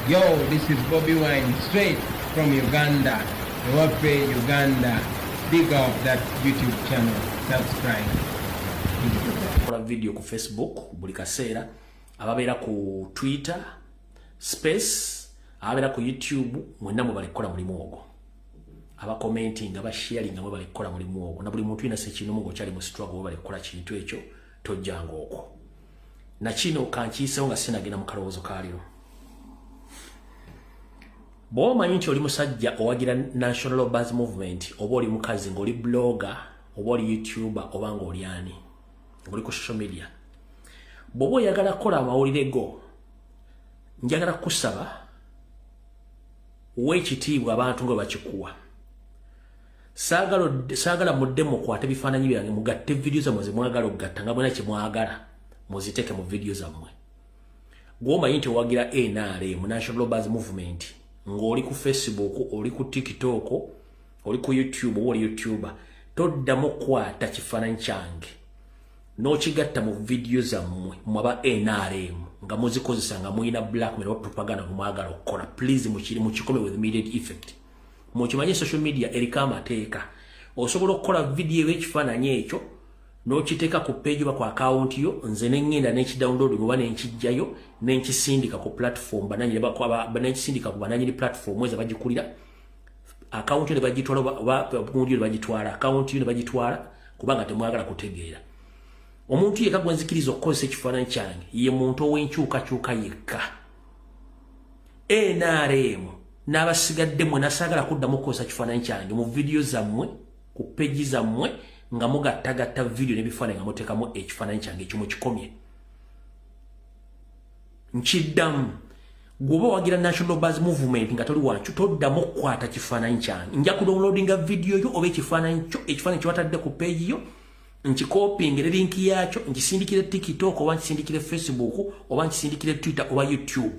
Yo, this is Bobby Wine straight from Uganda. Ewaffe, Uganda. Big up that YouTube channel. Subscribe. Kola video ku Facebook buli kaseera, ababera ku Twitter Space, ababera ku YouTube mwenna mwe balikola mulimu ogwo. Aba commenting, aba sharing mwe balikola mulimu ogwo. Na buli muntu ina se kino mungo kyali mu struggle balikola kintu ekyo tojjanga okwo. Na kino kankiisewo nga sinagenda mu kalowoozo kaaliro. Bw'omanyi nti oli musajja owagira National Buzz Movement, oba oli mukazi ng'oli blogger, oba oli YouTuber, oba ng'oli ani, ng'oli ku social media, bw'oba oyagala kukola amawulire go, njagala kusaba w'ekitiibwa abantu nga bakikuwa. Saagala mudde mukwate bifaananyi byange mugatte video zammwe ze mwagala okugatta nga mwena kye mwagala muziteeke mu video zammwe. Gw'omanyi nti owagira NRM, National Buzz Movement, ng'oli ku Facebook, oli ku TikTok, oli ku YouTube, oli YouTuber, toddamu kwata kifaananyi kyange n'okigatta mu video zammwe mwaba NRM nga muzikozesa nga muyina blackmail oba propaganda kumwagala okukola. Please mukikome with immediate effect. Mukimanye social media eriko amateeka. Osobola okukola video y'ekifaananyi ekyo n'okiteeka ku page oba ku account yo, nze ne ngenda n'ekidownload oba n'ekijjayo n'ekisindika ku platform bananyisindika ku bananyini platform eza bagikulira. Account yo ne bagitwala oba gundi yo ne bagitwala, account yo ne bagitwala kubanga temwagala kutegeera. Omuntu yekka gwe nzikiriza okukozesa ekifaananyi kyange ye muntu ow'enkyukakyuka yekka. NRM n'abasigadde mwe nasaagala kuddamu kukozesa kifaananyi kyange mu video zammwe ku page zammwe nga mugattagatta video n'ebifaananyi nga muteekamu ekifaananyi kyange ekyo mukikomye. Nkiddamu, gwoba wagira National Buzz Movement nga toli wancu toddamu okukwata kifaananyi kyange. Nja kudownloadinga video yo oba ekifaananyi kyo watadde ku page yo, nkikopingire linki yakyo, nkisindikire TikTok oba nkisindikire Facebook oba nkisindikire Twitter oba YouTube.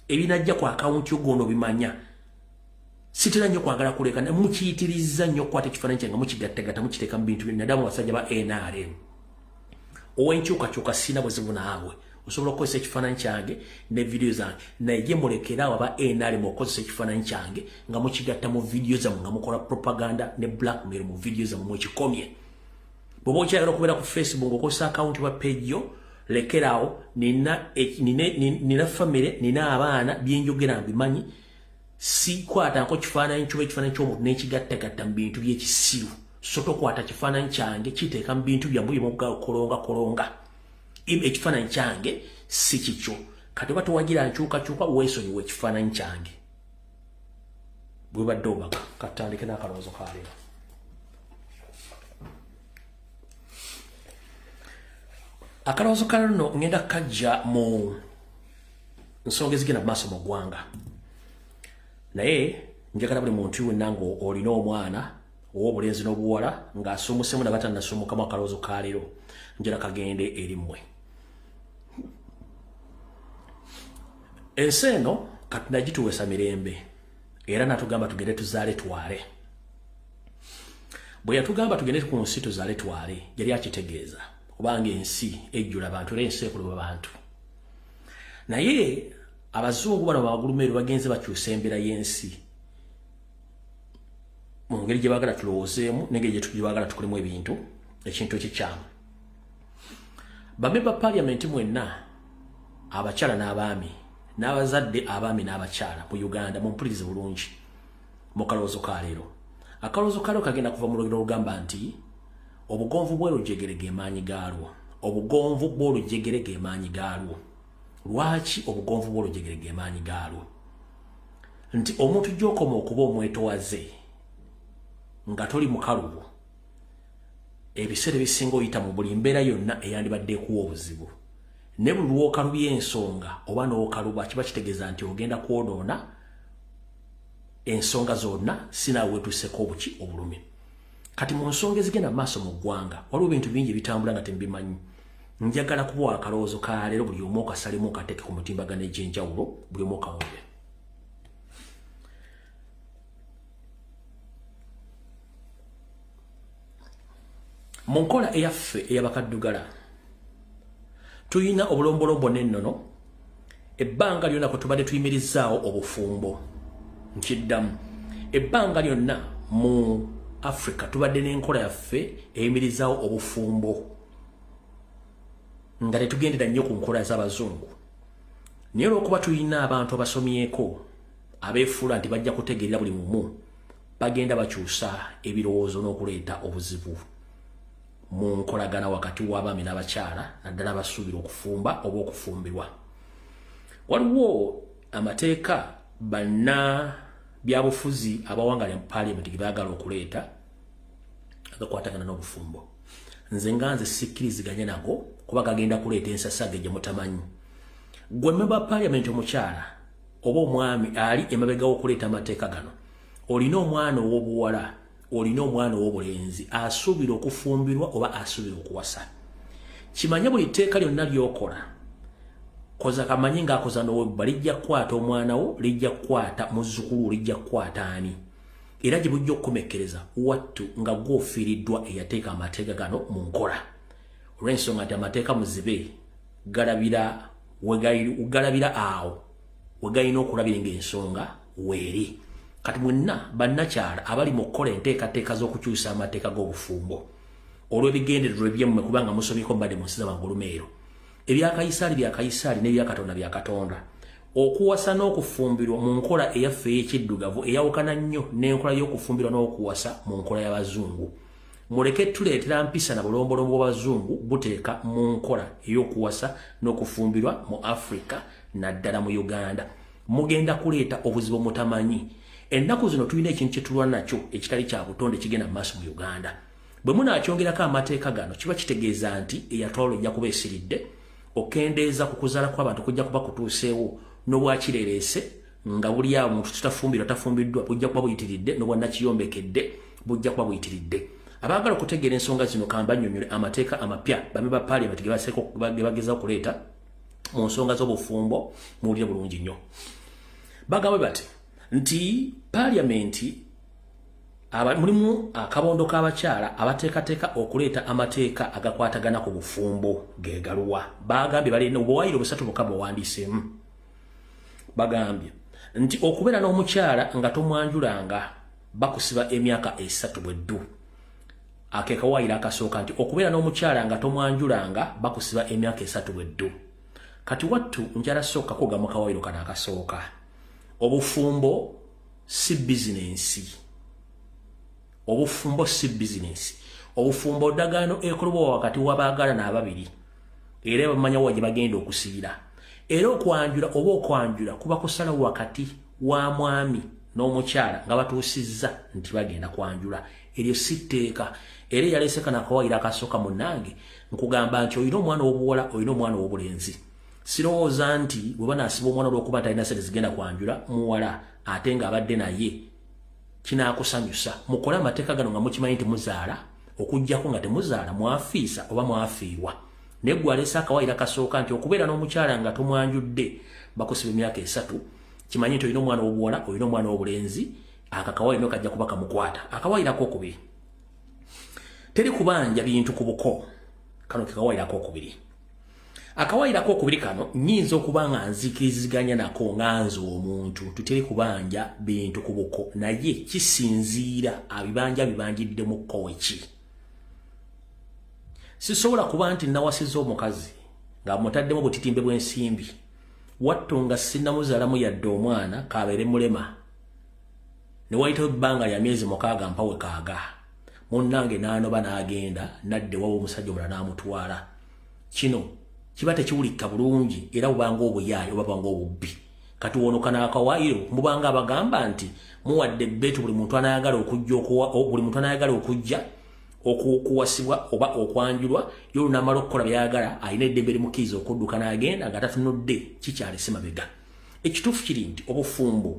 Ebinajja ku account yo gono bimanya. Sitera nnyo kwagala kuleka, mukiyitiriza nnyo okukwata ekifaananyi kyange mukigattagatta mukiteeka mu bintu nadamu basajja ba NRM. Ow'enkyukakyuka sina buzibu naawe. Osobola okukozesa ekifaananyi kyange ne video zange, naye gye mulekerawo aba NRM okukozesa ekifaananyi kyange nga mukigatta mu video zammwe nga mukola propaganda ne blackmail mu video zammwe mukikomye. Bw'oba okyayagala okubeera ku Facebook ng'okozesa account wa page yo, lekeraawo. Nina famire, nina abaana, byenjogera mbimanyi. Si kwatako kifaananyi ky'omuntu n'ekigattagatta mu bintu by'ekisiru. So tokwata kifaananyi kyange kiteeka mu bintu byammwe kolonga. Ekifaananyi kyange si kikyo. Kati oba towagira nkyukakyuka weesonyiwa ekifaananyi kyange. Bwe badde obaka katandike n'akalowoozo kaleero. Akalowoozo kaleero ngenda kajja mu nsonga ezigenda mu maaso mu ggwanga. Naye njagala buli muntu wenna ng'olina omwana ow'obulenzi n'obuwala ng'asoomusemu nabatannasoomukamu akalowoozo kaleero, njala kagende eri mmwe. Ensi eno kati nagituweesa mirembe era natugamba tugende tuzaale twale. Bwe yatugamba tugende ku nsi tuzaale twale yali akitegeeza kubanga ensi ejjula abantu era ensi ekuluba bantu. Naye abazungu bano bagulumeeru bagenze bakyusa embeera y'ensi mu ngeri gye baagala tulowoozeemu n'engeri gye baagala tukolemu ebintu ekintu ekikyamu. Bamemba Parliament mwenna, abakyala n'abaami, n'abazadde abaami n'abakyala mu Uganda, mumpulirize bulungi mu kalowoozo kaleero. Akalowoozo kaleero kagenda kuva mu lugero olugamba nti obugonvu bw'olujegere ge maanyi gaalwo. Obugonvu bw'olujegere ge maanyi gaalwo. Lwaki obugonvu bw'olujegere ge maanyi gaalwo? Nti omuntu gy'okoma okuba omwetowaze nga toli mukalubo, ebiseera ebisinga oyita mu buli mbeera yonna eyandibadde ekuwa obuzibu. Ne buli lw'okalubya ensonga oba n'okaluba kiba kitegeeza nti ogenda kwonoona ensonga zonna sinaawe weetuuseko obuki obulumi. Kati mu nsonga ezigenda mu maaso mu ggwanga waliwo ebintu bingi ebitambula nga tembimanyi. Njagala kubawa akalowoozo kaleero buli omu okasalemu okateeke ku mutimbagano egy'enjawulo, buli omu okawulire. Mu nkola eyaffe ey'abakaddugala tuyina obulombolombo n'ennono ebbanga lyonna kwe tubadde tuyimirizaawo obufumbo nkiddamu ebbanga lyonna mu Africa tubadde n'enkola yaffe eyimirizaawo obufumbo nga tetugendera nnyo ku nkola z'abazungu naye olw'okuba tulina abantu abasomyeko abeefuula nti bajja kutegeerera buli mumu bagenda bakyusa ebirowoozo n'okuleeta obuzibu mu nkolagana wakati w'abaami n'abakyala naddala abasuubira okufumba oba okufumbirwa waliwo amateeka banna byabufuzi abawangalya mu parliament ge baagala okuleeta agakwatagana n'obufumbo nze sikkiriziganya nago kuba gagenda kuleeta ensasage gye mutamanyi gwe memba parliament omukyala oba omwami ali emabega w'okuleeta amateeka gano olina omwana ow'obuwala olina omwana ow'obulenzi asuubira okufumbirwa oba asuubira okuwasa kimanye buli tteeka lyonna ly'okola koza kamanyi ng'akoza n'owebba lijja kukwata omwana wo lijja kukwata muzzukulu lijja kukwata ani era gye bujja okukomekkereza wattu nga gw'ofiiriddwa eyateeka amateeka gano mu nkola olw'ensonga nti amateeka muzibe galabira awo we galina okulabira ng'ensonga weeri kati mwenna bannakyala abali mu kukola enteekateeka z'okukyusa amateeka g'obufumbo olw'ebigendererwa ebyemmwe kubanga musomyeko mbadde mu nsi z'amagulumeero ebya Kayisaali n'ebya Katonda bya Katonda okuwasa n'okufumbirwa mu nkola eyaffe ey'ekiddugavu eyawukana nnyo n'enkola y'okufumbirwa n'okuwasa mu nkola y'abazungu muleke tuleetera mpisa na bulombolombo bw'abazungu buteeka mu nkola ey'okuwasa n'okufumbirwa mu Africa naddala mu Uganda mugenda kuleeta obuzibu mutamanyi ennaku zino tulina ekintu kye tulwana nakyo ekitali kya butonde kigenda mu maaso mu Uganda bwe munaakyongerako amateeka gano kiba kitegeeza nti eyatwala ojja kuba esiridde okendeeza ku kuzaala kw'abantu kujja kuba kutuuseewo n'obwakirereese nga buli awo muntu tutafumbirwa tafumbiddwa bujja kuba buyitiridde n'obwannakiyombekedde bujja kuba buyitiridde abaagala okutegeera ensonga zino kamba nnyonnyole amateeka amapya bame ba parliament ge bagezaho okuleeta mu nsonga z'obufumbo muwulire bulungi nnyo bagambe bati nti parliament mulimu akabondo k'abakyala abateekateeka okuleeta amateeka agakwatagana ku bufumbo geegaluwa bagambye balina obuwaayiro busatu bukaba owandiiseemu bagambye nti okubeera n'omukyala nga tomwanjulanga bakusiba emyaka 3 bweddu akekawaayiro akasooka nti okubeera n'omukyala nga tomwanjulanga bakusiba emyaka 3 bweddu kati wattu njala sooka kugamu kawaayiro kano akasooka obufumbo si bizinensi obufumbo si business obufumbo dagano ekolobwa wakati wabaagala n'ababiri era bamanya waje bagenda okusiira era okwanjula oba okwanjula kuba kusala wakati wa mwami n'omukyala nga batuusizza nti bagenda kwanjula eryo sitteeka era yaleseka nakawaayiro akasooka munnange nkugamba nti olina omwana w'obuwala olina omwana w'obulenzi sirowooza nti bwe banaasiba omwana olw'okuba ntalina sente zigenda kwanjula muwala ate ng'abadde naye kinaakusanyusa mukole amateeka gano nga mukimanyi nti muzaala okuggyako nga temuzaala mwafiisa oba mwafiirwa naye gwe aleese akawaayiro akasooka nti okubeera n'omukyala nga tomwanjudde bakusiba emyaka 3 kimanyi nti olina omwana w'obuwala olina omwana w'obulenzi akakawaayiro kajja kuba kamukwata akawaayiro ak'okubiri teri kubanja bintu ku buko kano ke kawaayiro ak'okubiri akawaayiro ak'okubiri kano nnyinza okuba nga nzikiriziganya nako nga nze omuntu tuteri kubanja bintu ku buko naye kisinziira bibanjidde mu kkowe ki sisobola kuba nti nawasiza omukazi nga mutaddemu butitimbe bw'ensimbi wattu nga sinnamuzaalamu yadde omwana kabeere mulema ne wayitawo ebbanga lya myezi 6 mpawe kaaga munnange n'anoba n'agenda nadde wawo omusajja omulala n'amutwala kino kiba tekiwulikka bulungi era bubanga obuyaayo oba bubanga obubbi kati wonoka n'akawaayiro mubanga abagamba nti muwadde ebbeetu buli muntu anayagala okujja okuwasibwa oba okwanjulwa y'olunamala okukola byayagala alina eddembe limukkiriza okudduka n'agenda nga tatunudde kikyalese mabega ekituufu kiri nti obufumbo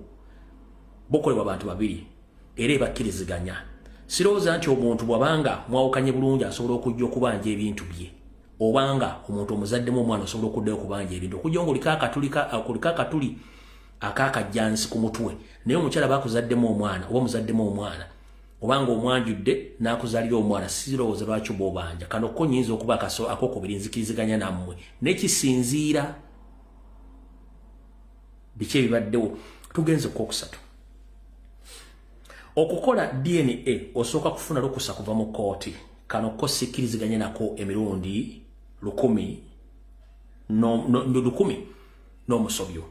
bukolebwa abantu babiri era ebakkiriziganya sirowooza nti omuntu bw'abanga mwawukanye bulungi asobola okujja okubanja ebintu bye obanga omuntu omuzaddemu omwana osobola okuddayo okubanja ebintu okujja ng'oliko akatuli akakajjansi ku mutwe naye omukyala bakuzaddemu omwana oba omuzaddemu omwana obanga omwanjudde n'akuzaalira omwana sirowooza lwaki bw'obanja kano ko nnyinza okuba ak'okubiri nzikiriziganya nammwe nekisinziira biki ebibaddewo tugenze ku okusatu okukola DNA osooka kufuna lukusa kuva mu kooti kano ko sikkiriziganye nako emirundi 10 n'omusobyo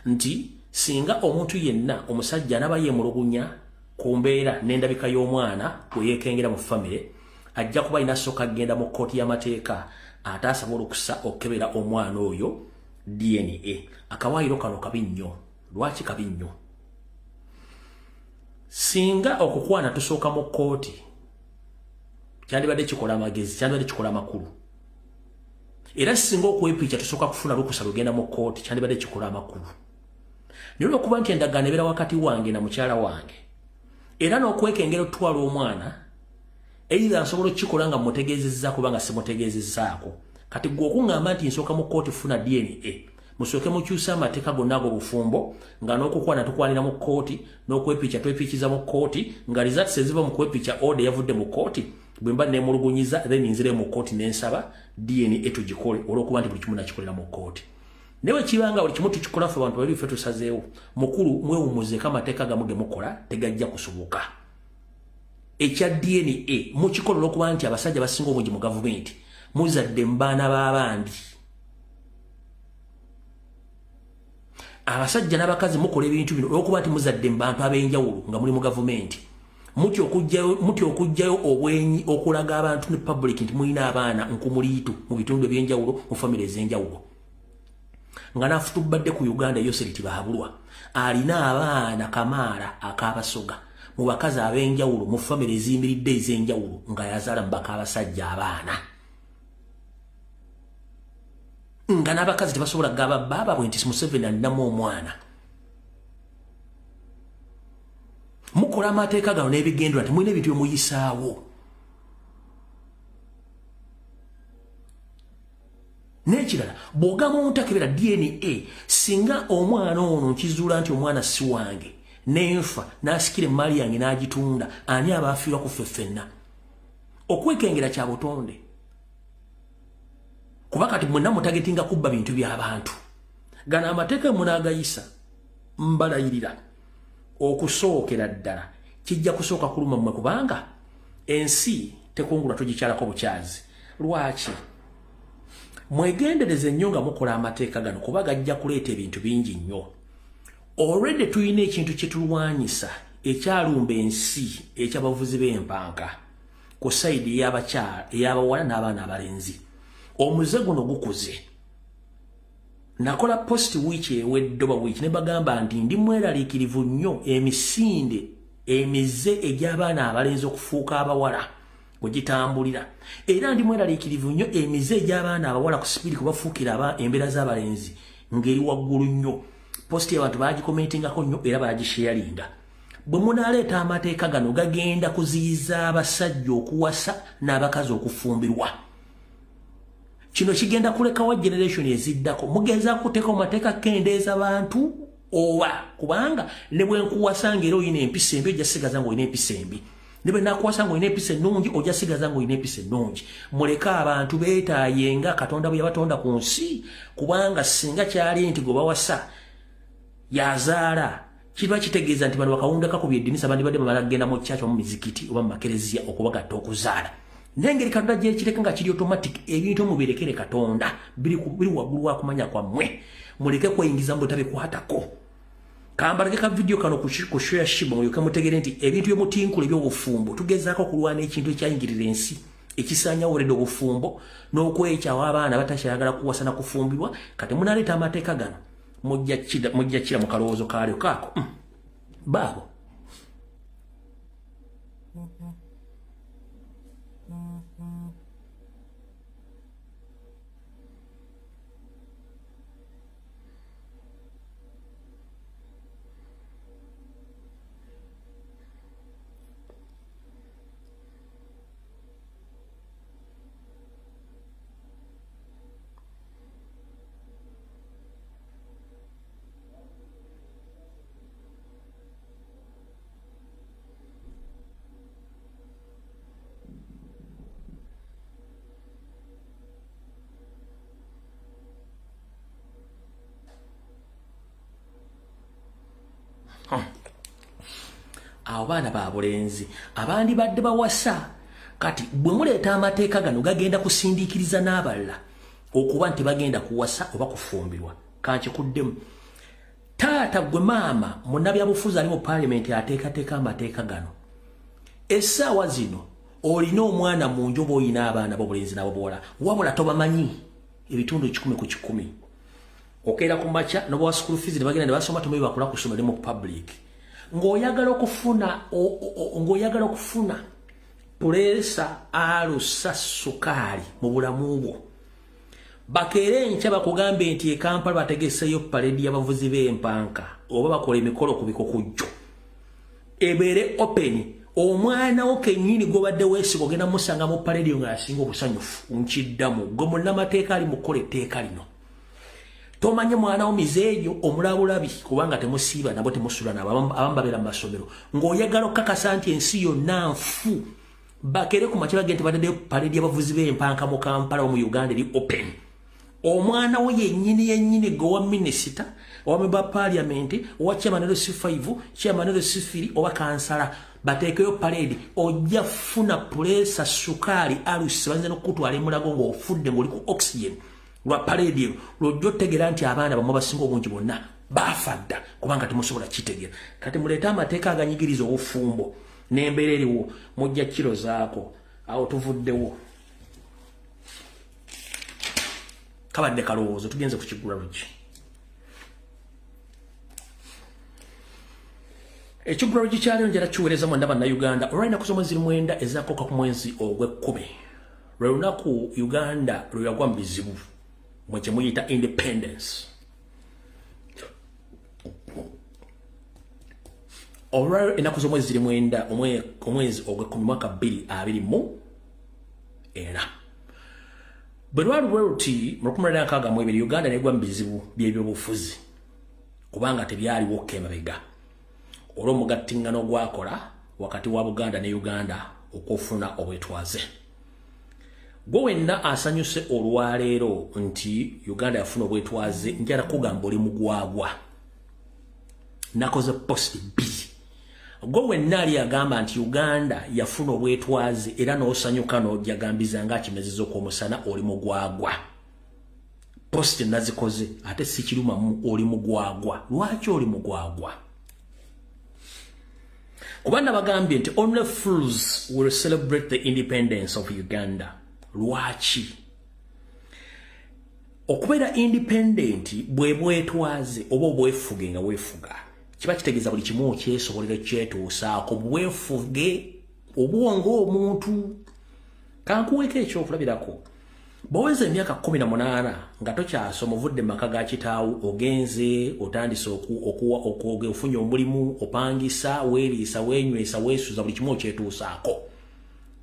nti singa omuntu yenna omusajja anaba yemulugunya ku mbeera n'endabika y'omwana bwe yeekengera mu famire ajja kuba ina sooka agenda mu kooti y'amateeka ate asaba olukusa okukebera omwana oyo DNA. Akawaayiro kano kabi nnyo. Lwaki kabi nnyo? Singa okukwana tusooka mu kooti kyandibadde kikola amagezi, kyandibadde kikola amakulu. Era singa okwepicha tusooka kufuna lukusa lugenda mu kooti kyandibadde kikola amakulu. Naye okuba nti endagaano ebeera wakati wange na mukyala wange era n'okwekengera otwala omwana either nsobola okukikola nga mutegeezezzaako kubanga simutegeezezzaako kati gwe okuŋŋamba nti nsooka mu kooti funa DNA musooke mukyusa amateeka gonna ag'obufumbo nga n'okukwana tukwanira mu kooti n'okwepicha twepiikiza mu kooti nga results eziva mu kwepicha order yavudde mu kooti bwe mba neemulugunyiza then nzire mu kooti n'ensaba DNA tugikole olw'okuba nti buli kimu nakikolera mu kooti. Newe kibanga buli kimu tukikola ffe abantu babiri ffe tusazeewo mukulu mwewumuzeeko amateeka gamu ge mukola tegajja kusoboka. Ekya DNA mukikola olw'okuba nti abasajja basinga obungi mu gavumenti muzadde mu baana b'abandi. Abasajja n'abakazi mukola ebintu bino olw'okuba nti muzadde mu bantu ab'enjawulo nga muli mu gavumenti. Mutyo okujjayo obwenyi okulaga abantu ne public nti mulina abaana nkumuliitu mu bitundu eby'enjawulo mu famire ez'enjawulo. Nga nafutubadde ku Uganda Yoseriti bahabulwa alina abaana kamaala akabasoga mu bakazi ab'enjawulo mu famire eziyimiridde ez'enjawulo nga yazaala mu baka abasajja abaana. Nga n'abakazi tebasobola gaba baba bwe nti Museveni alinamu omwana. Mukola amateeka gano n'ebigendera nti mulina ebintu byemuyisaawo. N'ekirala bw'ogamba omuntu akebera DNA singa omwana ono nkizuula nti omwana si wange n'enfa n'asikira emaali yange n'agitunda ani aba afiirwa ku ffe ffenna. Okwekengera kya butonde kuba kati mwenna mutagetinga kubba bintu by'abantu. Gano amateeka munaagayisa mbalayirira okusookera ddala kijja kusooka kuluma mmwe kubanga ensi tekungulwa tugikyalako bukyazi. Lwaki? Mwegendereze nnyo nga mukola amateeka gano kuba gajja kuleeta ebintu bingi nnyo. Already tulina ekintu kye tulwanyisa ekyalumba ensi eky'abavuzi b'empanka ku sayidi ey'abawala n'abaana abalenzi. Omuze guno gukuze. Nakola post wiiki ewedde oba wiiki ne bagamba nti ndi mweraliikirivu nnyo emisinde emize egy'abaana abalenzi okufuuka abawala bwe gitambulira. Era ndi mweraliikirivu nnyo emize egy'abaana abawala ku sipiri kubafuukira embeera z'abalenzi ngeri waggulu nnyo. Posti y'abantu bagikomentingako nnyo era bagisharinga. Bwe munaaleeta amateeka gano gagenda kuziyiza abasajja okuwasa n'abakazi okufumbirwa. Kino kigenda kulekawo generation eziddako. Mugeza kuteeka amateeka kendeeza bantu oba kubanga ne bwe nkuwasanga era oyina empisa embi ojja sigaza ng'olina empisa embi. Ne bwe nakuwasanga ng'olina empisa ennungi ojja sigaza ng'olina empisa ennungi. Muleke abantu beetaayenga Katonda bwe yabatonda ku nsi kubanga singa kyali nti gwe bawasa yazaala kiba kitegeeza nti bano bakawundako ku by'eddinisa bandibadde bamala kugenda mu church oba mu mizikiti oba mu makereziya okubagatta okuzaala. Nengeri Katonda gye kireka nga kiri automatic ebintu mubirekere Katonda biri waggulu wa kumanya kwammwe. Muleke kweyingiza mu butabikwatako. Kambalage ka video kano ku share shiba mulyoke mutegere nti ebintu by'omutinkula eby'obufumbo tugezaako kulwana ekintu ekyayingirira ensi ekisaanyawo olede obufumbo n'okwekyawo abaana batakyayagala kuwasa na kufumbirwa. Kati munaleeta amateeka gano mujja kira mu kalowoozo kaalyo kaako baabo. abo baana ba bulenzi abandi badde bawasa kati bwe muleeta amateeka gano gagenda kusindiikiriza n'abalala okuba nti bagenda kuwasa oba kufumbirwa kankikuddemu taata gwe maama munnabyabufuzi ali mu paalamenti ateekateeka amateeka gano essaawa zino olina omwana mu nju oba oyina abaana b'obulenzi nabo bwola wabula tobamanyi ebitundu 100 ku 100 okeera ku makya n'obawa school fees ne bagenda ne basoma tomanyi bakula ku ssomero mu public ng'oyagala okufuna pulesa alusa sukaali mu bulamu bwo bakeere enkya bakugambe nti e Kampala bategeseyo paredi y'abavuzi b'empanka oba bakola emikolo ku bikokujjo ebeere open omwana wo kennyini gwobadde weesiga ogenda musanga mu paredi ng'asinga obusanyufu nkiddamu gwe munnamateeka ali mukola etteeka lino tomanye mwana wo mizeejo omulabulabi kubanga temusiiba nabo temusula nabo abamu babeera mu masomero ng'oyagala okukakasa nti ensi yonna nfu bakere ku makya bagende baddeyo paredi y'abavuzi b'empanka mu Kampala mu Uganda eri open omwana wo yennyini gowa minisita owa member parliament owa chairman of C5 chairman of C3 owa kansala batekeyo paredi ojja funa pulesa sukaali alusi banze n'okutwala emulago ng'ofudde ng'oli ku oxygen lwa paredi lwojja otegeera nti abaana bamwe basinga obungi bonna baafadda kubanga temusobola kitegeera kati muleeta amateeka aganyigiriza obufumbo n'embeera eriwo mujja kiro zaako awo tuvuddewo kabadde kalowoozo tugenze ku kiggula luki ekiggula luki kyaliyo njala kiweereza mwenda bannayuganda olwalinaku z'omwezi 9 ezakooka ku mwezi ogw'e10 lwe lunaku Uganda lwe yagwa mu bizibu mwe kye muyita independence olwaliro ennaku z'omwezi 9 omwezi ogw'e10 mwaka 2024 bwe lwali bwe luti mu 1962 Uganda negwa mu bizibu by'ebyobufuzi kubanga tebyaliwo emabega olw'omugattingano gwakola wakati wa Buganda ne Uganda okufuna obwetwaze gwe wenna asanyuse olwaleero nti Uganda yafuna obwetwaze njala kugamba oli mugwagwa nakoze post B gwe wenna ali agamba nti Uganda yafuna obwetwaze era n'osanyuka n'ojagambiza ng'akimezezza okw'omusana oli mugwagwa post nazikoze ate si kirumamu oli mugwagwa lwaki oli mugwagwa kubanda bagambye nti only fools will celebrate the independence of Uganda lwaki okubeera independent bwe bwetwaze oba obwefuge nga weefuga kiba kitegeeza buli kimu okyesobolera kyetuusaako bwefuge obwongo omuntu kankuweeko ekyokulabirako bwoweza emyaka 18 nga tokyasoma ovudde maka ga kitaawu ogenze otandise ofunye omulimu opangisa weeriisa weenywesa weesuza buli kimu okyetuusaako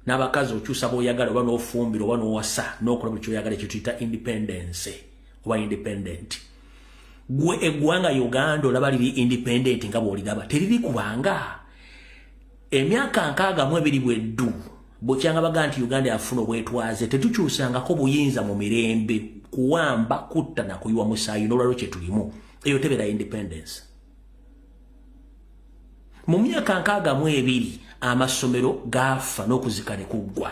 n'abakazi okyusa b'oyagala oba n'ofumbira oba n'owasa n'okola buli kyoyagala kyetuyita independence oba independent gwe eggwanga Uganda olaba liri independent nga bw'oliraba teriri kubanga emyaka 62 bweddu bokyanga baga nti Uganda yafuna obwetwaze tetukyusangako buyinza mu mirembe kuwamba kutta na kuyiwa musaayi n'olwaliro kye tulimu eyo tebeera independence mu myaka 62 amasomero gafa n'okuzika ne kuggwa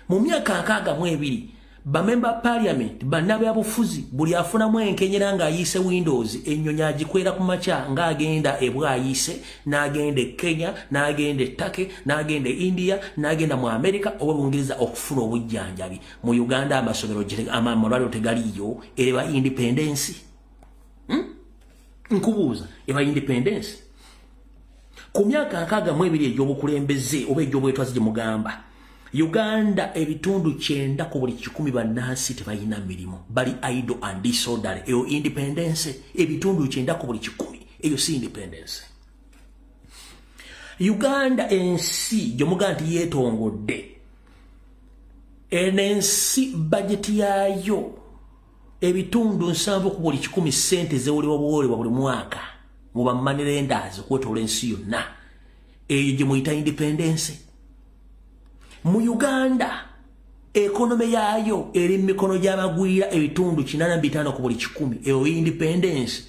mu myaka 62 bamember parliament bannabyabufuzi buli afunamu enkenyera ng'ayiise Windows ennyonyi agikwera ku makya ng'agenda ebwayise n'agenda e Kenya n'agenda e Turkey n'agenda e India n'agenda mu America oba Bungereza okufuna obujjanjabi mu Uganda amasomero amalwaliro tegaliyo eba independence nkubuuza eba independence ku myaka 62 egy'obukulembeze oba egy'obwetwaze gye mugamba Uganda ebitundu 9 ku buli 10 bannansi tebalina mirimu bali idle and disorderly eyo independence ebitundu 9 ku buli 10 eyo si independence Uganda ensi gyomuga nti yeetongodde enensi budget yayo ebitundu 7 ku buli 10 sente zewolebwa buli mwaka mu bammanirendaazi okwetoola ensi yonna eyo gye muyita independence mu Uganda ekonome yayo eri mikono gy'abagwira ebitundu 85 ku buli 10 eyo independence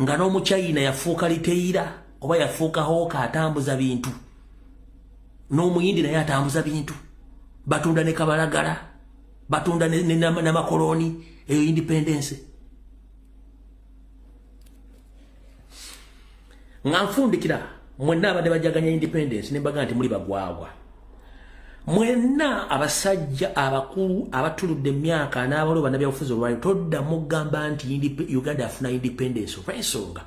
nga n'omuchina yafuuka liteira oba yafuukaho katambuza bintu n'omuyindi naye atambuza bintu batunda ne kabalagala batunda n'amakoloni eyo independence nga nfundikira mwenna abadde bajaganya independence ne mbaga nti muli bagwagwa mwenna abasajja abakulu abatuludde emyaka n'abaloba nabyabufuzi olwali todda mugamba nti Uganda afuna independence olw'ensonga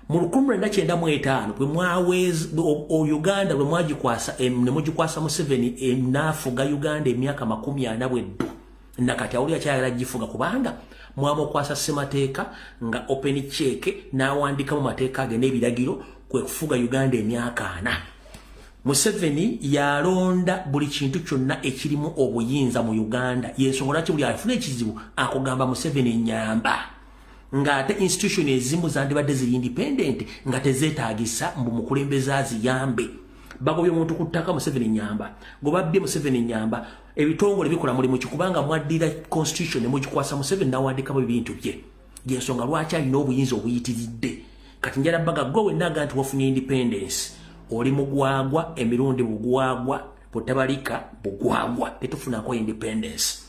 mu 1995 bwe mwaweza Uganda bwe mwagikwasa ne mugikwasa Museveni n'afuga Uganda emyaka 42 nakati awuli akyayagala gifuga kubanga mwamukwasa ssemateeka nga open check n'awandika mu mateeka ge n'ebiragiro kwe kufuga Uganda emyaka 4 Museveni yalonda buli kintu kyonna ekirimu obuyinza mu Uganda yensonga lwaki buli afuna ekizibu akugamba Museveni nyamba nga ate institution ezimu zandibadde ziri independent nga tezeetaagisa mbu mukulembeze aziyambe bagobye omuntu ku ttaka Museveni nyamba gobabbye Museveni nyamba ebitongole bikola mulimu kikubanga mwaddira constitution ne mugikwasa Museveni n'awandikamu ebintu bye yensonga lwaki alina obuyinza obuyitiridde kati njala baga gwe naga nti wafunye independence oli mugwagwa emirundi bugwagwa potabalika bugwagwa tetufunako independence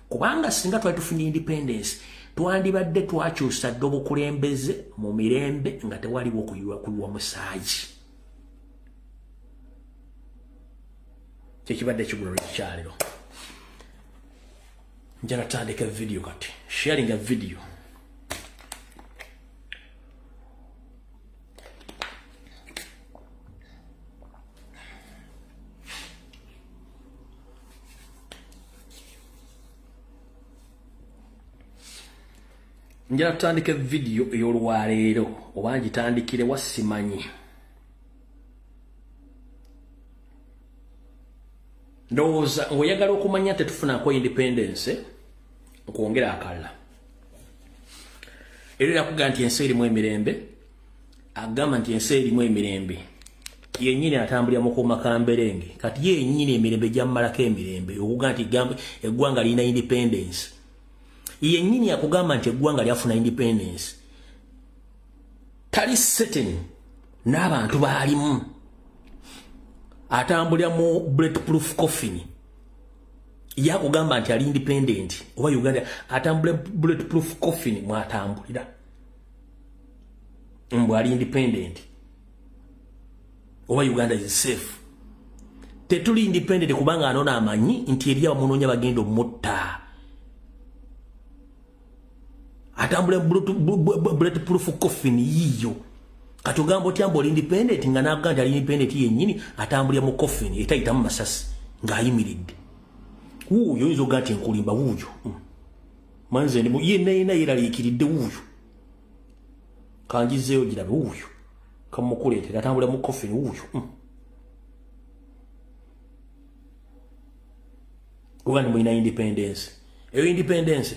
kubanga singa twali tufunye independence twandibadde twakyusa dde obukulembeze mu mirembe nga tewaliwo kuyiwa musaaji kyekibadde kigulolo kikyaliro njala tandika video kati sharing a video njala tutandike video ey'olwaleero oba ngitandikire wasimanyi ndowooza ng'oyagala okumanya tetufunako independence nkwongera akalala era erakuga nti ensi erimu emirembe agamba nti ensi erimu emirembe yennyini atambulira mukuuma kamberenge kati ye yennyini emirembe gyammalako emirembe okuga nti eggwanga lirina independence yennyini yakugamba nti eggwanga lyafuna independence tali certain n'abantu baalimu atambulira mu bulletproof coffin yakugamba nti ali independent oba Uganda atambulira bulletproof coffin mwatambulira mbw ali independent oba Uganda is safe tetuli independent kubanga anona amanyi nti eri abamunoonya bagenda omutta atambula bulletproof coffin yiyo kati ogamba otyamba oli independent nga naganda ali independent yennyini atambulira mu coffin etayitamu masasi ng'ayimiridde wuuyo oyinza ogaa nti nkulimba wuuyo manze ndimu yenna yeraliikiridde wuuyo kangizeeyo girabe wuuyo kamukuleetera atambulira mu coffin wuuyo kuba ndi mulina independence eyo independence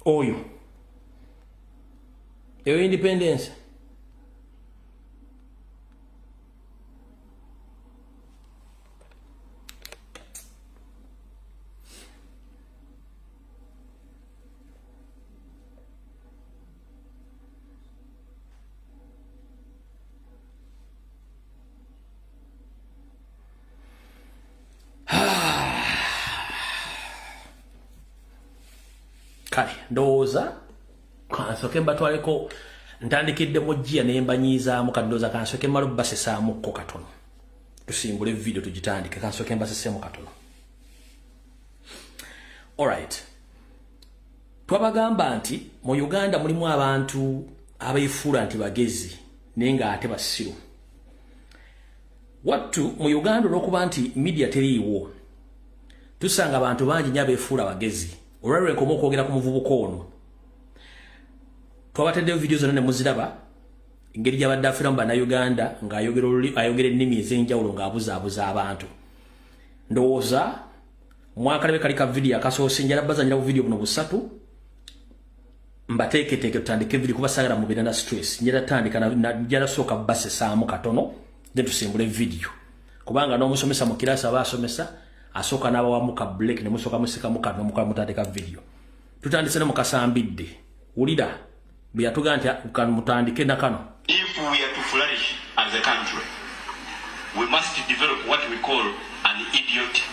oyo eyo independence kale ndowooza kansoke mbatwaleko ntandikidde mujjiya ne mbanyiizaamu kati ndowooza kansoke mmala obbasesaamukko katono tusimbule video tugitandike kansoke mbaseseemu katono alright twabagamba nti mu Uganda mulimu abantu abeefuula nti bagezi naye nga ate basiru wattu mu Uganda olw'okuba nti media teriiwo tusanga abantu bangi nnyo abeefuula bagezi olwalwe nkoma okwogera ku muvubuka ono twabataddeyo video zonna ne muziraba engeri gy'abadde afiramu bannayuganda ng'ayogera ennimi ez'enjawulo ng'abuzaabuza abantu ndowooza mwakalabe kali ka video akasoose njala bazanyira ku video buno busatu mbateeketeeke tutandike video kuba saagala mubeera na stress njala tandika njala sooka basesaamu katono then tusimbule video kubanga n'omusomesa mu kirasi aba asomesa asooka n'abawamu ka break ne musooka musikamu kano mukola mutandika video tutandise ne mu kasambidde ulida biyatuga nti mutandike na kano. If we are to flourish as a country, we must develop what we call an idiot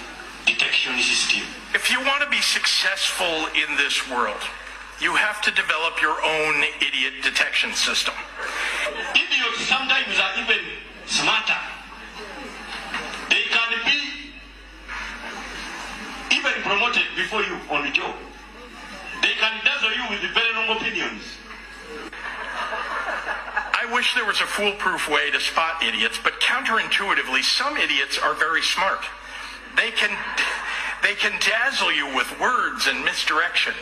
detection system. If you want to be successful in this world, you have to develop your own idiot detection system. Idiots sometimes are even smarter. They can be even promoted before you on the job. They can dazzle you with very wrong opinions. I wish there was a foolproof way to spot idiots, but counterintuitively, some idiots are very smart. They can dazzle you with words and misdirection.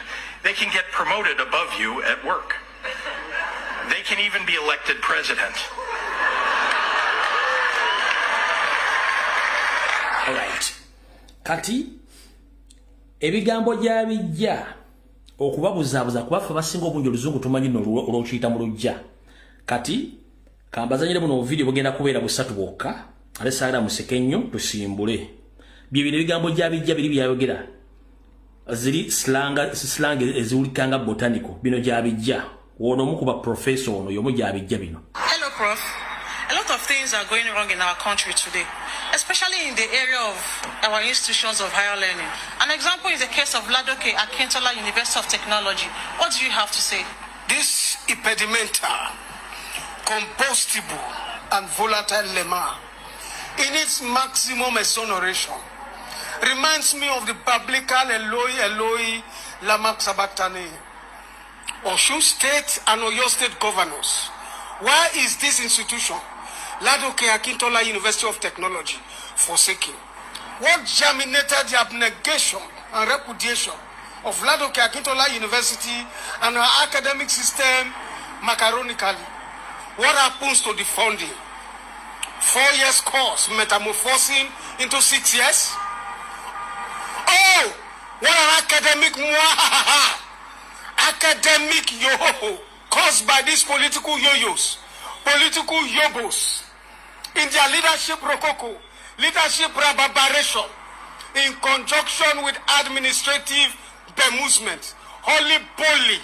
They can get promoted above you at work. They can even be elected president. All right. Kati ebigambo gyabijja okubabuzaabuza kubaffe basinga obungi oluzungu tumanyi olwokiyita mu lujja. Kati kambazanyire buno video bugenda kubeera busatu bwokka ate saagala museke nnyo tusimbule. Bibino ebigambo gyabijja biri byayogera ziri slang eziwulikanga botanical bino gyabijja wono mukuba professor ono yomu gyabijja bino. Hello Prof. A lot of things are going wrong in our country today, especially in the area of our institutions of higher learning. An example is the case of Ladoke Akintola University of Technology. What do you have to say? This impedimental, compostable, and volatile lemma, in its maximum exoneration, reminds me of the biblical Eloi, Eloi, lama sabachthani. Osun State and Oyo State governors. Why is this institution, Ladoke Akintola University of Technology, forsaken? What germinated the abnegation and repudiation of Ladoke Akintola University and our academic system macaronically? What happens to the funding? 4 years course metamorphosing into 6 years? Oh, what an academic academic yo-ho caused by these political yo-yos, political yobos, in their leadership rococo, leadership reverberation, in conjunction with administrative bemusement, holy poly,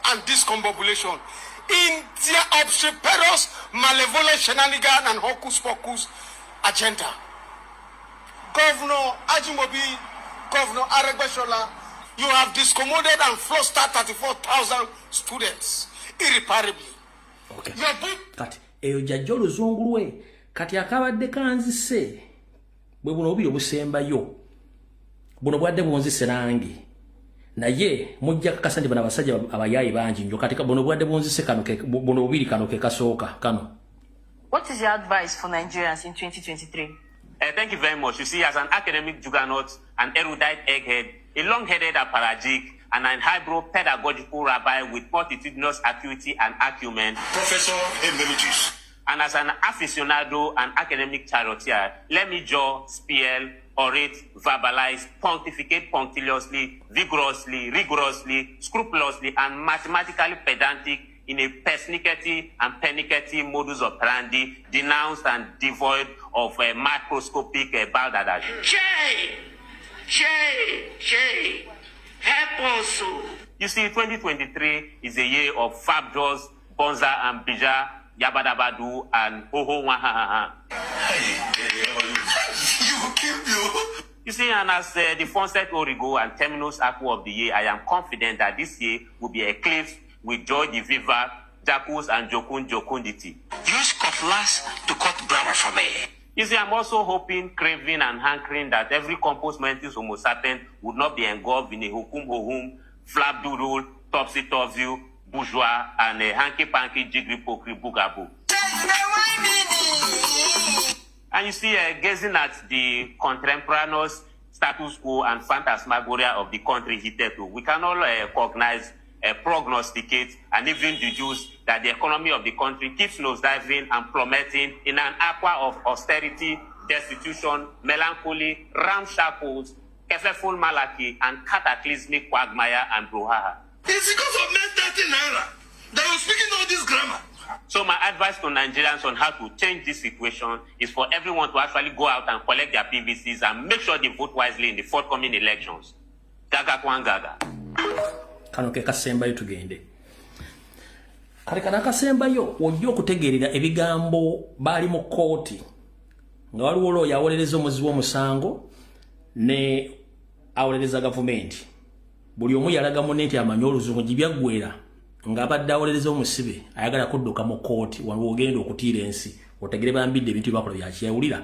and discombobulation, in their obstreperous, malevolent shenanigan and hocus pocus agenda. Governor Ajimobi, Governor Aregbesola, you have discommoded and flustered 34,000 students irreparably. Okay. Kati eyo jajja oluzungulwe kati akabadde kanzise bwe buno obiri obusembayo buno bwadde bunzise nange naye mujja kakasa ndi bana basajja abayayi bangi nnyo kati buno bwadde bunzise kano buno obiri kano ke kasooka kano. What is your advice for Nigerians in 2023? Thank you very much. You see, as an academic juggernaut, an erudite egghead, a long-headed apologetic, and an highbrow pedagogical rabbi with multitudinous acuity and acumen, Professor Emeritus. And as an aficionado and academic charioteer, let me jaw, spell, orate, verbalize, pontificate punctiliously, vigorously, rigorously, scrupulously, and mathematically pedantic in a persnickety and pernickety modus operandi, denounced and devoid of a microscopic balderdash. Help us. You see, 2023 is a year of Fab Jaws, Bonza and Bija, Yabadabadu, and Ho Wahaha. You killed you. You see, and as the Fonset Origo and Terminus Aqua of the year, I am confident that this year will be eclipsed with Joy de Viva, Jacuz, and Jokun Jokundity. Use cutlass to cut Brahma for me. You see, I'm also hoping, craving, and hankering that every compost mentis homo sapien would not be engulfed in a hukum hohum, flapdoodle, topsy-turvy, bourgeois, and a hanky-panky jiggly-pokry bugaboo. And you see, gazing at the contemporaneous status quo and phantasmagoria of the country hitherto, we can all recognize, prognosticate, and even deduce that the economy of the country keeps nosediving and plummeting in an aqua of austerity, destitution, melancholy, ramshackles, kefeful malaki, and cataclysmic quagmire and brouhaha. It's because of net 30 naira that you're speaking all this grammar. So my advice to Nigerians on how to change this situation is for everyone to actually go out and collect their PVCs and make sure they vote wisely in the forthcoming elections. Gaga kwangaga. Kano ke kasemba yitugende. kale kana akasembayo ojja okutegeerera ebigambo baali mu kooti nga waliwo looyo awolereza omuzi w'omusango ne awolereza gavumenti buli omu yalaga munne nti amanyi oluzungu gibyaggwera ng'abadde awolereza omusibe ayagala kudduka mu kooti waliwo ogenda okutiira ensi otegere bambidde ebintu byakola byakyewulira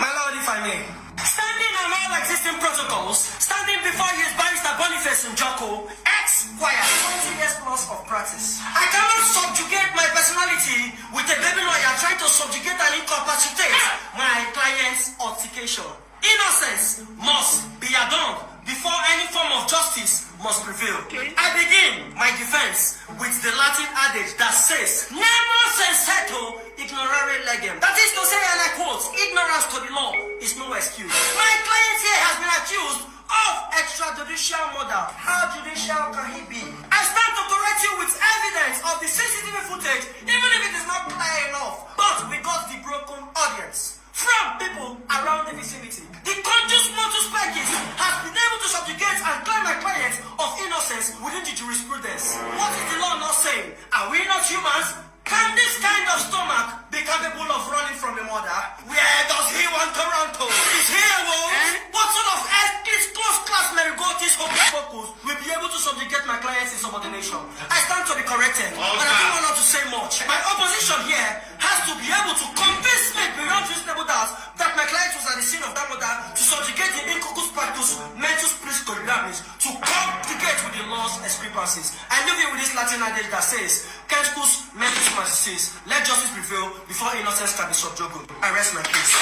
My Lord, if I may, standing on all existing protocols, standing before his barrister Boniface Njoko, ex-choir, 20 years plus of practice. I cannot subjugate my personality with a baby lawyer trying to subjugate and incapacitate my client's altercation. Innocence must be adorned before any form of justice must prevail. I begin my defense with the Latin adage that says, Nemo sensato ignorare legem. That is to say, and I quote, ignorance to the law is no excuse. My client here has been accused of extrajudicial murder. How judicial can he be? I stand to correct you with evidence of the CCTV footage, even if it is not clear enough. But we got the broken audience from people around the vicinity. The conscious motus pecus has been able to subjugate and claim my client of innocence within the jurisprudence. What is the law not saying? Are we not humans? Can this kind of stomach be capable of running from a murder? Where does he want to run to? Is he alone? What sort of this close class Merigotis hocus pocus will be able to subjugate my client's insubordination? I stand to be corrected, but I don't want to say much. My opposition here has to be able to convince me beyond reasonable doubt that my client was at the scene of that murder to subjugate the incocus practus mentus pris corrigamis, to complicate with the law's discrepancies. I leave you with this Latin adage that says, Kentus mentus masticis, let justice prevail before innocence can be subjugated. I rest my case.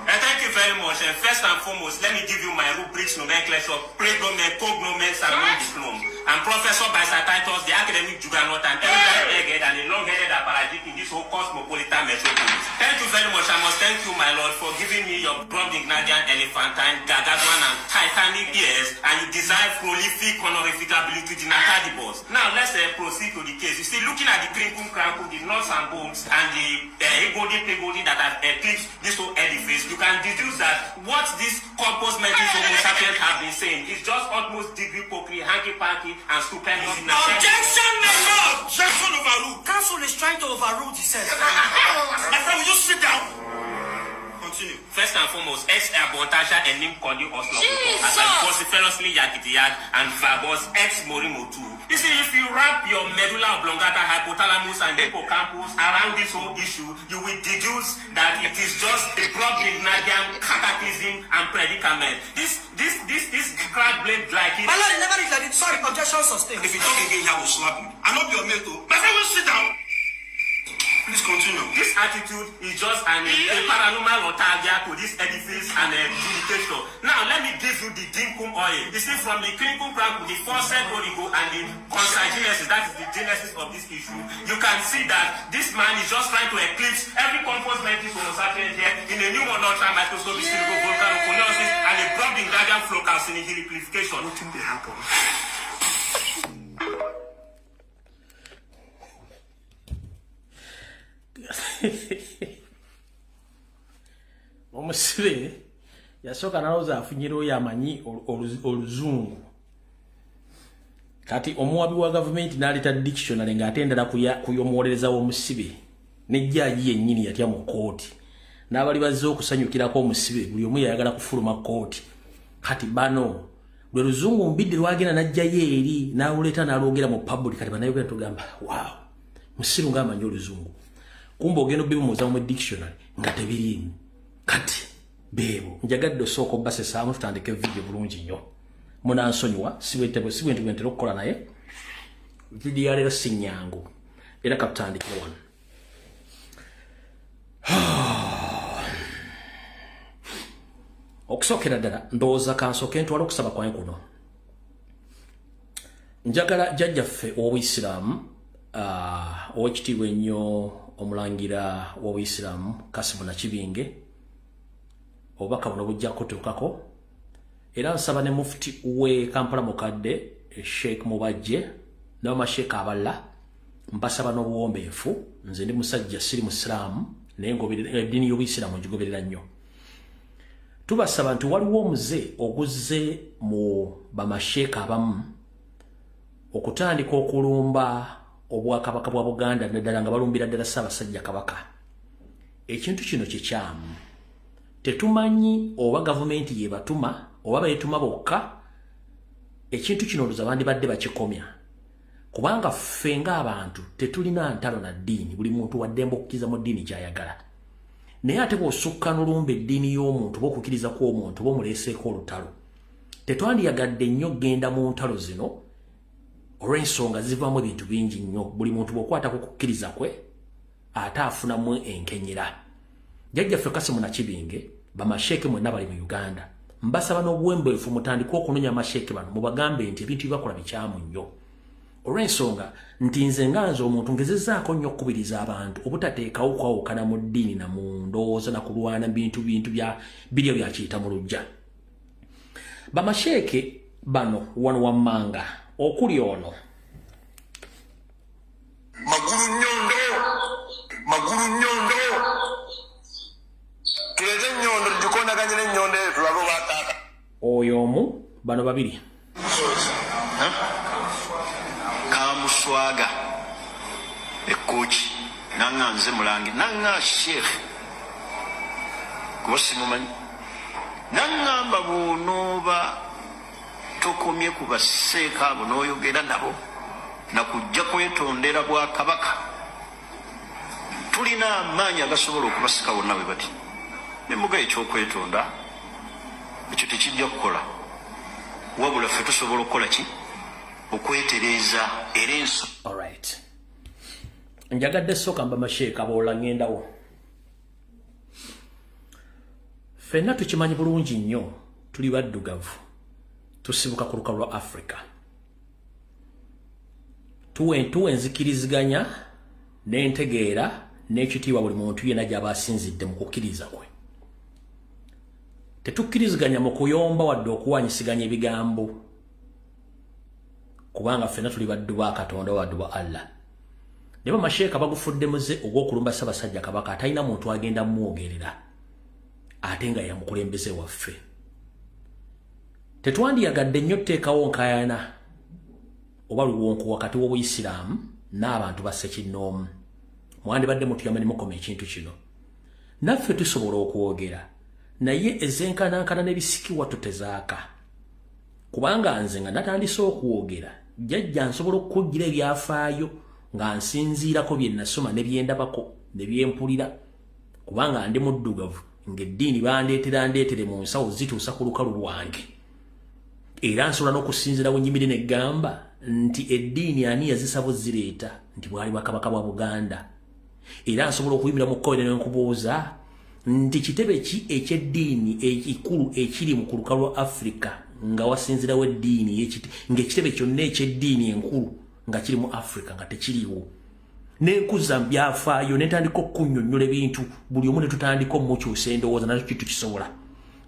Thank you very much. And first and foremost, let me give you my rubrics, nomenclature, predomen, cognomens, and non-diplom. I'm Professor by Titus, the academic juggernaut, and elegant and a long-headed apparatchik in this whole cosmopolitan metropolis. Thank you very much. I must thank you, my lord, for giving me your Brobdingnagian, elephantine, gargantuan, and titanic ears, and you deserve prolific honorific ability to Nakadibos. Now, let's proceed to the case. You see, looking at the crinkum crankum, the nuts and bolts, and the egodi that have eclipsed this whole edifice, you can deduce that what this corpus mentis homo sapiens have been saying is just utmost degree pokery, hanky-panky, and stupendous. Objection, my lord! Objection overruled. Council is trying to overrule the sense. My friend, will you sit down? Continue. First and foremost, ex abontasha and nim kondi oslo as vociferously yakitiyad and verbose ex morimotu. You see, if you wrap your medulla oblongata, hypothalamus, and hippocampus around this whole issue, you will deduce that it is just a Brobdingnagian cataclysm and predicament. This crack blade like it. My lord, it never is like it. Sorry, objection sustained. If you talk again, I will slap you. I'm not your mate, though. My friend, will sit down. Please continue. This attitude is just a paranormal otagia to this edifice and judicature. Now, let me give you the dinkum oil. You see, from the crinkum crank, the forced origo, and the consanguinesis, that is the genesis of this issue, you can see that this man is just trying to eclipse every corpus mentis homo sapiens here in a new ultra microscopic volcanoconiosis and a Brobdingnagian flocalcinic liquefaction. Nothing will happen. Omusibe yasooka nalowooza afunyira oyo amanyi oluzungu kati omuwabi wa gavumenti n'aleeta dictionary ng'ate endala kuyomuwolereza w'omusibe nejjaaji yennyini yatya mu kooti n'abali bazze okusanyukirako omusibe buli omu yayagala kufuluma kooti kati bano lwe luzungu mbidde lwagenda n'ajjayo eri n'aluleeta n'alwogera mu public kati banayogera tugamba waaw musiru ng'amanyi oluzungu kumbe ogenda obibumuuza mu dictionary nga tebiriimu kati beebo njagadde osooka obbasesaamu tutandike video bulungi nnyo munansonyiwa sibwenti bwentera okukola naye video ya leero si nnyangu era katutandikire wano okusookera ddala ndowooza kansooke ntwala okusaba kwange kuno njagala jjajjaffe ow'Obuyisiraamu ow'ekitiibwa ennyo omulangira w'Obuyisiraamu Kasimu Nakibinge obubaka buno bujja kutuukako era nsaba ne mufuti we Kampala mukadde Sheikh Mubajje n'amasheeka abalala mbasaba n'obuwombeefu nze ndi musajja siri musiraamu naye eddiini y'Obuyisiraamu ngigoberera nnyo tubasaba nti waliwo omuze oguzze mu bamasheeka abamu okutandika okulumba obwakabaka bwa Buganda naddala nga balumbira ddala Ssaabasajja Kabaka. Ekintu kino kikyamu. Tetumanyi oba gavumenti yebatuma oba beetuma bokka. Ekintu kino oluza bandibadde bakikomya. Kubanga ffe ng'abantu tetulina ntalo na ddiini, buli muntu waddembe okukkiriza mu ddiini gy'ayagala. Naye ate bw'osukka n'olumba eddiini y'omuntu bw'okukkiriza kw'omuntu bw'omuleeseeko olutalo. Tetwandiyagadde nnyo genda mu ntalo zino olw'ensonga zivaamu ebintu bingi nnyo. Buli muntu bw'okwata ku kukkiriza kwe ate afunamu enkenyera. Jjajjaffe Kasimu Nakibinge bamasheeke mwenna bali mu Uganda. Mbasaba n'obuwembeefu mutandike okunonya amasheeke bano mubagambe nti ebintu byebakola bikyamu nnyo. Olw'ensonga nti nze nganze omuntu ngezezzaako nnyo okukubiriza abantu obutateekawo kwawukana mu ddiini na mu ndowooza na kulwana bintu biryo byakiyita mu luggya. Bamasheeke bano wano wammanga okuli ono magulu nyondo tuleze nyondo tukondaganye n'enyondo eyo tulabe bataata oyo omu bano babiri kamuswaga ekkoki nanga nze mulange nanga sheikh kubasimumanyi nangamba bw'onooba tokomye ku baseeka abo n'oyogera nabo nakujja kwetondera bwakabaka tulina amaanyi agasobola okubasika bonna bwe bati nemuga ekyokwetonda ekyo tekijja kukola wabula ffe tusobola okukola ki okwetereeza era enso. Alright, njagadde sooka mba masheeka boola ngendawo. Ffenna tukimanyi bulungi nnyo tuli baddugavu tusibuka ku lukalu lwa Africa. Tuwe enzikiriziganya n'entegeera n'ekitiibwa buli muntu yenna gy'aba asinzidde mu kukkiriza kwe. Tetukkiriziganya mu kuyomba wadde okuwanyisiganya ebigambo kubanga ffenna tuli baddu ba Katonda waddu ba Allah. Ne bamasheeka bagufudde muze ogw'okulumba Ssaabasajja Kabaka atalina muntu agenda mwogerera ate nga yamukulembeze waffe. Tetwandiyagadde nnyo tteekawo nkayana oba luwonko wakati w'Obuyisiraamu n'abantu ba Ssekinnoomu. Mwandibadde mutuyamba ne mukoma ekintu kino. Naffe tusobola okwogera naye ezenkanankana n'ebisikiwa tutezaaka. Kubanga nze nga natandise okwogera jjajja nsobola okukuggira ebyafaayo nga nsinziirako bye nasoma ne bye ndabako ne bye mpulira kubanga ndi muddugavu ng'eddiini bandeetere mu nsawo zituusa ku lukalu lwange. Era nsobola n'okusinziira we nnyimire ne ggamba nti eddiini ani yazisabo zireeta nti bwali bwakabaka bwa Buganda. Era nsobola okuyimira mu kkowe ne nkubuuza nti kitebe ki eky'eddiini ekikulu ekiri mu lukalu lwa Africa nga wasinzirawo eddiini ng'ekitebe kyonna eky'eddiini enkulu nga kiri mu Africa nga tekiriwo. N'enkuza byafaayo netandika okunnyonnyola ebintu buli omu ne tutandika omukyusa endowooza nakyo tukisobola.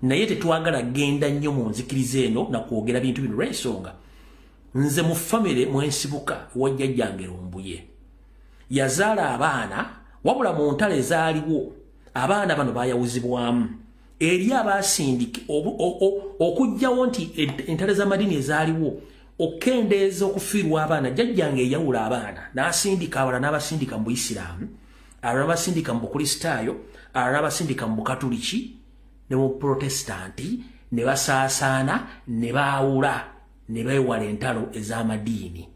Naye tetwagala genda nnyo mu nzikiriza eno na kwogera bintu bino lw'ensonga nze mu famire mwensibuka wa jjajjange Lumbuye yazaala abaana wabula mu ntalo ezaaliwo abaana bano bayawuzibwamu eri abasindiki okujjawo nti entalo z'amadini ezaaliwo okendeeza okufiirwa abaana jjajjange eyawula abaana n'asindika abalala n'abasindika mu Buyisiraamu abalala n'abasindika mu Bukristaayo abalala n'abasindika mu Bukatuliki ne mu Protestanti ne basaasaana ne baawula ne beewala entalo ez'amadiini.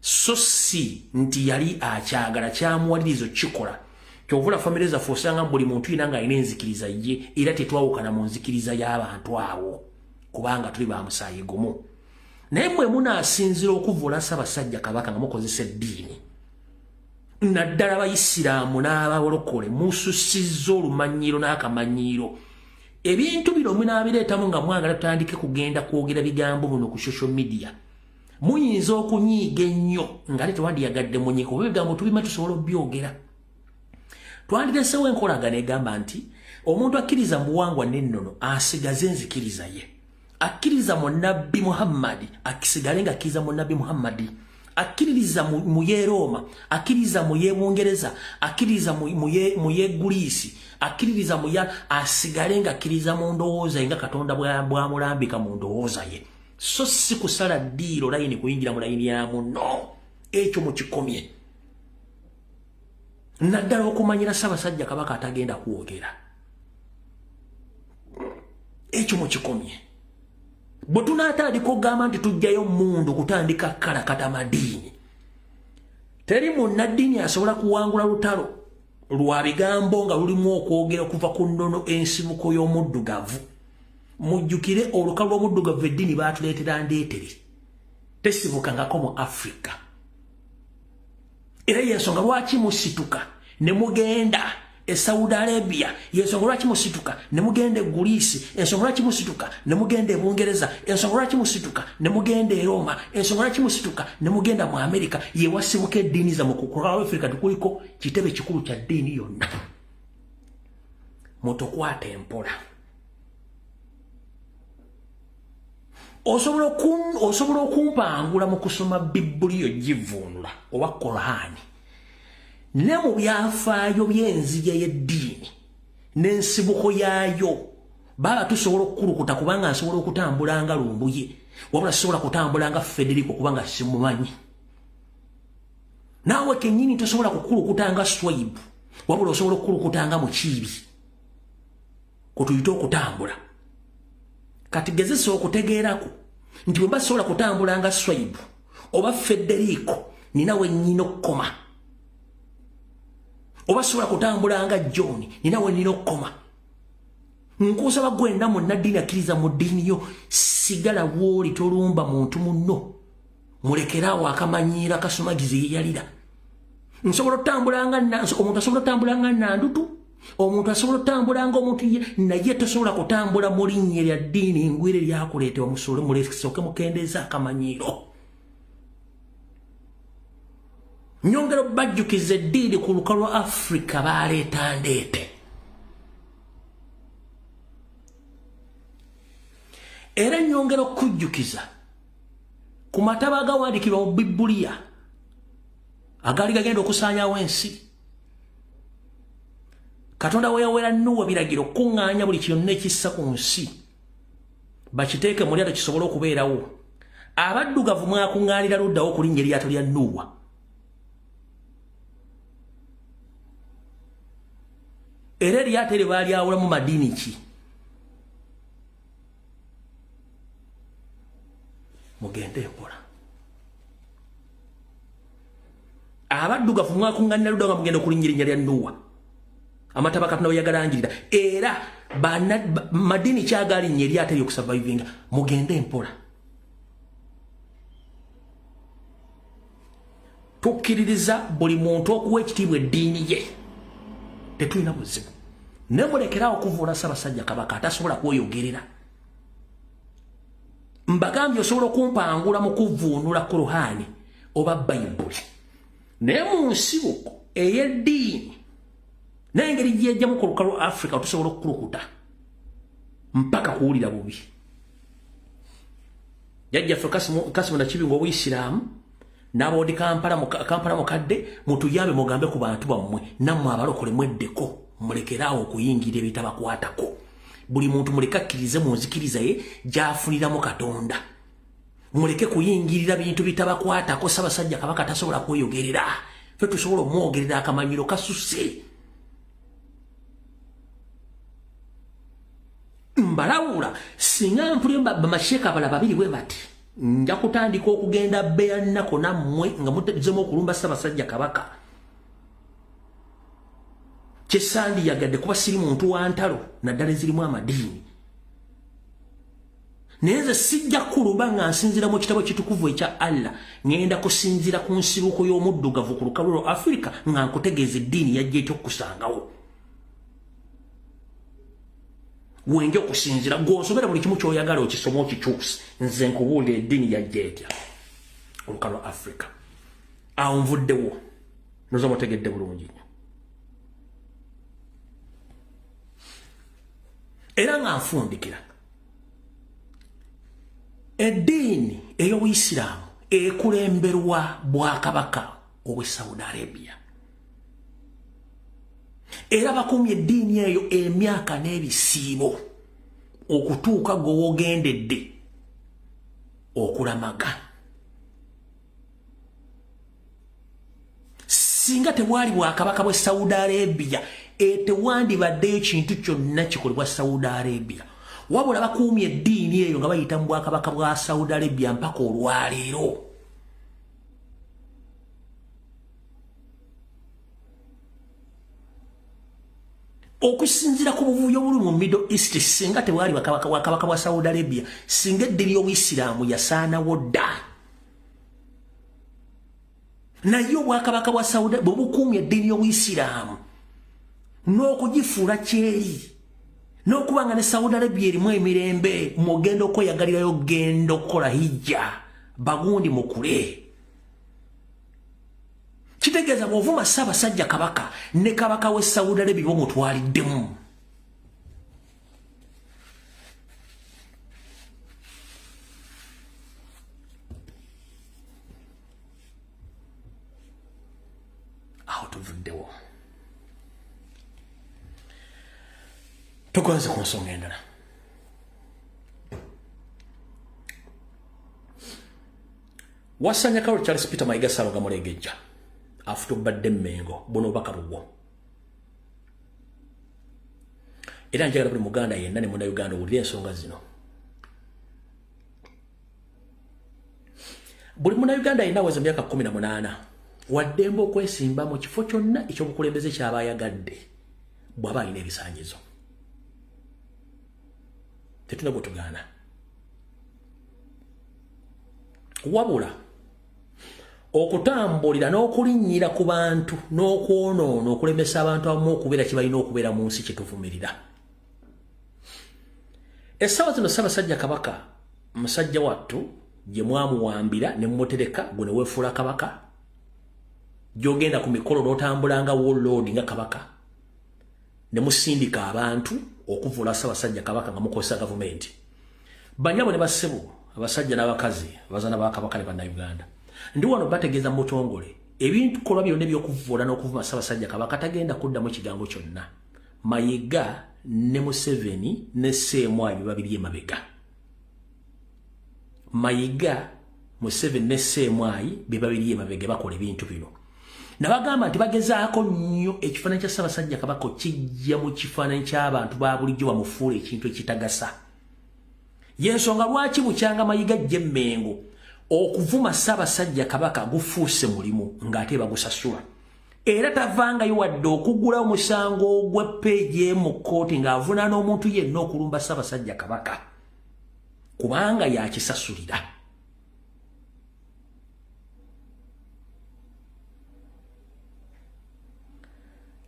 So si nti yali akyagala kyamuwalirizo kikola kyovula famire zaffe osanga buli muntu yina nga alina enzikiriza ye era tetwawukana mu nzikiriza y'abantu awo kubanga tuli ba musaayi gumu. Naye mwe munaasinzira okuvula Ssaabasajja Kabaka nga mukozesa eddiini naddala Abayisiraamu n'abalokole mususizza olumanyiro n'akamanyiiro. Ebintu bino munaabireetamu nga mwagala tutandike kugenda kwogera bigambo buno ku social media. Muyinza okunyiiga ennyo nga tetwandiyagadde munyiika oba ebigambo tubima tusobola obyogera. Twandiresewo enkolagana egamba nti omuntu akkiriza mu buwangwa n'ennono asigaze enzikiriza ye. Akkiriza mu Nabbi Muhammadi akisigale nga akkiriza mu Nabbi Muhammadi. akkiririza mu Yeroma, akkiririza mu Yebungereza, akkiririza mu Yegulisi, akkiririza mu ya asigale nga akkiririza mu ndowooza nga Katonda bw'amulambika mu ndowooza ye. So si kusala ddiiro layini kuyingira mu layini ya munno. Ekyo mukikomye. Naddala okumanyira Ssaabasajja Kabaka atagenda kwogera. Ekyo mukikomye. Bwe tunaatandika okugamba nti tujjayo mundu kutandika kalakata madiini. Teri munnaddiini asobola kuwangula lutalo lwa bigambo nga lulimu okwogera okuva ku nnono ensibuko y'omuddugavu. Mujjukire olukalu lw'omuddugavu eddiini baatuleetera ndeetere. Tesibukangako mu Africa. Era yensonga lwaki musituka ne mugenda Saudi Arabia, yensonga lwaki musituka ne mugenda Gulisi, ensonga lwaki musituka ne mugenda Bungereza, ensonga lwaki musituka ne mugenda Roma, ensonga lwaki musituka ne mugenda mu America, ye wasibuka eddiini za mu kukula Africa tukuliko kitebe kikulu kya ddiini yonna. Mutokwate empola. Osobola okumpangula mu kusoma Bibuliyo givuunula oba Korani. Ne mu byafaayo by'enzija y'eddiini n'ensibuko yaayo baba tusobola okukulukuta kubanga nsobola okutambula nga Lumbuye, wabula sobola kutambula nga Federico kubanga simumanyi. Naawe kennyini tosobola kukulukuta nga Swaibu, wabula osobola okukulukuta nga Mukiibi. Kutuyita okutambula. Kati gezesa okutegeerako nti bwe basobola kutambula nga Swaibu oba Federico ninawe nnyina okukoma. Oba sobola kutambula nga John ninawe nnyina okukoma. Nkusaba gwenda munnaddiini akkiriza mu ddiini yo, sigala w'oli tolumba muntu munno. Mulekeraawo akamanyiiro akasumagiza eyeyalira. Nsobola otambula nga omuntu asobola otambula nga Nandutu, omuntu asobola otambula nga omuntu naye tosobola kutambula mu linnya lya ddiini ngwire lyakuleetebwa musole mulesooke mukendeeza akamanyiiro. Nyongera bajjukiza eddiini ku lukalu lwa Africa baleeta ndeete. Era nyongera okujjukiza ku mataba agawandiikibwa mu Bibuliya agali gagenda okusaanyaawo ensi. Katonda we yawera Nuuwa biragiro kuŋŋaanya buli kyonna ekissa ku nsi bakiteeke mu lyato kisobole okubeerawo. Abaddugavu mwakuŋŋaanira luddawo ku linnya eryato lya Nuuwa. Era eryato eryo baalyawulamu madiini ki? Mugende empola. Abaddugavu mwakuŋŋaanira luddawo nga mugenda okulinnya erinnya lya Nuuwa. Amataba Katonda we yagalangirira. Era madiini kyagalinnya eryato eryo okusurvivinga. Mugende empola. Tukkiririza buli muntu okuwa ekitiibwa eddiini ye. Tetulina buzibu. Ne mulekerawo okuvuula Ssaabasajja Kabaka atasobola kweyogerera. Mbagambye osobola okumpangula mu kuvuunula Kuruhani oba Bayibuli. Naye mu nsibuko ey'eddiini n'engeri gy'ejjamu ku lukalu Africa tusobola okukulukuta mpaka kuwulira bubi. Jjajjaffe Kasimu Nakibingo Obuyisiraamu n'aboodi Kampala mukadde mutuyambe mugambe ku bantu bammwe nammwe abalokole mweddeko mulekeraawo okuyingira ebitabakwatako. Buli muntu muleke akkirize mu nzikiriza ye gy'afuniramu Katonda. Muleke kuyingirira bintu bitabakwatako. Ssaabasajja Kabaka tasobola kweyogerera. Ffe tusobola omwogerera akamanyiiro kasuse. Mbalawula singa mpulire bamasheeka abala babiri bwe bati nja kutandika okugenda bbeera nnako nammwe nga mutezemu okulumba Ssaabasajja Kabaka. Kyesandiyagadde kuba siri muntu wa ntalo naddala ezirimu amadiini. Naye nze sijja kuluba nga nsinzira mu kitabo kitukuvu ekya Allah ngenda kusinzira ku nsibuko y'omuddugavu ku lukalu lwa Africa nga nkutegeeza eddiini yajja ekyokusangawo. Wenge okusinzira gw'osobera buli kimu ky'oyagala okisoma okikyuse. Nze nkubuulira eddiini yajja etya olukalu lwa Africa. Awo nvuddewo noza mutegedde bulungi nnyo. Era nga nfundikira eddiini ey'Obuyisiraamu ekulemberwa Bwakabaka ow'e Saudi Arabia. Era bakumye eddiini eyo emyaka n'ebisiibo okutuuka gwe wogendedde okulamaga. Singa tewali Bwakabaka bw'e Saudi Arabia tewandibaddeyo kintu kyonna kikolebwa Saudi Arabia. Wabula bakumye eddiini eyo nga bayita mu Bwakabaka bwa Saudi Arabia mpaka olwaleero. Okusinzira ku buvuyo obuli mu Middle East, singa tewali Bwakabaka bwa Saudi Arabia, singa eddiini y'Obuyisiraamu yasaanawo dda. Naye Obwakabaka bwa Saudi bwe bukumye eddiini y'Obuyisiraamu n'okugifuula kyeri, n'okubanga ne Saudi Arabia erimu emirembe, mugenda okweyagalirayo genda okukola hijja, bagundi mukule. Kitegeeza bw'ovuma Ssaabasajja Kabaka ne Kabaka w'e Saudi Arabia b'omutwaliddemu. Aho tuvuddewo. Tukoze ku nsonga endala. Wasanya Karo Charles Peter Mayiga Saloga Mulegejja afuta obadde Mmengo buno obubaka bubwo. Era njagala buli Muganda yenna ne Munnayuganda owulire ensonga zino. Buli Munnayuganda yenna aweza emyaka 18 waddembe okwesimba mu kifo kyonna ekyobukulembeze ky'aba ayagadde bw'aba alina ebisaanyizo. Tetuna kutugaana. Wabula okutambulira n'okulinnyira ku bantu n'okwonoona okulemesa abantu abamu okubeera kye balina okubeera mu nsi kye tuvumirira. Essaawa zino Ssaabasajja Kabaka musajja wattu gye mwamuwambira ne mumutereka gwe ne weefuula Kabaka, gy'ogenda ku mikolo n'otambula nga warlord nga Kabaka, ne musindika abantu okuvuula Ssaabasajja Kabaka nga mukozesa gavumenti. Banyabo ne bassebo, abasajja n'abakazi, abazaana ba Kabaka ne Bannayuganda, ndi wano bategeeza mu butongole ebintu kolwa byonna eby'okuvuula n'okuvuma Ssaabasajja Kabaka tagenda kuddamu kigambo kyonna. Mayiga ne Museveni ne Ssemwaayi be babiri emabega. Mayiga, Museveni ne Ssemwaayi be babiri emabega bakola ebintu bino. Nabagamba nti bagezaako nnyo ekifaananyi kya Ssaabasajja Kabaka kijja mu kifaananyi ky'abantu ba bulijjo bamufuula ekintu ekitagasa. Yensonga lwaki bukyanga Mayiga ajje Mmengo okuvuma Ssaabasajja Kabaka gufuuse mulimu ng'ate bagusasula. Era tavangayo wadde okuggula omusango gw'eppeeji mu kkooti ng'avunaana omuntu yenna okulumba Ssaabasajja Kabaka kubanga yakisasulira.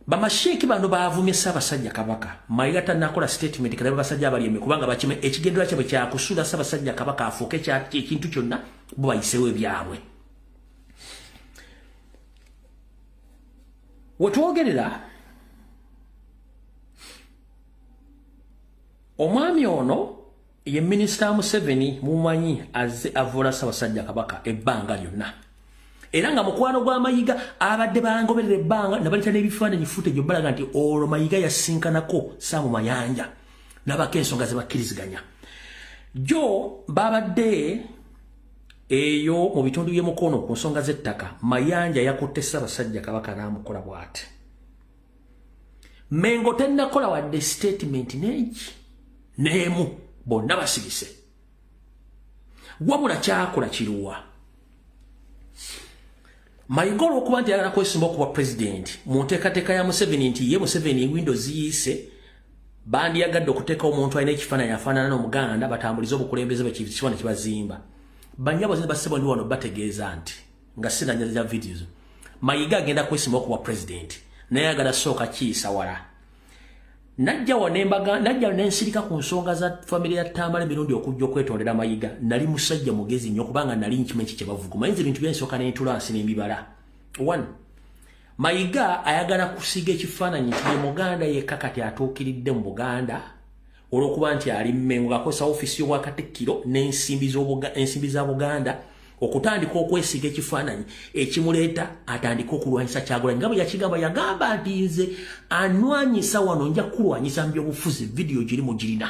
Bamasheeki bano baavumye Ssaabasajja Kabaka. Mayiga tannakola statement kalabe basajja abalyeme kubanga bakime ekigendera kyabwe kyakusula Ssaabasajja Kabaka afuuke ekintu kyonna bo bayiseewo ebyabwe. Wetwogerera omwami ono ye Minisita Museveni mumanyi azze avuula Ssaabasajja Kabaka ebbanga lyonna. Era nga mukwano gwa Mayiga abadde bangoberera ebbanga nabaleta n'ebifaananyi footage balaga nti olwo Mayiga yasinkanako NAMAYANJA n'abako ensonga ze bakkiriziganya. Jo babadde eyo mu bitundu by'emukono ku nsonga z'ettaka. Mayanja yakutte Ssaabasajja Kabaka n'amukola bw'ati. Mmengo tennakola wadde statement n'emu bonna basibise. Wabula kyakola kiruwa. Mayiga olw'okuba nti ayagala kwesimba okuba pulezidenti mu nteekateeka ya Museveni nti ye Museveni Windows ziyise bandiyagadde okuteekawo omuntu alina ekifaananyi afaanana n'Omuganda batambulize obukulembeze bwekifaananyi kibazimba. Banyabo zino bassebo ndi wano bategeeza nti nga sinanyaza videos Mayiga agenda kwesimba okuba pulezidenti naye agala sooka kiyisa wala. Najja nensirika ku nsonga za famire ya Tambala emirundi okujja okwetondera Mayiga. Nali musajja mugezi nnyo kubanga nali nkimanyi kye bavuga. Mayinza ebintu byensooka n'entulansi n'emibala. 1. Mayiga ayagala kusiga ekifaananyi nti ye Muganda yekka kati atuukiridde mu Buganda olw'okuba nti ali Mmengo akozesa ofiisi y'Obwakatikkiro n'ensimbi za Buganda okutandika okwesiga ekifaananyi ekimuleeta atandika okulwanyisa Kyagulanyi nga bwe yakigamba yagamba nti nze anwanyisa wano nja kulwanyisa mu byobufuzi vidiyo girimu girina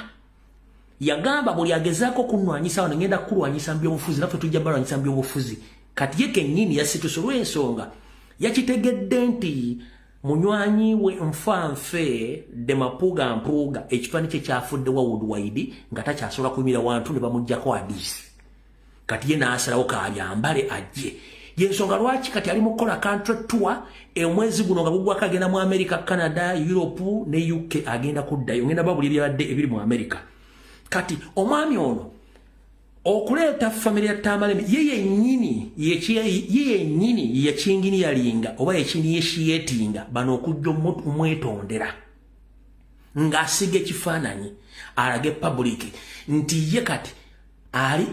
yagamba buli agezaako kunwanyisa wano ngenda kulwanyisa mu byobufuzi naffe tujja balwanyisa mu byobufuzi kati ye kennyini yasitusa olw'ensonga yakitegedde nti munywanyi we nfanfe de mapuga mpuga ekifaananyi kye kyafudde wa worldwide nga takyasobola kuyimira wantu ne bamuggyako hadisi kati ye n'asalawo kabyambale ajje yensonga lwaki kati ali mu kukola country tour omwezi guno nga gugwako agenda mu America, Canada, Europe ne UK agenda kuddayo ngenda babuli ebyabadde ebiri mu America kati omwami ono okuleeta family ya Tamalemi ye yennyini yekingini yalinga oba yekini yeshiyetinga bano okujja omwetondera ng'asiga ekifaananyi alage public nti ye kati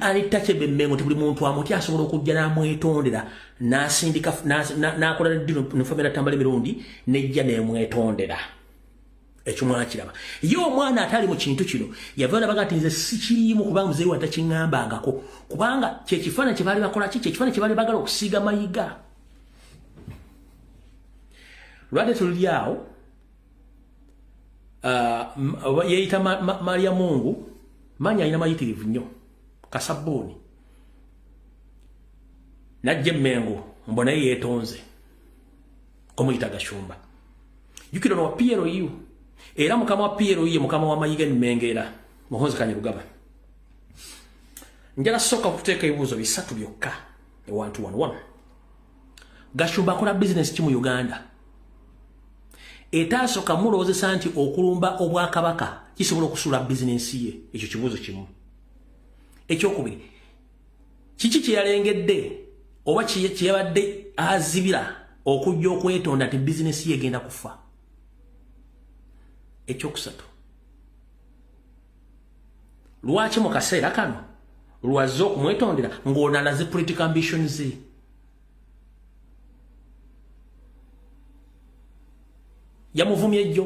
ali tachebe mmengo tibuli muntu amutya asobola okujja n'amwetondera n'asindika n'akola dino ne family ya Tamalemi mirundi nejja n'emwetondera ekyo mwakiraba ye omwana atali mu kintu kino yavaana bagati nze sikiriimu kubanga muzeeyi wa takiŋŋambangako kubanga kyekifaananyi kye baali bakola ki kyekifaananyi kye baali bagala okusiiga mayiga lwadde tuliri awo yeeyita Maria Mungu manyi alina mayitirivu nnyo kasabbuuni najja emmengo mbona ye yeetonze komuyita Gashumba jukira no wa PLU era mukama wa PLU ye mukama wa mayiga nimengera Muhonzi Kanyarugaba njala soka kuteeka ebibuuzo bisatu byokka e 1211 Gashumba akola business ki mu Uganda etaasoka mulowoozesa nti okulumba obwakabaka kisobola okusula business ye ekyo kibuuzo kimu ekyokubiri kiki kye yalengedde oba kye yabadde azibira okujja okwetonda nti business ye egenda kufa ekyokusatu lwaki mu kaseera kano lwazze okumwetondera ng'onalaze political ambitions ze yamuvumya ejjo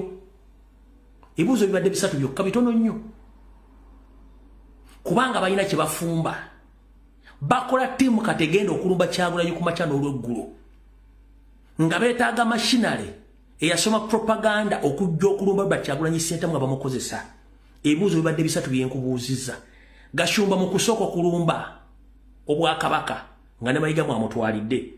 ebibuuzo bibadde bisatu byokka bitono nnyo kubanga balina kye bafumba bakola ttiimu kategenda okulumba Kyagulanyi ku makya n'olweggulo nga beetaaga mashinale eyasoma propaganda okujja okulumba Kyagulanyi Ssentamu nga bamukozesa ebibuuzo bibadde bisatu byenkubuuzizza Gashumba mu kusooka okulumba obwakabaka nga ne mayiga mwamutwalidde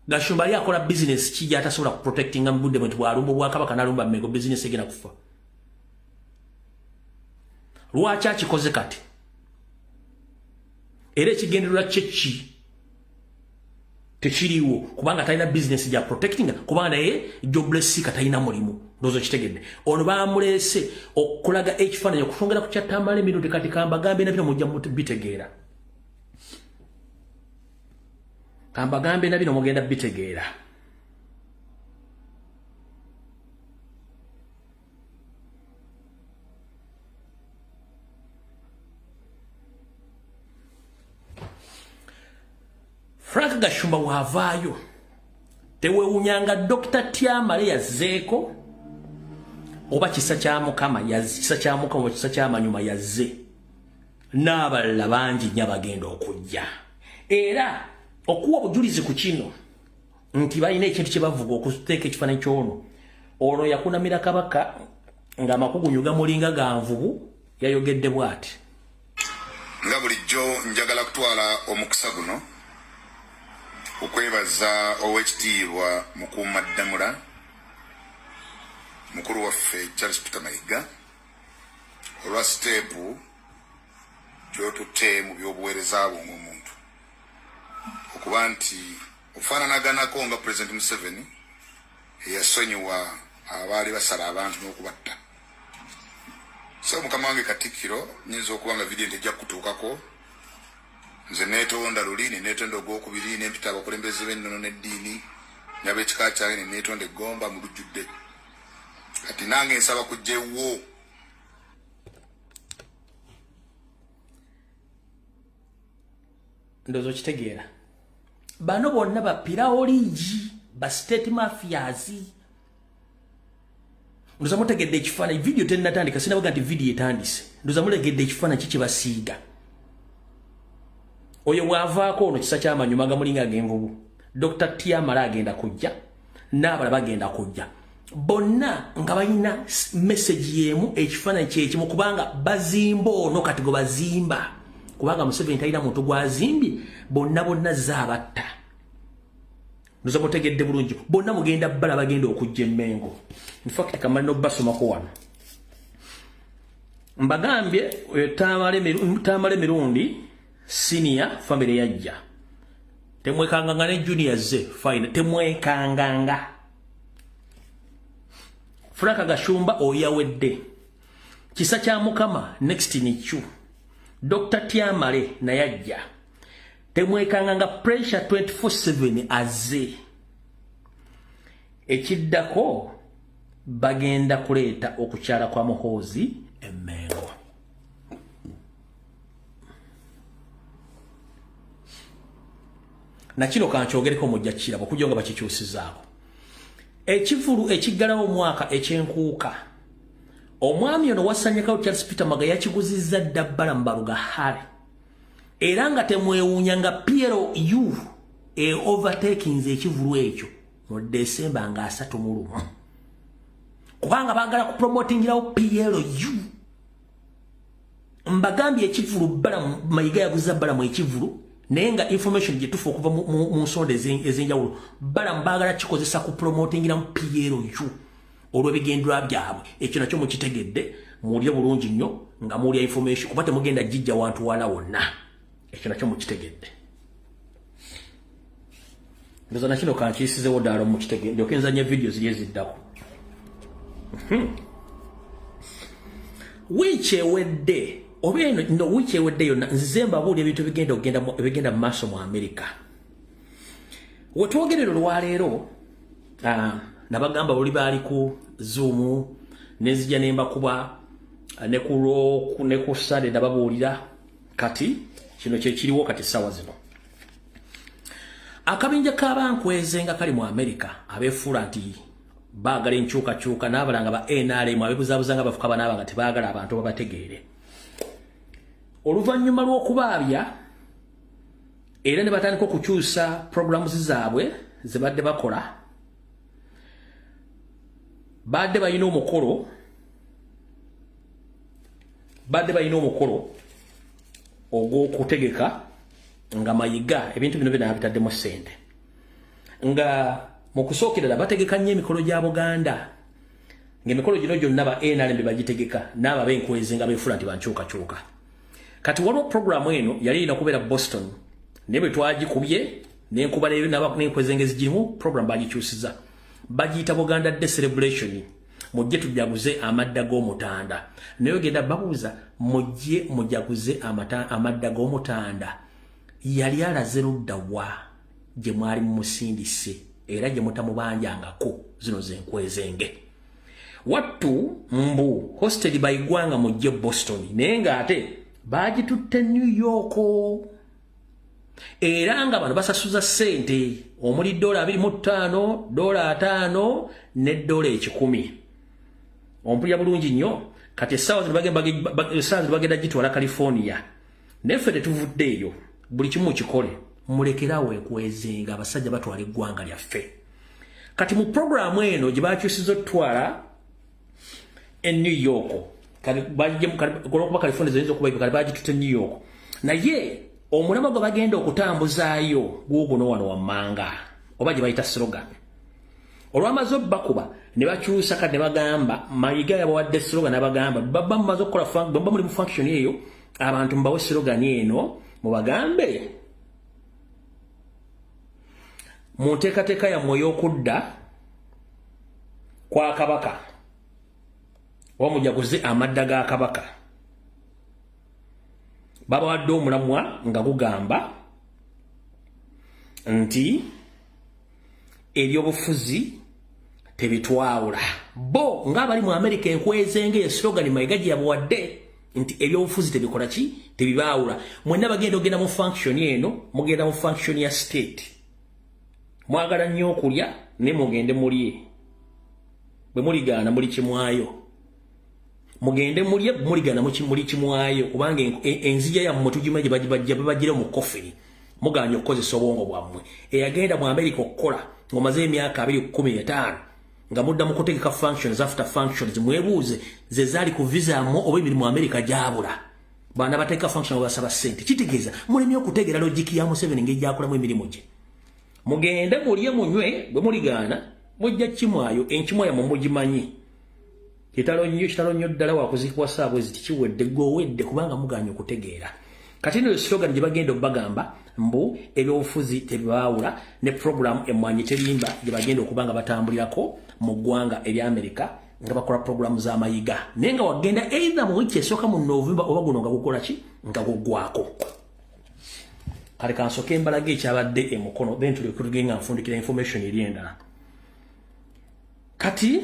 Gashumba ali akola business ki gy'atasobola kuprotectinga mu budde bwe bwalumba obwakabaka n'alumba Mmengo business egenda kufa lwaki akikoze kati era ekigendererwa kyeki tekiriwo kubanga talina business gya protecting kubanga naye jobless katalina mulimu ndozo kitegedde ono baamuleese okulaga ekifaananyi okufongera ku kyatamale emirundi kati kambagambe nabino mujja bitegeera kambagambe nabino mugenda bitegeera Frank Gashumba wavaayo tewewunyanga Dr. Tyamale yazzeeko oba kisa kya Mukama oba kisa kya Manyuma yazze n'abalala bangi nnyo bagenda okujja era okuwa obujulizi ku kino nti balina ekintu kye bavuga okuteeka ekifaananyi ky'ono ono yakunamira kabaka ng'amakugunyu gamulinga ga nvubu yayogedde bw'ati nga bulijjo njagala kutwala omukisa guno okwebaza owekitiibwa Mukuumaddamula mukulu waffe Charles Peter Mayiga olwa siteepu gy'otutte mu by'obuweereza bwo ng'omuntu okuba nti ofaananaganako nga President Museveni eyasonyiwa abaali basala abantu n'okubatta so mukama wange Katikkiro nyinza okuba nga vidiyo tejja kutuukako nze neetonda luli neetonda ogwokubiri nempita abakulembeze b'ennono n'eddiini n'ab'ekika kyange neetonda eggomba mu lujjudde kati nange nsaba kujjewo ndozo kitegeera bano bonna bapira oligi ba state mafias ndoza mutegedde ekifaananyi vidiyo tennatandika sinabaga nti vidiyo etandise ndoza mulegedde ekifaananyi kiki basiiga oyo bwavaako ono kisa ky'amanyuma gamulinga ag'envubu Dr. Tiamala agenda kujja n'abalala bagenda kujja bonna nga balina message yemu ekifaananyi kyekimu kubanga bazimba ono kati gwe bazimba kubanga Museveni talina muntu gwazimbi bonna zaabatta ndoza mutegedde bulungi bonna mugenda bbala bagenda okujja emmengo in fact kamali no basomako wano mbagambye tamale mirundi senior family yajja temwekanganga ne junior ze fine temwekanganga Franka Gashumba oyawedde kisa kya mukama next ni chu Dr. Tiamale na yajja temwekanganga pressure 24/7 aze ekiddako bagenda kuleeta okukyala kwa Muhoozi emmengo na kino kankyogereko mujja kirabo kujonga bakikyusizaako ekivulu ekiggalawo omwaka ekyenkuuka omwami ono wasanyakawo Charles Peter Maga yakiguzizza dabbala mbaluga hale era nga temwewuunya nga PLU overtakings ekivulu ekyo mu December nga 31 kubanga baagala kupromotingirawo PLU mbagambye ekivulu bbala Mayiga yaguza bbala mu ekivulu naye nga information gyetufa okuva mu nsonda ez'enjawulo bbala mbaagala kikozesa ku promotingira mu PLU olw'ebigendwa byabwe ekyo nakyo mukitegedde muwulire bulungi nnyo nga muwulya information kuba temugenda jijja wantu wala wonna ekyo nakyo mukitegedde ndoza nakino kankiyisizewo ddaala mukitegedde okenzanya video ziri eziddako wiiki ewedde oba eno wiiki ewedde yonna nzize mbabuulya ebintu bigenda mu maaso mu America wetwogerera olwaleero nabagamba buli baali ku Zoom nenzija nembakuba ne ku Sunday nababuulira kati kino kyekiriwo kati sawa zino akabinja k'abankweze nga kali mu America abeefuula nti baagala enkyukakyuka n'abalanga ba NRM abebuzaabuza nga bafuka banaaba nga tebaagala abantu babategeere oluvannyuma lw'okubaabya era ne batandika okukyusa programs zaabwe ze badde bakola badde balina omukolo ogw'okutegeka nga Mayiga ebintu bino bina bitaddemu ssente nga mu kusookerera bategeka nnyo emikolo gya Buganda ng'emikolo gino gyonna ba NRM bagitegeka n'aba b'enkwezi nga beefula nti bankyukakyuka kati waliwo programu eno yali erina kubeera Boston naye bwe twagikubye n'enkuba n'enkwezi engezigirimu programu bagikyusiza bagiyita Buganda Day Celebration mujje tujaguze amadda g'omutanda naye ogenda babuuza mujje mujaguze amadda g'omutanda yali alaze ludda wa gye mwali mumusindise era gye mutamubanjangako zino zenkwezenge wattu mbu hosted bayigwanga mujje Boston naye ng'ate bagitutte New York era nga bano basasuza ssente omuli $25 $5 ne $10 ompulya bulungi nnyo kati essaawa zino bagenda gitwala California neffe tetuvuddeeyo buli kimu kikole mulekerawo enkwezenga abasajja batwala eggwanga lyaffe kati mu programu eno gye bakyusiza otwala e New York olwokuba California ziyinza okuba kale bagitutte New York naye omulama gwe bagenda okutambuzaayo guuguno wano wammanga oba gye bayita slogan olwamaze obbakuba ne bakyusa kati ne bagamba Mayiga yabawadde slogan n'abagamba baba mumaze okukola baba muli mu function eyo abantu mbawe slogan eno mubagambe mu nteekateeka yammwe ey'okudda kwa Kabaka oba mujaguze amadda ga Kabaka babawadde omulamwa nga gugamba nti ebyobufuzi tebitwawula bo ng'abali mu America enkwezenge ye slogan Mayiga gye yabawadde nti ebyobufuzi tebikola ki tebibaawula mwenna bagenda ogenda mu function eno mugenda mu function ya state mwagala nnyo okulya ne mugende mulye bwe muligaana muli kimwayo mugende mulye muligana muli kimwayo kubanga enzija ya mutujima bagira mu coffee muganya okozesa obwongo bwammwe eyagenda mu America okukola ngomaze emyaka 215 nga mudda mu kutegeka functions after functions mwebuuze ze zali ku visa oba emirimu mu America gyabula bana bateka function basaba sente kitegeeza mulemye okutegera logic ya Museveni ngejjakola mu emirimu gye mugende mulye munywe bwe muligana mujja kimwayo enkimwayo mu mugimanyi kitalo nnyo ddala wakuzikwa saabwe zitikiwedde gowedde kubanga muganya okutegeera kati no slogan gye bagenda obagamba mbu ebyobufuzi tebibaawula ne program emwanyi terimba gye bagenda okubanga batambulirako mu ggwanga erya America nga bakola program za mayiga nenga wagenda either mu wiki esooka mu November oba guno nga gukola ki nga gugwako kale kansoke embalage ekyabadde emukono then tulikugenga nfundikira information eri endala kati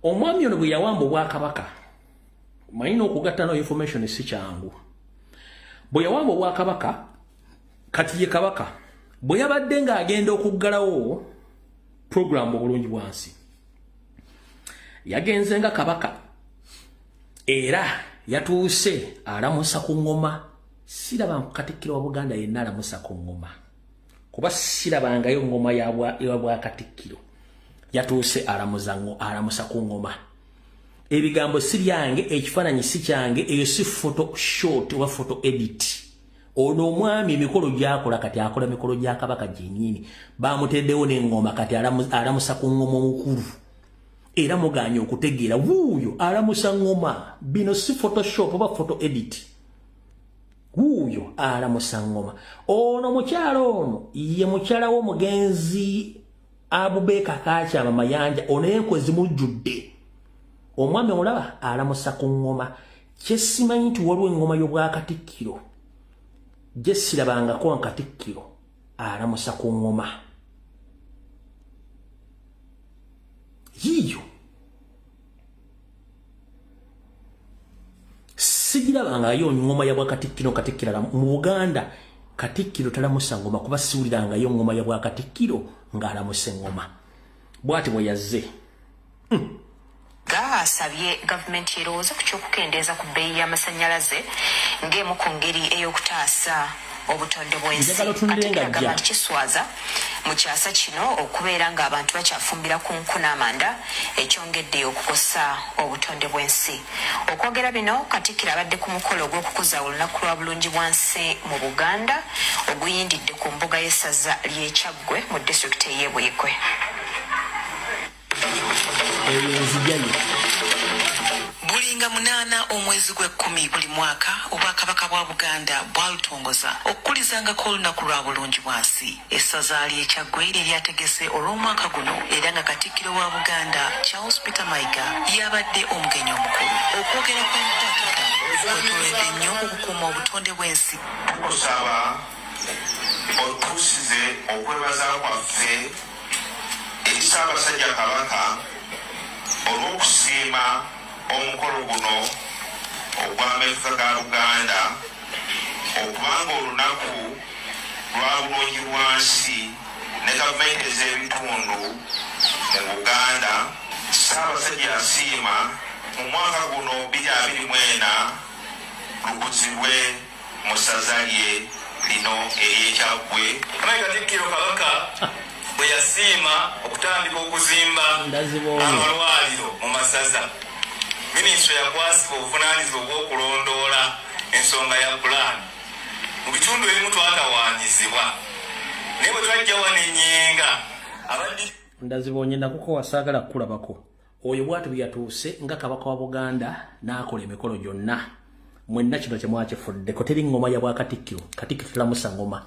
omwami ono bwe yawamba obwakabaka mayina okugatta no information si kyangu bwe yawamba obwakabaka kati ye kabaka bwe yabadde ng'agenda okuggalawo program obulungi bwansi yagenze nga kabaka era yatuuse alamusa ku ngoma siraba Katikkiro wa Buganda yenna alamusa ku ngoma kuba sirabangayo ngoma ya Bwakatikkiro yatuuse alamusa ku ngoma ebigambo siryange ekifaananyi si kyange eyo si photo short wa photo edit ono omwami emikolo gyakola kati akola mikolo gya kabaka gyenyini bamuteddewo n'engoma kati alamusa ku ngoma omukulu era muganya okutegeera wuuyo alamusa ngoma bino si photoshop oba photo edit wuuyo alamusa ngoma ono mukyalo ono ye mukyala w'omugenzi Abubeka Kacha NAMAYANJA ono enkozi mujjudde omwami omulaba alamusa ku ngoma kyesimanyi nti waliwo engoma y'Obwakatikkiro gye sirabangako Katikkiro alamusa ku ngoma yiyo sigirabangayo ngoma ya Bwakatikkiro Katikkiro mu Buganda Katikkiro talamusa ngoma kuba siwulirangayo ngoma ya Bwakatikkiro ng'alamusa engoma bw'ati bwe yazze asabye gavumenti erowooza ku ky'okukendeeza ku bbeeyi y'amasannyalaze ng'emu ku ngeri ey'okutaasa obutonde bw'ensi ate agamba nti kiswaza mu kyasa kino okubeera ng'abantu bakyafumbira ku nku n'amanda ekyongedde okukosa obutonde bw'ensi okwogera bino Katikkiro abadde ku mukolo ogw'okukuza olunaku lwa bulungi bwansi mu Buganda oguyindidde ku mbuga y'essaza ly'e Kyaggwe mu disitulikiti ey'e Bwikwe. Bulinga munana omwezi gw'ekkumi buli mwaka Obwakabaka bwa Buganda bwalutongoza okukulizangako olunaku lwa bulungi bwansi essaza ly'e Kyaggwe lyategese olw'omwaka guno era nga Katikkiro wa Buganda Charles Peter Mayiga yabadde omugenyi omukulu okwogera kw'enkwatata kwetoolodde nnyo okukuuma obutonde bw'ensi. Tukusaba otuusize okwebaza kwaffe eri Ssaabasajja Kabaka olw'okusiima omukolo guno ogw'ameefuga ga Buganda okubanga olunaku lwa bulungi bwansi ne gavumenti ez'ebitundu mu Buganda Ssaabasajja yasiima mu mwaka guno 2024 lukuzibwe mu ssaza lye lino ery'e Kyaggwe. Katikkiro Kabaka bwe yasiima okutandika okuzimba amalwaliro mu masaza minisitule yakwasibwa obuvunaanyizibwa obw'okulondoola ensonga ya pulaani mu bitundu ebimu twatawaanyizibwa naye bwe twajja wano enyenga ndazibonye nakuko wasaagala kukulabako oyo bw'ati bwe yatuuse nga kabaka wa Buganda n'akola emikolo gyonna mwenna kino kyemwakifuddeko teri ngoma ya Bwakatikkiro Katikkiro talamusa ngoma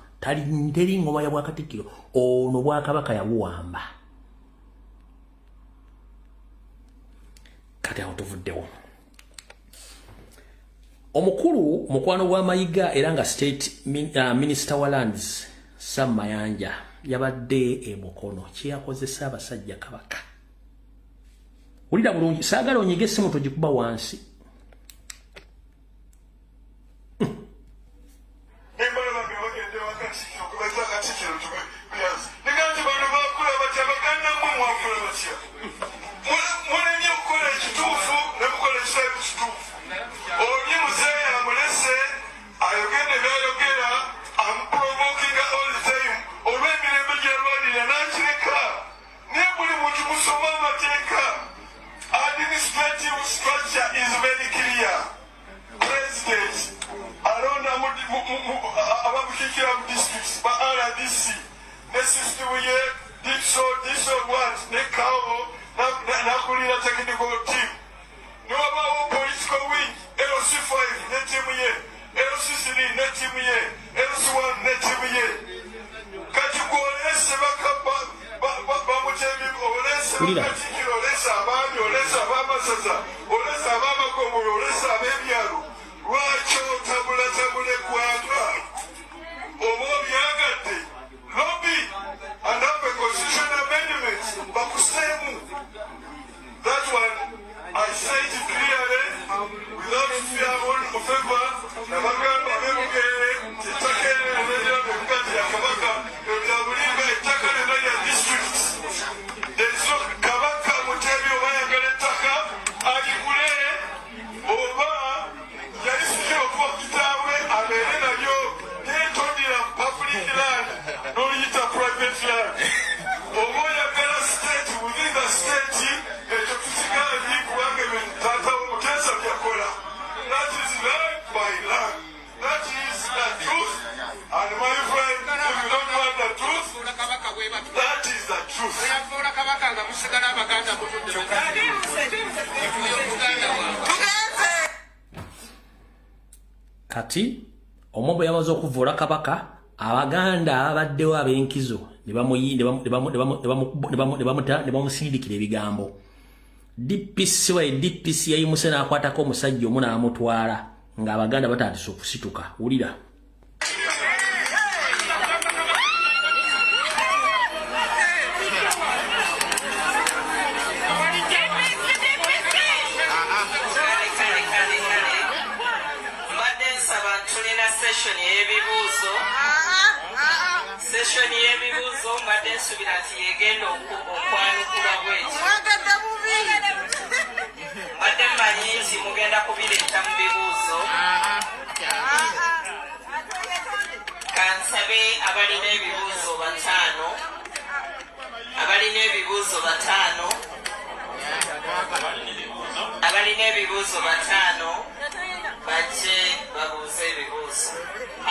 teri ngoma ya Bwakatikkiro ono Bwakabaka yabuwamba kati awo tuvuddewo omukulu mukwano gwa Mayiga era nga state minister wa lands NAMAYANJA yabadde emukono kyeyakozesa abasajja Kabaka wulira bulungi saagala onyige essimu togikuba wansi ababukikira mu districts ba RDC ne system ye diso what ne kawo nakulira technical team nobawo political wing LC5 ne team ye LC3 ne team ye LC1 ne team ye kati kuolese bakaba bamutebi olese bakikiro olese abami olese abamasaza olese abamakomolo olese abebyalo lwaki otabulatabule kwatwa oba obyagadde lobby and have a constitution amendment bakuseemu. That one I say it clearly without fear of favor nabagamba bebugere ettaka eryo bebugati ya kabaka ebyabulimba ettaka lino lya district ezo kabaka mutebi oba yagala ettaka aligule oba yalisikira okuba kitaawe abeere nalyo netondera public land n'oluyita private land oba oyagala state within the state ekyo tukigaanyi kubanga ebyo taata omuteesa byakola. That is land by land. That is the truth. And my friend, if you don't want the truth, that is the truth. Kati omwombo yamaze okuvuula kabaka abaganda abaddewo ab'enkizo ne bamusindikira ebigambo. DPC yayimuse n'akwatako omusajja omu n'amutwala ng'abaganda batandise okusituka. Wulira. Session y'ebibuuzo mbadde nsuubira nti yegenda okwanukula bweki. Mbadde mmanyi nti mugenda kubireeta mu bibuuzo. Kansabe abalina ebibuuzo bataano. Abalina ebibuuzo bataano. Abalina ebibuuzo bataano bajje babuuze ebibuuzo.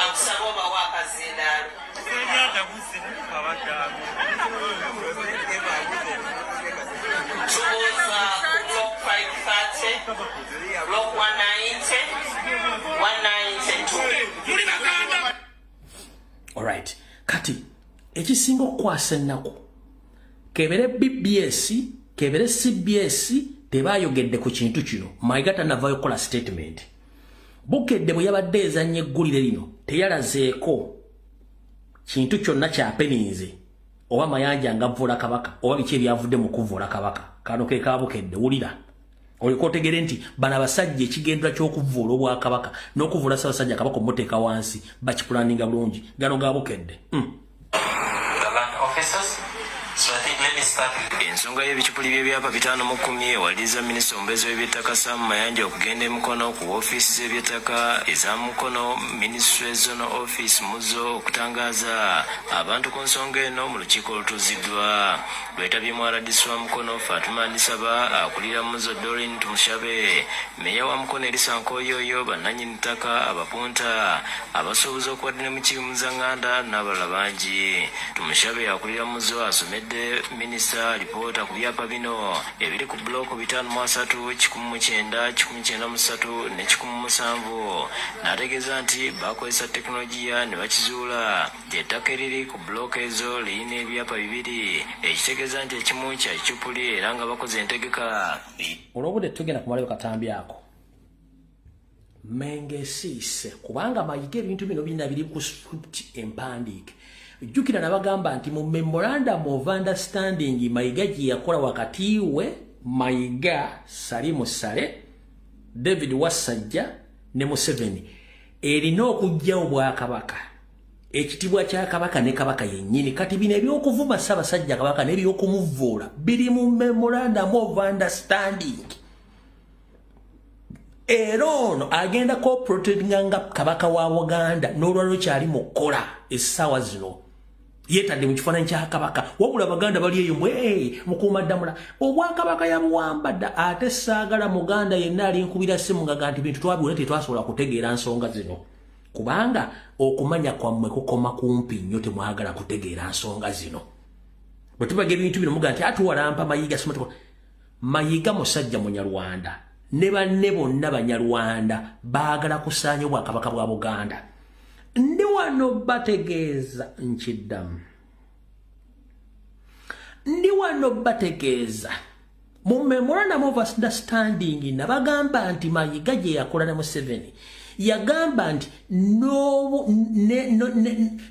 Akusaba obawa akazindaalo. Tubuuza block 530, block 190, 192. Alright. Kati ekisinga okukwasa ennaku kebere BBS kebere CBS tebayogedde ku kintu kino. Mayiga tanavaayo kola statement. Bukedde bwe yabadde ezannya eggulire lino teyalazeeko kintu kyonna kyapeninze oba mayanja ngavula kabaka oba biki ebyavudde mu kuvula kabaka. Kano ke kabukedde. Wulira oliko otegere nti bana basajja ekigendera ky'okuvula obwakabaka n'okuvula Ssaabasajja kabaka omuteeka wansi bakipulaninga bulungi. Gano gabukedde. Ensonga y'ebicupuli by'ebyapa 510 ewaliza minisita omubeezi w'eby'ettaka Sam Mayanja okugenda emikono ku woofiisi z'eby'ettaka eza Mukono Ministry Zonal Office muzo okutangaaza abantu ku nsonga eno mu lukiiko olutuuziddwa. Lwetabyemu RDC wa Mukono Fatuma Ndisaba, akulira muzo Doreen Tumushabe, meya wa Mukono Elisa Nkoyoyo, bannannyini ttaka, abapunta, abasuubuzi okuwadde ne mu Kirimuzanganda n'abalala bangi. Tumushabe akulira muzo asomedde minisita alipoota ku byapa bino ebiri ku block 503, 19, 193 ne 107. N'ategeeza nti bakozesa tekinologiya ne bakizuula ettaka eriri ku block ezo lirina ebyapa bibiri ekitegeeza nti ekimu kya kicupuli era nga bakoze entegeka. Olw'obudde tugenda kumalayo katambi ako mengesiise kubanga Mayiga ebintu bino birina biri ku script empandiike. Jjukira nabagamba nti mu memorandum of understanding Mayiga gye yakola wakati we Mayiga, Salimu Sale, David Wasajja ne Museveni erina okujja obwakabaka ekitibwa kya kabaka ne kabaka yennyini. Kati bino ebyokuvuma Ssaabasajja kabaka n'ebyokumuvuula biri mu memorandum of understanding. Era ono agenda cooperatinga nga kabaka wa Buganda n'olwaliro kyali mu kkola essaawa zino yeetadde mu kifaananyi kya kabaka. Wabula Abaganda bali eyo mukuumaddamula obwakabaka yabuwambadda. Ate saagala Muganda yenna alinkubira ssimu nga nti bintu twabiwula tetwasobola kutegeera nsonga zino. kubanga okumanya kwammwe kukoma kumpi nnyo temwagala kutegeera nsonga zino. Bwe tubaga ebintu bino muga nti atuwalampa Mayiga simatuko. Mayiga musajja Munyarwanda ne banne bonna Banyarwanda baagala kusaanya Obwakabaka bwa Buganda. Ndi wano bategeeza nkiddamu. Ndi wano bategeeza mu memorandum of understanding nabagamba nti Mayiga gye yakola ne Museveni yagamba nti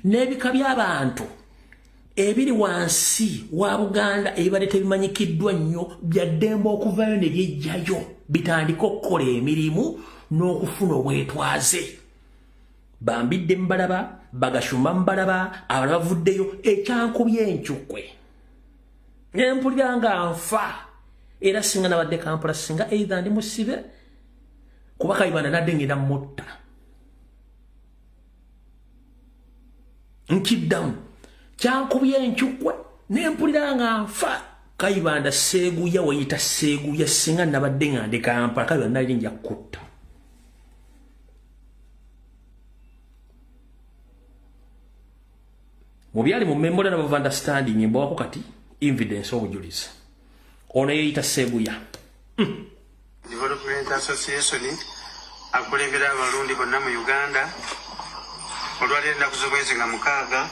n'ebika by'abantu ebiri wansi wa Buganda ebibadde tebimanyikiddwa nnyo bya ddembe okuvayo ne byejjayo bitandika okukola emirimu n'okufuna obwetwaze. Bambidde mbalaba bagashuma mbalaba abalala bavuddeyo ekyankubye enkyukwe empulira nga nfa era singa nabadde Kampala singa either ndi musibe kuba Kayibanda nadde ngenda mutta nkiddamu kyankubye enkyukwe nempulira nga nfa Kayibanda Seeguya wayita Seeguya singa nabadde nga ndi Kampala Kayibanda nali nja kutta. Mubyali mu memorandum of understanding mbawako kati evidence obujulizi ono yeyita Seeguya. Development Association akulembera abalundi bonna mu Uganda olwali ennaku z'omwezi nga 6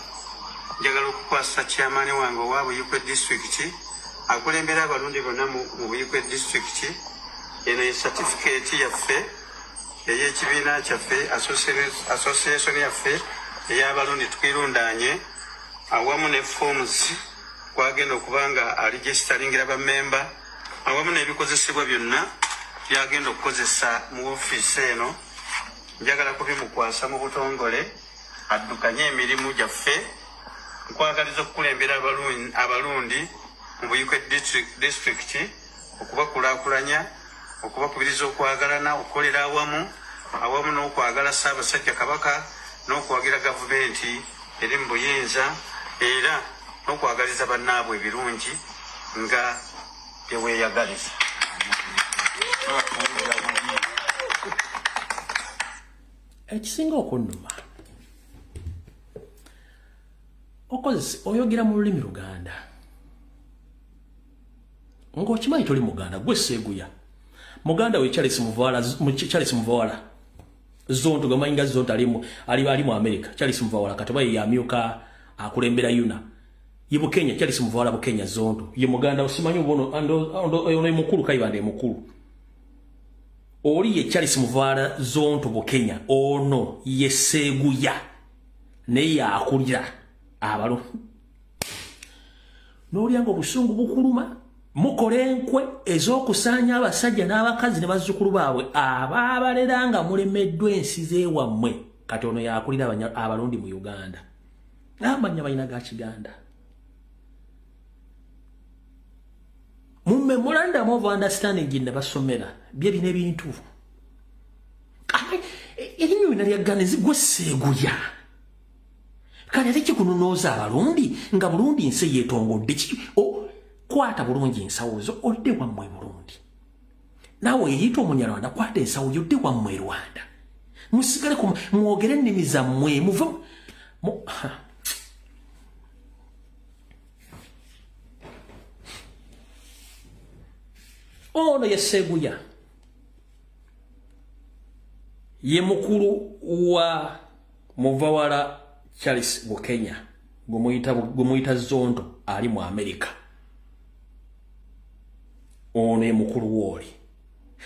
njagala okukwasa chairman wange owa Buyikwe district akulembera abalundi bonna mu Buyikwe district. Eno ye certificate yaffe ey'ekibiina kyaffe association yaffe ey'abalundi tukirundanye awamu ne forms kwagenda okubanga aregisteringira bamemba awamu n'ebikozesebwa byonna byagenda okukozesa mu ofiisi eno. Njagala kubimukwasa mu butongole addukanye emirimu gyaffe nkwagaliza okukulembera abalundi mu Buyikwe district okubakulaakulanya okubakubiriza okwagalana okukolera awamu n'okwagala Ssaabasajja Kabaka n'okwagira gavumenti eri mu buyinza era n'okwagaliza bannaabwe ebirungi nga byeweeyagaliza. Ekisinga okunnuma oyogera mu lulimi Luganda ng'okimanyi toli Muganda gwe Seeguya Muganda we Charles Muvawala zonto gamayinga zonto ali mu America. Charles Muvawala katoba ye amyuka akulembera YONA ye Bukenya. Charles Muvawala Bukenya zonto ye Muganda osimanyi ubono ono mukulu Kayibanda mukulu oli ye Charles Muvawala zonto Bukenya ono ye Seeguya ne yakulira abalo n'olyango obusungu bukuluma mukole enkwe ez'okusaanya abasajja n'abakazi ne bazzukulu baabwe abaabalera nga mulemeddwa ensi z'ewammwe kati ono yakulira abalundi mu Uganda n'amanya balina ga Kiganda. Mu memorandum of understanding ne basomera bye bino ebintu erinnya bina lyaganizi gwe Seeguya kale ate kikunonooza abalundi nga Burundi nsi yeetongodde kwata bulungi ensawo zo odde wammwe Burundi naawe yeyita Omunyarwanda kwata ensawo yo odde wammwe Rwanda musigale mwogere ennimi zammwe muva ono ye Seeguya ye mukulu wa Muvawala Charles Bukenya gumuyita zonto ali mu America. Ono ye mukulu woli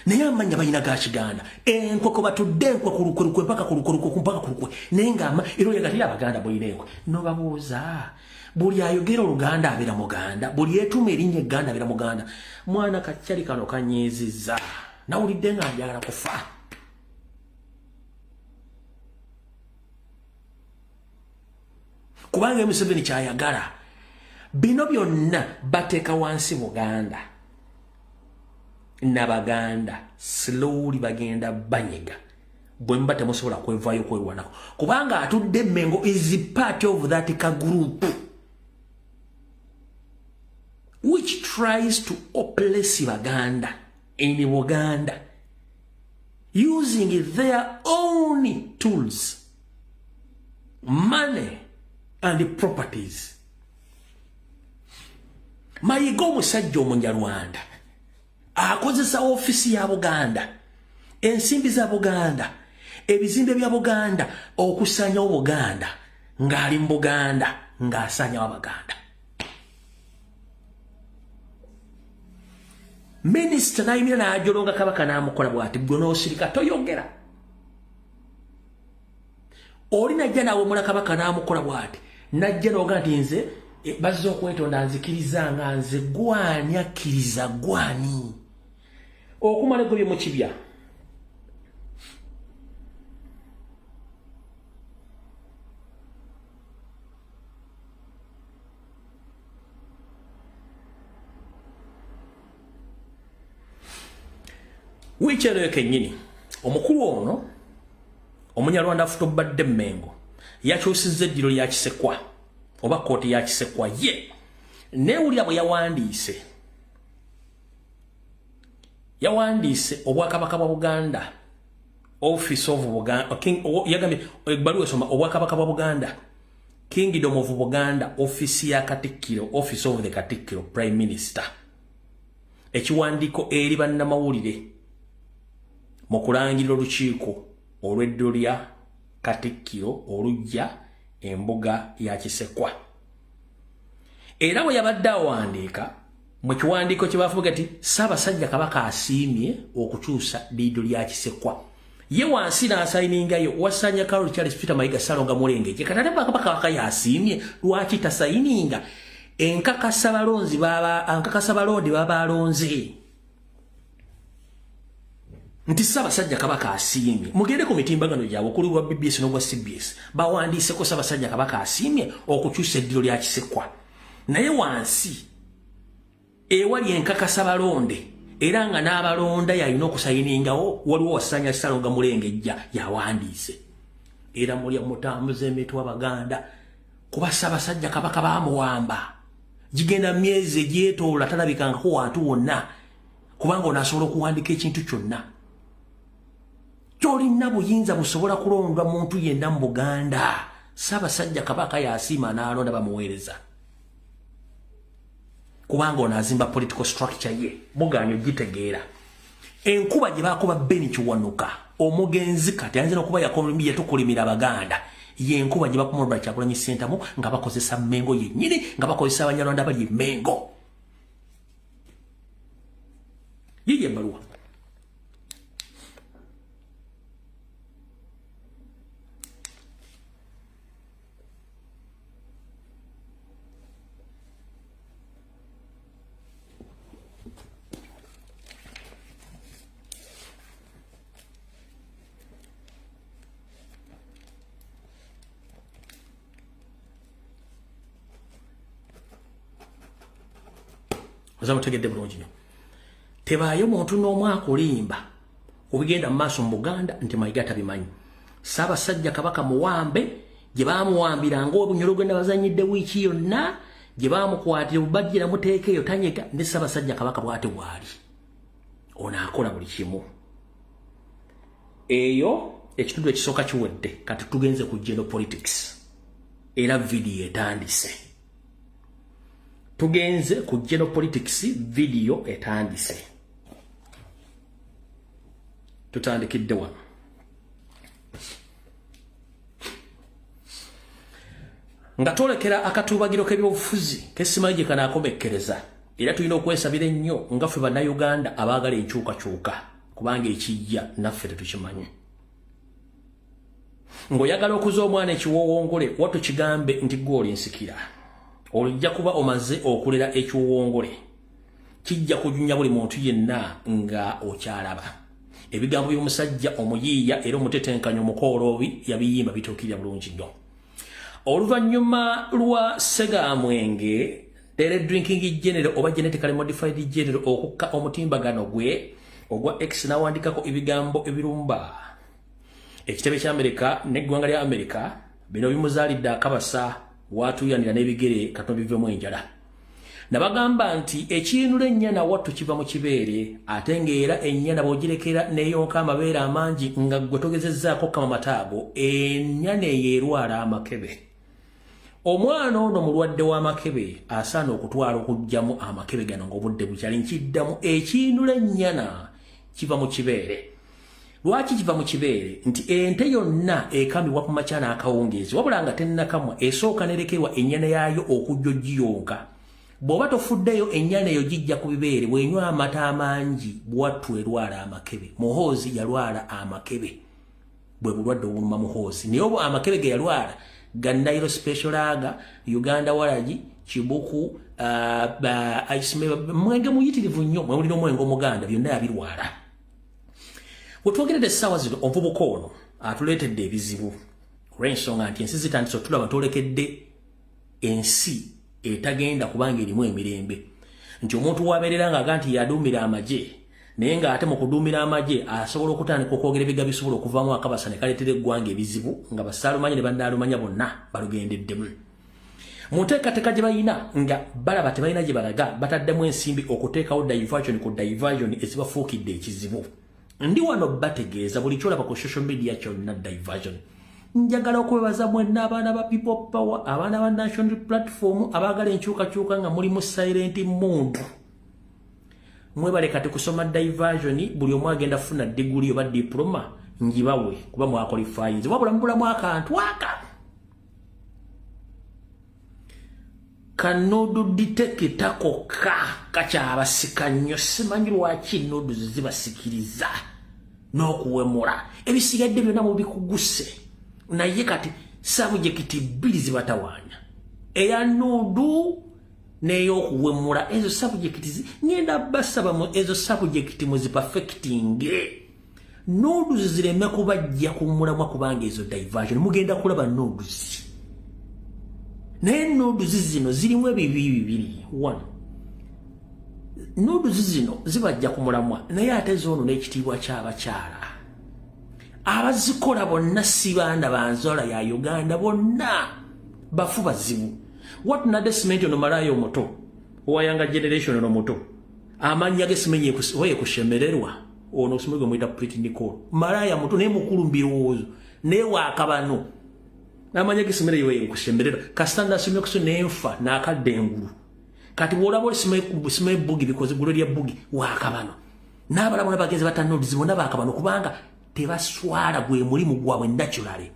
naye amanya balina ga Kiganda enkoko batudde enkwa kulukulukwe mpaka kulukwe naye ng'ama era oyagatira Abaganda bulina enkwa nobabuuza buli ayogera Oluganda abeera Muganda buli yeetuma erinnya Egganda abeera Muganda. Mwana kakyali kano kanyiizizza nawulidde nga njagala kufa. Kubanga Museveni kyayagala bino byonna bateeka wansi Buganda n'Abaganda slowly bagenda banyiga bwe mba temusobola kwevaayo kwerwanako kubanga atudde Mengo is part of that group which tries to oppress Baganda in Uganda using their own tools money and properties. Mayiga omusajja Omunyarwanda akozesa ofisi ya Buganda, ensimbi za Buganda, ebizimbe bya Buganda okusanya Obuganda ng'ali mu Buganda ng'asanya Abaganda. Minister naimira n'ajolonga Kabaka n'amukola bw'ati gwe n'osirika toyogera. Oli najja nawe mula Kabaka n'amukola bw'ati najja n'oga nti nze bazza okwetonda nzikiriza nga nze gwani akkiriza gwani okumala gobye mu kibya. Wikyero kennyini omukulu ono Omunyarwanda afutobadde Mmengo yakyusizza eddiro lya Kisekwa oba kooti ya Kisekwa ye neewulira bwe yawandiise Obwakabaka bwa Buganda Office of Buganda King yagambye ebbaluwa esoma Obwakabaka bwa Buganda Kingdom of Buganda Office ya Katikkiro Office of the Katikkiro Prime Minister ekiwandiiko eri bannamawulire mu kulangirira olukiiko olw'eddiro lya Katikkiro olujja embuga ya Kisekwa. Era bwe yabadde awandiika mu kiwandiiko kye baafuga ati Ssaabasajja Kabaka asiimye okukyusa liido lya Kisekwa. Ye wansi n'asayiningayo Wasanya Carol Charles Peter Mayiga Salonga Mulengeje kati ate Kabaka yasiimye lwaki tasayininga enkakasa balondi baba alonze nti Ssaabasajja Kabaka asiimye. Mugende ku mitimbagano gyabwe okuli gwa BBS n'ogwa CBS bawandiiseko Ssaabasajja Kabaka asiimye okukyusa eddiro lya Kisekwa. Naye wansi ewali enkakasa balonde era nga n'abalonda yalina okusayiningawo waliwo Wasanya Salonga Mulengejja yawandiise. Era mulya mutambuza emitwe Abaganda kuba Ssaabasajja Kabaka bamuwamba gigenda myezi egyetoola talabikangako wantu wonna kubanga onaasobola okuwandika ekintu kyonna. Tolina buyinza busobola kulondwa muntu yenna mu Buganda. Ssaabasajja Kabaka yasiima n'alonda bamuweereza kubanga onaazimba political structure ye mugaanyo gitegeera. Enkuba gye baakuba Beni Kiwanuka omugenzi kati ayinza n'okuba yakolumbiye tukulimira Abaganda yenkuba gye bakumulwa Kyagulanyi Ssentamu nga bakozesa Mmengo yennyini nga bakozesa Abanyarwanda bali Mmengo. Yiye ebbaluwa ozamutegedde bulungi nnyo. Tebaayo muntu n'omu akulimba obigenda mu maaso mu Buganda nti Mayiga tabimanyi. Ssaabasajja Kabaka muwambe gye baamuwambira ng'obunyolo gwe nabazanyidde wiiki yonna gye baamukwatira bubajjira muteekeeyo tanyega ne Ssaabasajja Kabaka bw'ate bw'ali onaakola buli kimu. Eyo ekitundu ekisooka kiwedde kati tugenze ku gender politics era vidiyo etandise. Tugenze ku gender politics video etandise. Tutandikidde wano. Nga twolekera akatuubagiro k'ebyobufuzi k'essimanyi gye kanaakomekkereza era tulina okwesabira ennyo nga ffe bannayuganda abaagala enkyukakyuka kubanga ekijja naffe tetukimanyi. Ng'oyagala okuza omwana ekiwowongole wattu kigambe nti gw'oli nsikira. Olijja kuba omaze okulera ekiwowongole kijja kujunya buli muntu yenna nga okyalaba. Ebigambo by'omusajja omuyiiya era omutetenkanya omukooloobi yabiyimba bituukirira bulungi nnyo. Oluvannyuma lwa Segamwenge Dere Drinking General oba Genetically Modified General okukka omutimbagano gwe ogwa X n'awandikako ebigambo ebirumba. Ekitebe ky'Amerika n'eggwanga lya Amerika bino bimuzaalidde akabasa watuyanira n'ebigere katonda bivemu enjala. Nabagamba nti ekintu l'ennyana wattu kiva mu kibeere ate ng'era ennyana bw'ogirekera n'eyonka amabeere amangi nga gwe togezezzaako kama mataago ennyana eyo erwala amakebe. Omwana ono mulwadde w'amakebe asaana okutwala okuggyamu amakebe gano ng'obudde bukyali nkiddamu ekintu l'ennyana kiva mu kibeere. Lwaki kiva mu kibeere? Nti ente yonna ekamibwa ku makya n'akawungeezi wabula nga tennakamwa esooka nerekerwa ennyana yaayo okujja ogiyonka. Bw'oba tofuddeyo ennyana eyo gijja ku bibeere bw'enywa amata amangi bwattu erwala amakebe. Muhoozi yalwala amakebe bwe bulwadde obuluma Muhoozi. Naye obwo amakebe ge yalwala ga Nile Special Lager, Uganda Waragi, Kibuku, mwenge muyitirivu nnyo mwe mulina omwenge omuganda byonna yabirwala. Wetwogeredde essaawa zino omuvubuka ono atuleetedde ebizibu olw'ensonga nti ensi zitandise otulaba twolekedde ensi etagenda kubanga erimu emirembe. Nti omuntu wabeerera ng'aga nti yaduumira amagye naye ng'ate mu kuduumira amagye asobola okutandika okwogera ebiga bisobola okuvaamu akabasa ne kaleetera eggwanga ebizibu nga bassaalumanya ne bannaalumanya bonna balugendeddemu. Mu nteekateeka gye balina nga balaba tebalina gye balaga bataddemu ensimbi okuteekawo diversion ku diversion ezibafuukidde ekizibu. Ndi wano bategeeza buli kyolaba ku social media kyonna diversion. Njagala okwebaza mwenna abaana ba People Power, abaana ba National Platform, abaagala enkyukakyuka nga mulimu silent muntu. Mwebale kati kusoma diversion buli omu agenda funa degree oba diploma njibawe kuba mwaqualifies. Wabula mbulamu akantu aka. Kanodu ditekita koka kakyabasika nnyo simanyi lwaki nodu zibasikiriza n'okuwemula ebisigadde byonna mu bikuguse naye kati sabujekiti bbiri zibatawaanya eya nodu n'ey'okuwemula ezo sabujekiti ngenda basaba mu ezo sabujekiti muziperfectinge nodu zireme kubajja ku mulamwa kubanga ezo diversion mugenda kulaba nodu zi. Naye noduzi zino zirimu ebibi bibiri. 1. Noduzi zino zibajja ku mulamwa naye ate zoono n'ekitiibwa ky'abakyala. Abazikola bonna si baana banzola ya Uganda bonna bafu bazibu. Watunadde simenti ono malaayo omuto owayanga generation ono muto amannya ge simenye oye kushemererwa ono osimulwe muyita Pretty Nicole malaaya muto naye mukulu mbirowoozo naye waakabano namanya kisimere yoye kushemberera kasanda simye kuso nenfa nakadde engulu kati wolabo simye bugi because gulo ya bugi wakabano nabalabona bageze batano zibona bakabano kubanga tebaswala gwe mulimu gwabwe naturally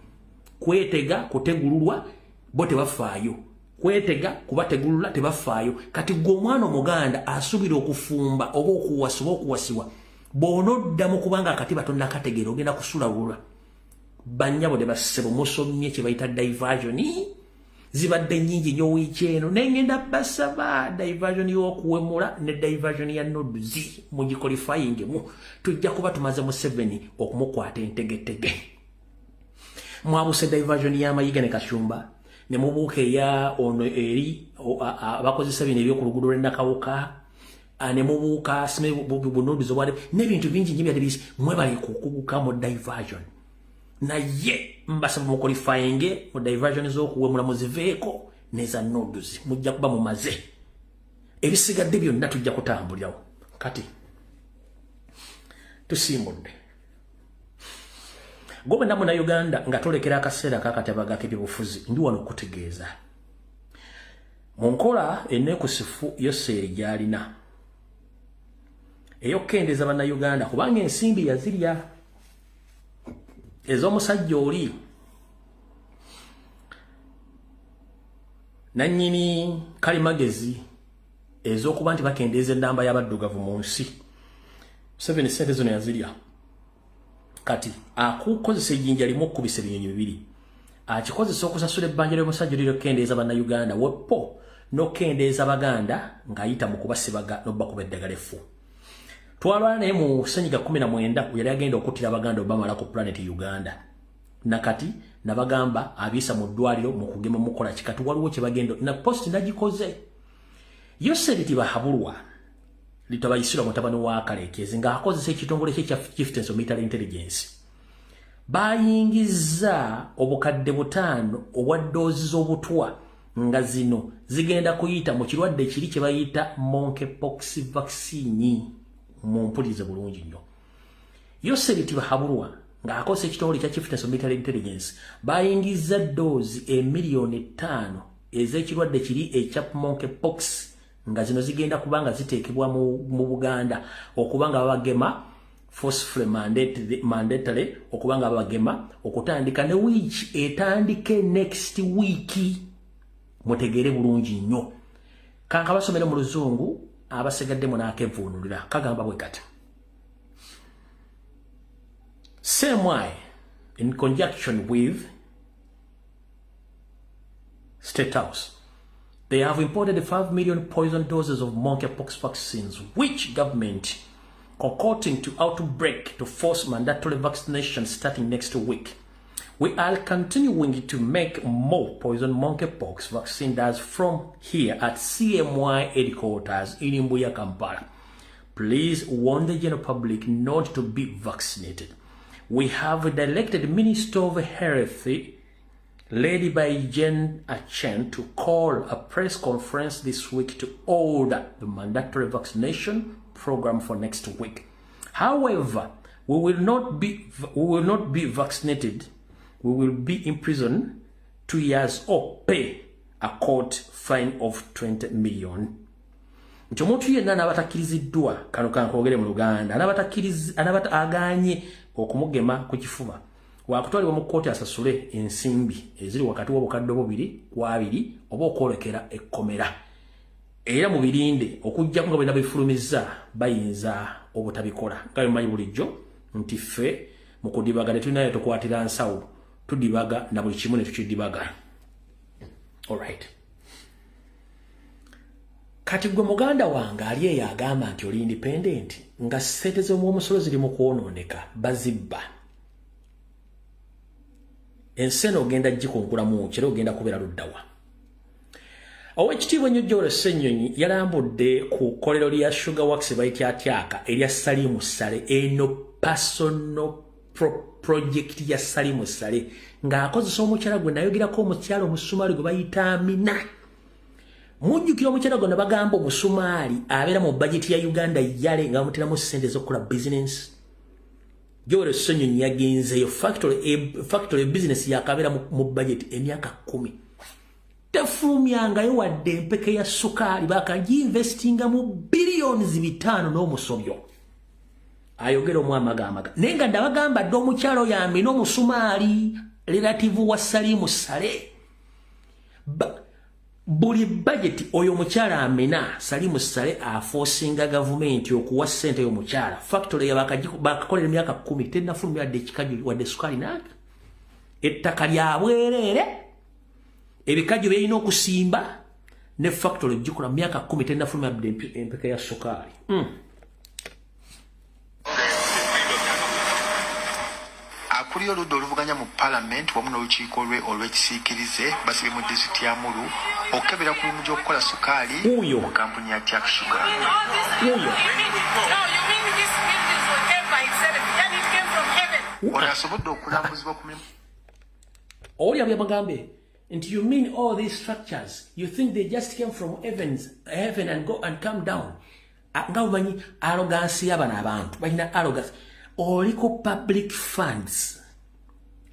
kwetega kutegululwa bote bafaayo kwetega kubategulula tebafaayo kati gwo mwana omuganda asubira okufumba oba okuwasiwa bonodda mu kubanga akatiba tonna kategera ogenda kusula wula banyabo de basebo musomye kye bayita diversion zibadde nyingi nyo wicheno nengenda basaba diversion y'okuwemula ne diversion ya noduzi mu qualifying mu tujja kuba tumaze MUSEVENI okumukwata entegetege mwabuse diversion ya mayiga ne kashumba ne mubuke ya ono eri abakozesa bino ebyokulugudo lwe nakawuka ne mubuka sime bunoduzi wale n'ebintu bingi nyi byali mwebali kukuguka mu diversion na ye mbasaba mu qualifying mu diversion z'okuwemula muziveeko neza noduzi mujja kuba mumaze ebisigadde byonna tujja kutambulirawo kati tusimbudde gome namu na Uganda nga tolekera akaseera kakatabaga k'ebyobufuzi ndi wano okutegeeza mu nkola enneekusifu yoseeri gy'alina ey'okukendeza bannayuganda kubanga ensimbi yazirya ez'omusajja oli nannyini kalimagezi ez'okuba nti bakendeeza ennamba y'abaddugavu mu nsi 7 sente zino yazirya kati akukozesa ejjinja limu okukubisa ebinyonyi bibiri akikozesa okusasula ebbanja ly'omusajja oli ly'okkendeeza bannayuganda wepo n'okkendeeza baganda ng'ayita mu kubasibaga n'obbakuba eddagala effu twalwana naye mu senyiga 19 yali agenda okuttira abaganda obamala ku planet Uganda nakati nabagamba abisa mu ddwaliro mu kugema mukola kikati waliwo kye bagenda na post nagikoze yoseriti bahabulwa litabayisira mutabani wa Kalekezi ng'akozesa ekitongole kye kya Chieftains of Military Intelligence bayingiza obukadde 5 obwa doozi z'obutwa nga zino zigenda kuyita mu kirwadde kiri kye bayita monkeypox vaccine mu mpulirize bulungi nnyo. Yosebiti Bahabulwa ng'akoze ekitongole kya Chief Military Intelligence bayingiza doozi 1,500,000 ez'ekirwadde kiri ekya monkeypox nga zino zigenda kubanga ziteekebwa mu Buganda okubanga babagema forcefully mandatory okubanga babagema okutandika ne week etandike next week. Mutegere bulungi nnyo. Kanka basomera mu Luzungu abasigadde mu nakevuunulira kagamba bwe kati. Same way, in conjunction with State House, they have imported 5 million poison doses of monkeypox vaccines, which government concocting to outbreak to force mandatory vaccination starting next week. We are continuing to make more poison monkeypox vaccine as from here at CMY headquarters in Lumbuye, Kampala. Please warn the general public not to be vaccinated. We have directed Minister of Health, led by Jen Achen, to call a press conference this week to order the mandatory vaccination program for next week. However, we will not be vaccinated. We will be in prison 2 years or pay a court fine of 20 million. Nchomuntu yenna n'abatakiriziddwa kano kankogere mu Luganda anabata aganye okumugema ku kifuba wakutwalibwa mu kkooti asasule ensimbi eziri wakati w'obukadde bubiri kwabiri oba okwolekera ekkomera era mu birinde okujja nga bwe bifulumizza bayinza obutabikola nga bimanyi bulijjo nti ffe mu kudibaga ne tulinayo tukwatira nsawo tudibaga na buli kimu ne tukidibaga. Alright. Kati gwe muganda wange ali eyo agamba nti oli independent nga ssente z'omusolo ziri mu kwonooneka bazibba. Enseno ogenda gikunkulamu kiro ogenda kubeera luddawa. Oweekitiibwa ennyo Joel Ssennyonyi yalambudde ku kkolero lya Sugar Works bayityatyaka erya Salimu Sale eno personal project ya Salimu Sale ng'akozesa omukyala gwe nayogerako omukyala omusumaali gwe bayita Amina. Mujjukira omukyala gwe bagamba omusumaali abeera mu budget ya Uganda yale nga bamuteramu ssente z'okukola business. Joel Ssennyonyi yagenzeyo factory business yakabeera mu budget emyaka 10. Tefulumyangayo wadde empeke ya sukaali bakagiinvestinga mu billions 5 n'omusobyo. Ayogera omwami agamba naye nga ndabagamba dde omukyala oyo Amina omusumaali relative wa Salimu Sale. Buli budget oyo mukyala Amina Salimu Sale aforcinga gavumenti okuwa ssente y'omukyala factory bakakolera emyaka 10 tennafulumya wadde ekikajjo wadde sukaali naaka. Ettaka lya bwereere ebikajjo byalina okusimba ne factory gikola myaka 10 tennafulumya wadde empeka ya sukaali. Akuli oludda oluvuganya mu Parliament wamu n'olukiiko lwe olw'ekisiikirize basibye mu disitulikiti ya Mulu okukebera ku limu gy'okukola sukaali mu kampuni ya Jack Sugar. Ono asobodde okulambuzibwa ku mirimu. Oli abyabagambe nti you mean all these structures you think they just came from heaven and go and come down. Nga umanyi arrogance y'abana abantu balina arrogance. Oliko public funds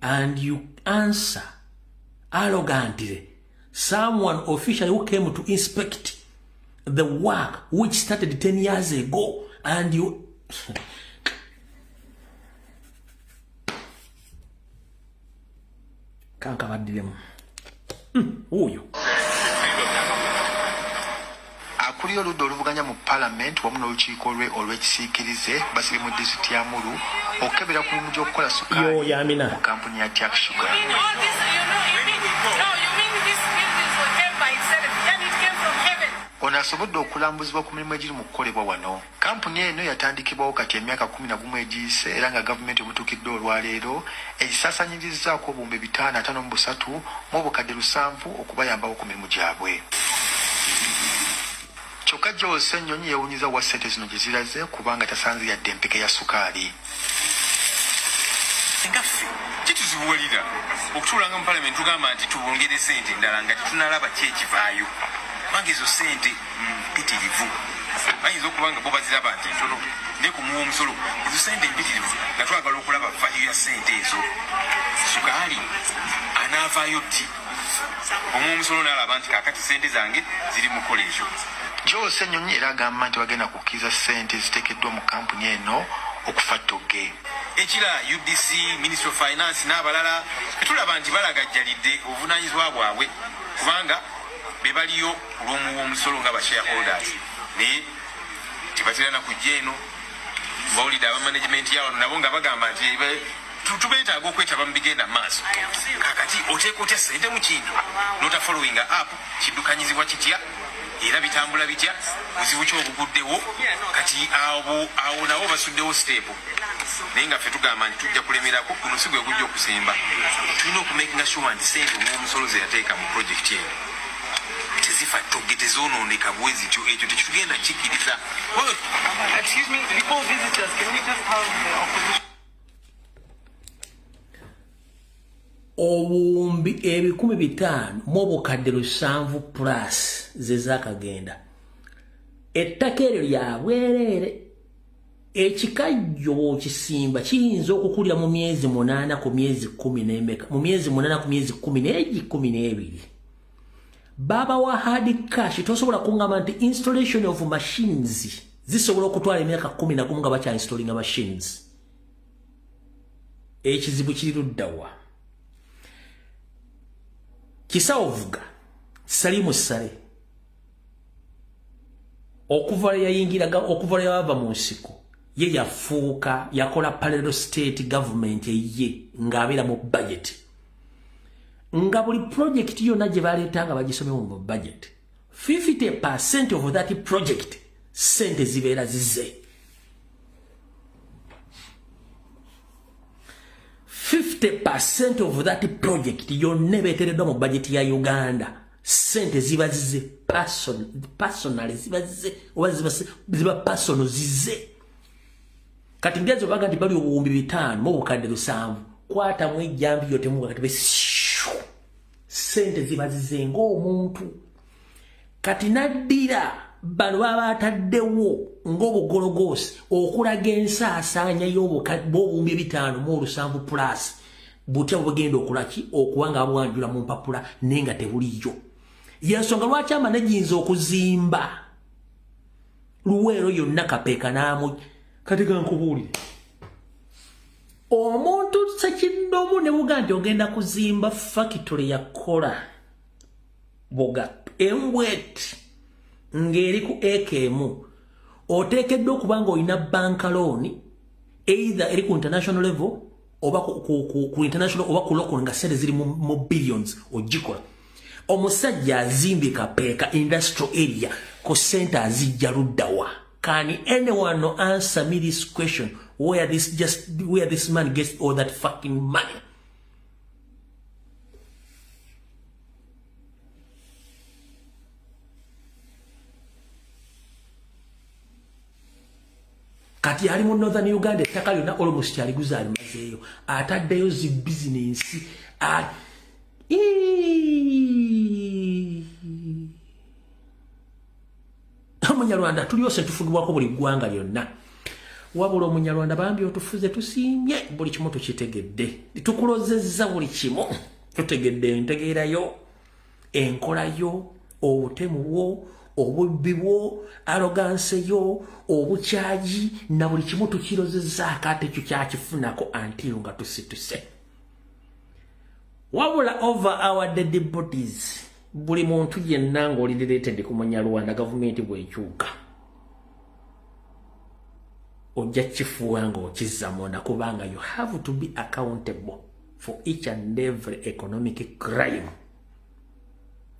and you answer arrogantly someone officially who came to inspect the work which started 10 years ago and you kanka badilemu uyo akuli oludda oluvuganya mu Parliament wamu n'olukiiko lwe olw'ekisiikirize basibye mu disitulikiti ya Mulu okukebera ku limu gy'okukola sukaali mu kampuni ya Jack Sugar. Ono asobodde okulambuzibwa ku mirimu egiri mu kukolebwa wano. Kampuni eno yatandikibwawo kati emyaka 11 egiyise era nga gavumenti emutuukidde olwaleero egisaasanyirizzaako obumbe 553 mu obukadde 700 okubayambawo ku mirimu gyabwe. Kyokka Joel Ssennyonyi yeewunyiza wa ssente zino gye ziraze kubanga tasanze yadde empeke ya sukaali. ngaffe kituzibuulira okutuulanga mu parliament tugamba nti tubongere sente endala nga tetunalaba ki ekivaayo kubanga ezo sente mpitirivu bayinza okuba nga bo baziraba nti ntono ne kumuwa omusolo ezo sente mpitirivu nga twagala okulaba vaayo ya sente ezo sukaali anaavaayo ddi omuwa omusolo n'alaba nti kaakati sente zange ziri mu kolekyo Jose Nyonyi era agamba nti bagenda kukkiriza sente ziteekeddwa mu kampuni eno okufa togge ekira UDC Ministry of Finance n'abalala tulaba nti balagajjalidde obuvunaanyizibwa bwabwe kubanga be baliyo olw'omuwa omusolo nga ba shareholders naye tibatera na kujja eno bawulidde aba management yawo nabo nga bagamba nti tubeetaaga okwetaba mu bigenda maaso kakati oteeka otya sente mu kintu nota following up kiddukanyizibwa kitya era bitambula bitya buzibu ki obuguddewo kati awo nawo basuddewo stepu naye nga ffe tugamba nti tujja kulemerako guno si gwe gujja okusemba tulina okumakinga sure nti sente omw'omusolo ze yateeka mu projekiti eno tezifa togge tezoonooneka bwe zityo ekyo tekitugenda kikkiriza. Excuse me, before visitors, can we just have the opposition? Obuwumbi 500 mu obukadde 7 plus ze zaakagenda ettaka eryo lya bwereere ekikajjo kisimba kiyinza okukulira mu myezi 8 ku myezi 10 n'emeka mu myezi 8 ku myezi 12 baba wa hard cash tosobola kungamba nti installation of machines zisobola okutwala emyaka 10 nga bakya installing machines ekizibu kiri luddawa kisaovuga salimu sale okuva yayingiraga okuva yava mu nsiko ye yafuuka yakola parallel state government ye ngabira mu budget nga buli project yonna gye baleetanga bagisomemu mu budget 50% of that project sente zibeera zize 50% of that project yonna beetereddwa mu budget ya Uganda sente ziba zize personal ziba zize oba ziba personal zize kati ngezo baga nti bali obuwumbi 5 mu bukadde 7 kwata mu ejjambi yote mu kati sente ziba zize ng'omuntu kati naddira bano baba ataddewo ng'obugologosi okulaga ensaasaanya y'obuwumbi 5 mu 7 plus butya bugenda okulaki okuwanga abwanjula mu mpapula nenga tebuliyo yensonga lwaki amanejinza okuzimba luweero yonna kapeeka naamu kati gankubuulire omuntu sekindomu ne buga nti ogenda kuzimba factory yakola boga embwet ngeri ku ekemu oteekeddwa okuba nga olina bank loan either eri ku international level oba ku international oba ku local nga sente ziri mu billions ogikola omusajja azimbye kapeeka industrial area ku sente azijja luddawa. Can anyone answer me this question where this man gets all that fucking money? Kati ali mu Northern Uganda ettaka lyonna almost aliguza alimazeeyo ataddeyo zi business Omunyarwanda tulyose tufugibwako buli ggwanga lyonna wabula omunyarwanda bambi otufuze tusiimye buli kimu tukitegedde tukulozezza buli kimu tutegedde entegeerayo enkolayo obutemu bwo obubbi bwo arrogance yo obukyaji na buli kimu tukirozezzaako ate ekyo kyakifunako until nga tusituse wabula over our dead bodies buli muntu yenna ng'oli related ku munyarwanda gavumenti bw'ekyuka ojja kifuuwa ng'okizzamu kubanga you have to be accountable for each and every economic crime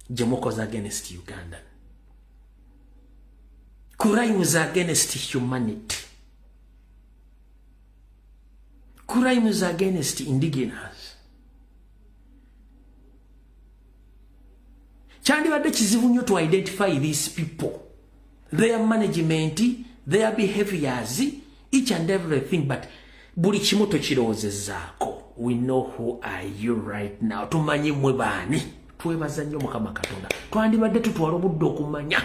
gye mukoze against Uganda. Crimes against humanity. Crimes against indigenous. Chandibadde kizibu nnyo to identify these people, their management, their behaviors, each and everything, but buli kimu tokirowozezzaako. we know who are you right now. Tumanyi mwe bani. Twebaza nnyo Mukama Katonda. Twandibadde tutwala obudde okumanya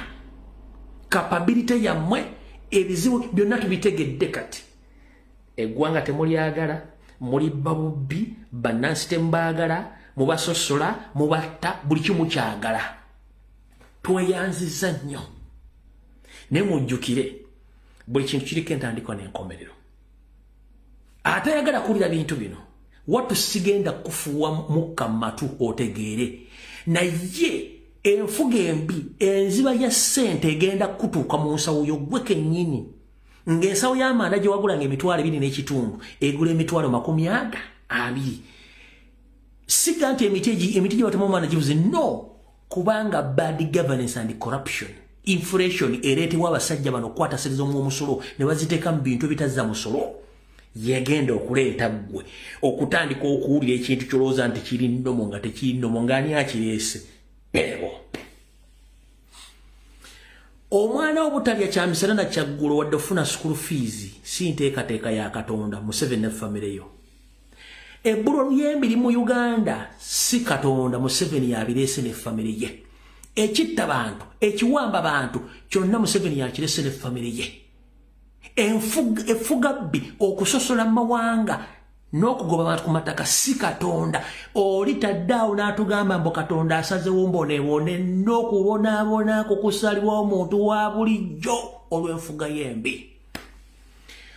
capability ya mwe ebizibu byonna tubitegedde kati. Eggwanga temulyagala, muli babubbi, bannansi tembaagala, mubasosola, mubatta, buli kimu kyagala. Tweyanziza nnyo. Ne mujjukire buli kintu kiriko entandikwa n'enkomerero. Atayagala kulira bintu bino watu sigenda kufuwa mukka matu otegeere naye enfuga embi enziba ya ssente egenda kutuuka mu nsawo yo gwe kennyini ng'ensawo y'amanda gye wagulanga emitwalo 2.5 egula emitwalo 200. Siga nti emiti gye batemu omwana gibuze no kubanga bad governance and corruption inflation ereetebwa abasajja bano okwatasiriza omusolo ne baziteeka mu bintu ebitazza musolo yegenda okuleeta gwe okutandika okuwulira ekintu kyolowooza nti kiri nnomo nga tekiri nnomo ng'ani akireese ebo. Omwana obutalya kyamisana na kyaggulo wadde ofuna school fees si nteekateeka ya Katonda Museveni ne famire yo. Ebbulwa ly'emirimu mu Uganda si Katonda Museveni yabireese ne famire ye. Ekitta bantu ekiwamba bantu kyonna Museveni yakireese ne famire ye. Enfuga bbi okusosola mawanga n'okugoba abantu ku mataka si Katonda. Oli taddaawo n'atugamba mbu Katonda asazewo mboneebone n'okubonaabona kukusalibwa omuntu wa bulijjo olw'enfuga y'embi.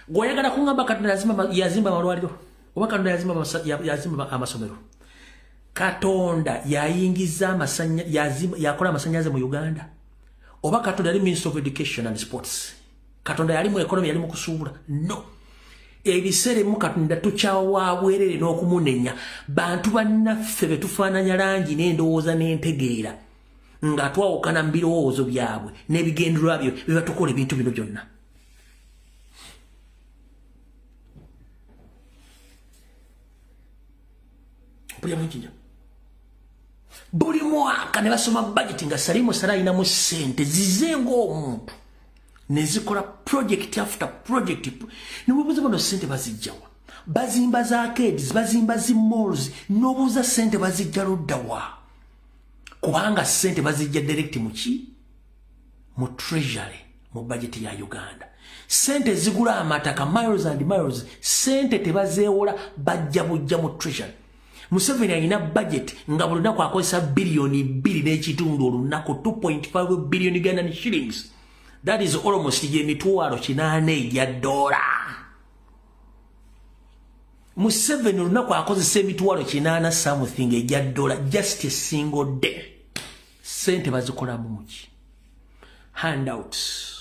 Gw'oyagala kuŋŋamba Katonda yazimba amalwaliro oba Katonda yazimba amasomero. Katonda yayingiza yakola amasannyalaze mu Uganda oba Katonda yali Minister of Education and Sports. Katonda yali mu economy yali mu kusuubula no. Ebiseera mu Katonda tukyawa bwerere n'okumunenya bantu bannaffe be tufaananya langi n'endowooza n'entegeera nga twawukana mu birowoozo byabwe n'ebigendererwa byo bye batukola ebintu bino byonna. Buli mwaka ne basoma budget nga Salimu Sala alinamu ssente zize ng'omuntu ne zikola project after project. Niwebuuza bano ssente bazijjawa bazimba za arcades bazimba zi malls n'obuuza ssente bazijja luddawa kubanga ssente bazijja direct mu treasury mu budget ya Uganda. Ssente zigula amataka miles and miles, ssente tebazeewola bajja bujja mu treasury. Museveni alina budget nga buli lunaku akozesa bilioni 2.5 olunaku 2.5 billion Ugandan shillings. That is almost emitwalo 8 ya dola. Museveni olunaku akozesa emitwalo 8 something ya dola just a single day. Sente bazikola muki handouts.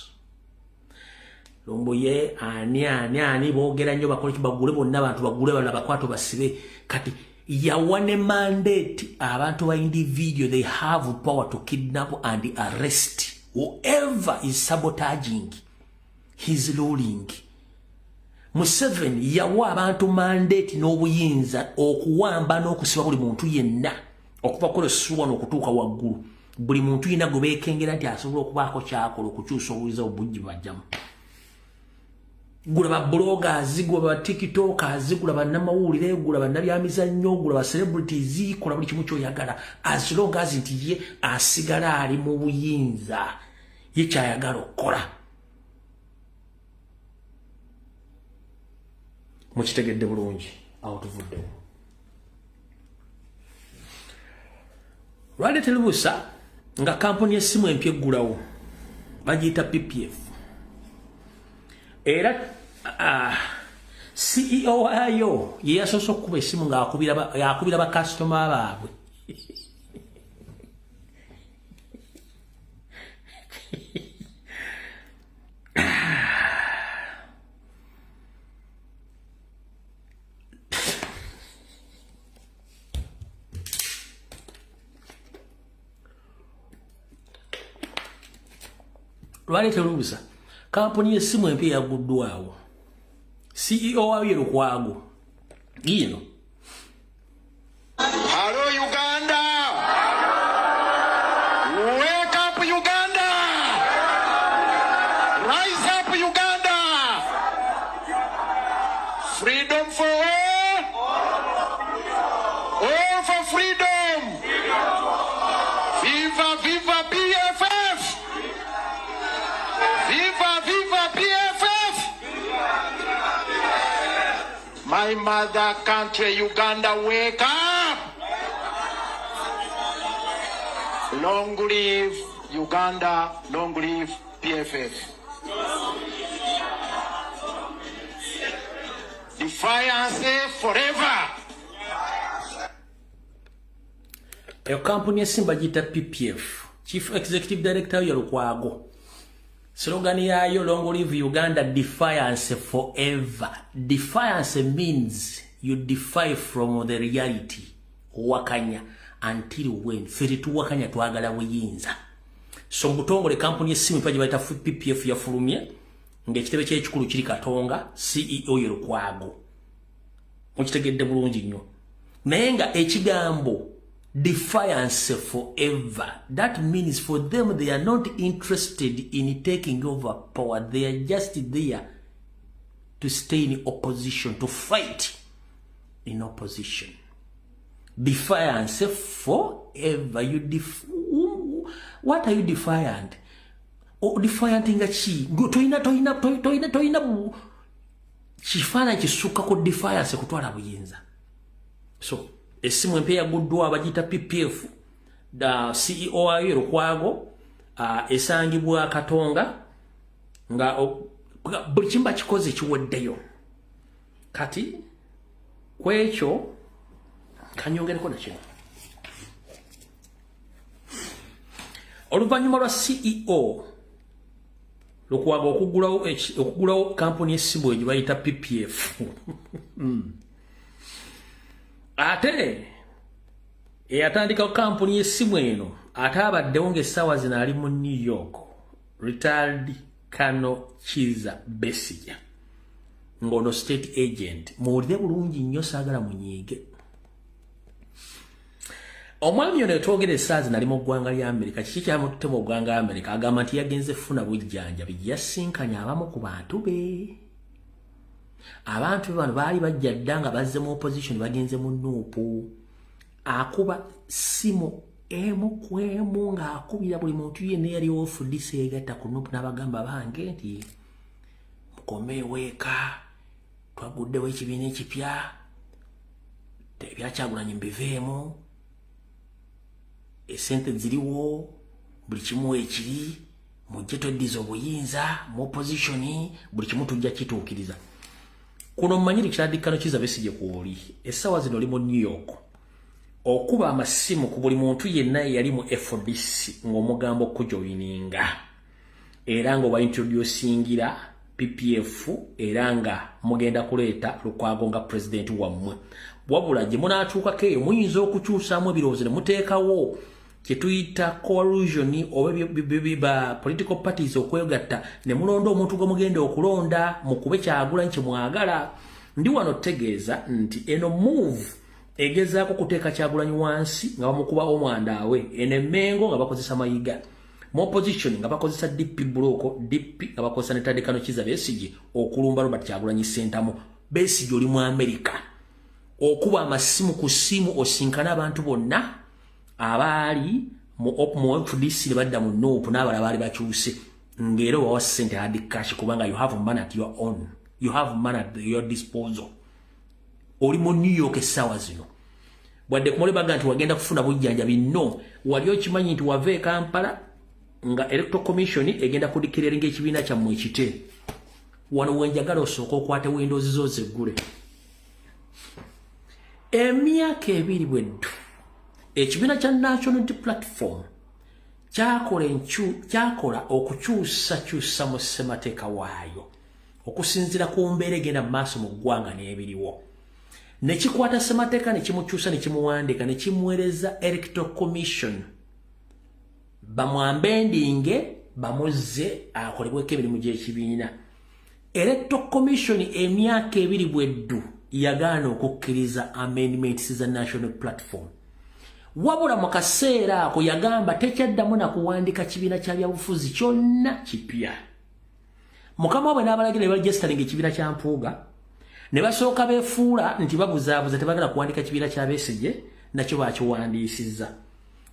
Lumbuye ani boogera nnyo bakola kibagule bonna abantu bagule bana bakwato basibe kati yawane mandate abantu ba individual they have power to kidnap and arrest whoever is sabotaging his ruling. Museveni yawa abantu mandate n'obuyinza okuwamba n'okusiba buli muntu yenna okuva ku Lessuwa n'okutuuka waggulu. Buli muntu yenna gwe beekengera nti asobola okubaako kyakola okukyusa obuyinza obujji bajjamu. Gula ba bloggers, gula ba tiktokers, gula ba namawulire, gula ba nabyamizannyo, gula ba celebrities, kola buli kimu ky'oyagala as long as nti ye asigala ali mu buyinza ye kyayagala okukola. Mukitegedde bulungi awo tuvuddewo. Lwali terubuusa nga kampuni y'essimu empya eggulawo bagiyita PPF. Era CEO wayo ye yasoose okukuba essimu ng'akubira bakasitoma baabwe. Lwali terubuusa kampuni y'essimu empya yaguddwawo. CEO wayo Lukwago. Gino. Hello Uganda. Wake up Uganda. Rise up Uganda. Freedom for all. My mother country, Uganda, wake up! Long live Uganda, long live PFF. Defiance forever. Eyo kampuni esimba gita PPF. Chief Executive Director Lukwago. Slogan yayo long live Uganda, defiance forever. Defiance means you defy from the reality. Wakanya until when? Feritu wakanya tuagala buyinza. So mbutongole kampuni esimu paji baita PPF ya fulumye. Ngekitebe ky'ekikulu kiri Katonga, CEO Lukwago. Mukitegedde bulungi nnyo. Naye nga ekigambo defiance forever. That means for them they are not interested in taking over power. They are just there to stay in opposition, to fight in opposition. Defiance forever. What are you defiant? Oh, defiant inga chi. Toina chifana chisuka ko defiance kutwala buyinza. So esimu empya guddwa abagita PPF da CEO wayo Lukwago esangibwa Katonga nga buli kimba kikoze kiweddeyo kati kwekyo kanyongereko na kino oluvannyuma lwa CEO Lukwago okugulawo kampuni esimu eyo bayita PPF ate eyatandika kampuni y'essimu eno ate abaddewo ng'essaawa zino ali mu New York, retired Colonel Kiza Besigye ng'ono state agent. Muwulire bulungi nnyo, saagala munyiige. Omwami ono etwogera essaawa zino ali mu ggwanga lya Amerika. Kiki kyamututte mu ggwanga lya Amerika? Agamba nti yagenze funa bujjanjabi, yasinkanya abamu ku bantu be. Abantu bano baali bajja dda nga bazze mu opposition bagenze mu Nuupu. Akuba simu emu ku emu ng'akubira buli muntu yenna yali ofudisa egatta ku Nuupu n'abagamba bange nti mukome eweeka, twaguddewo ekibiina ekipya, ebyakyagulanyi mbiveemu, esente ziriwo, buli kimu ekiri, mujje tweddiza obuyinza mu opposition, buli kimu tujja kituukiriza. Kuno mmanyiri kiraddikano Kiza Besigye kwoli essaawa zino oli mu New York okuba amasimu ku buli muntu yenna yali mu FDC ng'omugambo okujoyininga era nga obaintroducingira PPF era nga mugenda kuleeta Lukwago nga president wammwe. Wabula gye munaatuukako eyo muyinza okukyusaamu ebirowoozo ne muteekawo kye tuyita coalition oba political parties okwegatta ne mulonda omuntu gwe mugenda okulonda mukube Kyagulanyi kye mwagala. Ndi wano tegeeza nti eno move egezaako kuteeka Kyagulanyi wansi nga bamukuba omwandaawe, eno Mengo nga bakozesa Mayiga, mu opposition nga bakozesa DP Buloko, DP nga bakozesa ne Tandekano Kiza Besigye okulumba Robert Kyagulanyi Sentamu. Besigye oli mu Amerika okuba amasimu ku simu osinkana abantu bonna abali mu FDC badda mu Nuupu n'abalala baali bakyuse ng'era wawa ssente hard cash kubanga you have money at your own, you have money at your disposal. Oli mu New York essaawa zino bwadde kumule baga nti wagenda kufuna bujjanjabi, no, wali okimanyi nti wava e Kampala nga Electoral Commission egenda kudikireringa ekibiina kyammwe ekite. Wano wenjagala osooka okwate Windows zo zeggule. Emyaka ebiri bweddu ekibiina kya National Unity Platform kyakola okukyusakyusa mu ssemateeka waayo okusinziira ku mbeera egenda mu maaso mu ggwanga n'ebiriwo, ne kikwata ssemateeka ne kimukyusa ne kimuwandiika ne kimuweereza Electoral Commission bamwambendinge bamuzze akolebweko emirimu gy'ekibiina. Electoral Commission emyaka ebiri bweddu yagaana okukkiriza amendments za National Platform. Wabula mu kaseera ako yagamba tekyaddamu na kuwandika kibiina kya byabufuzi kyonna kipya. Mukama we n'abalagira ne baregistering ekibiina kya Mpuuga ne basooka beefuula nti babuzaabuza tebagala kuwandika kibiina kya Besigye, nakyo baakiwandiisizza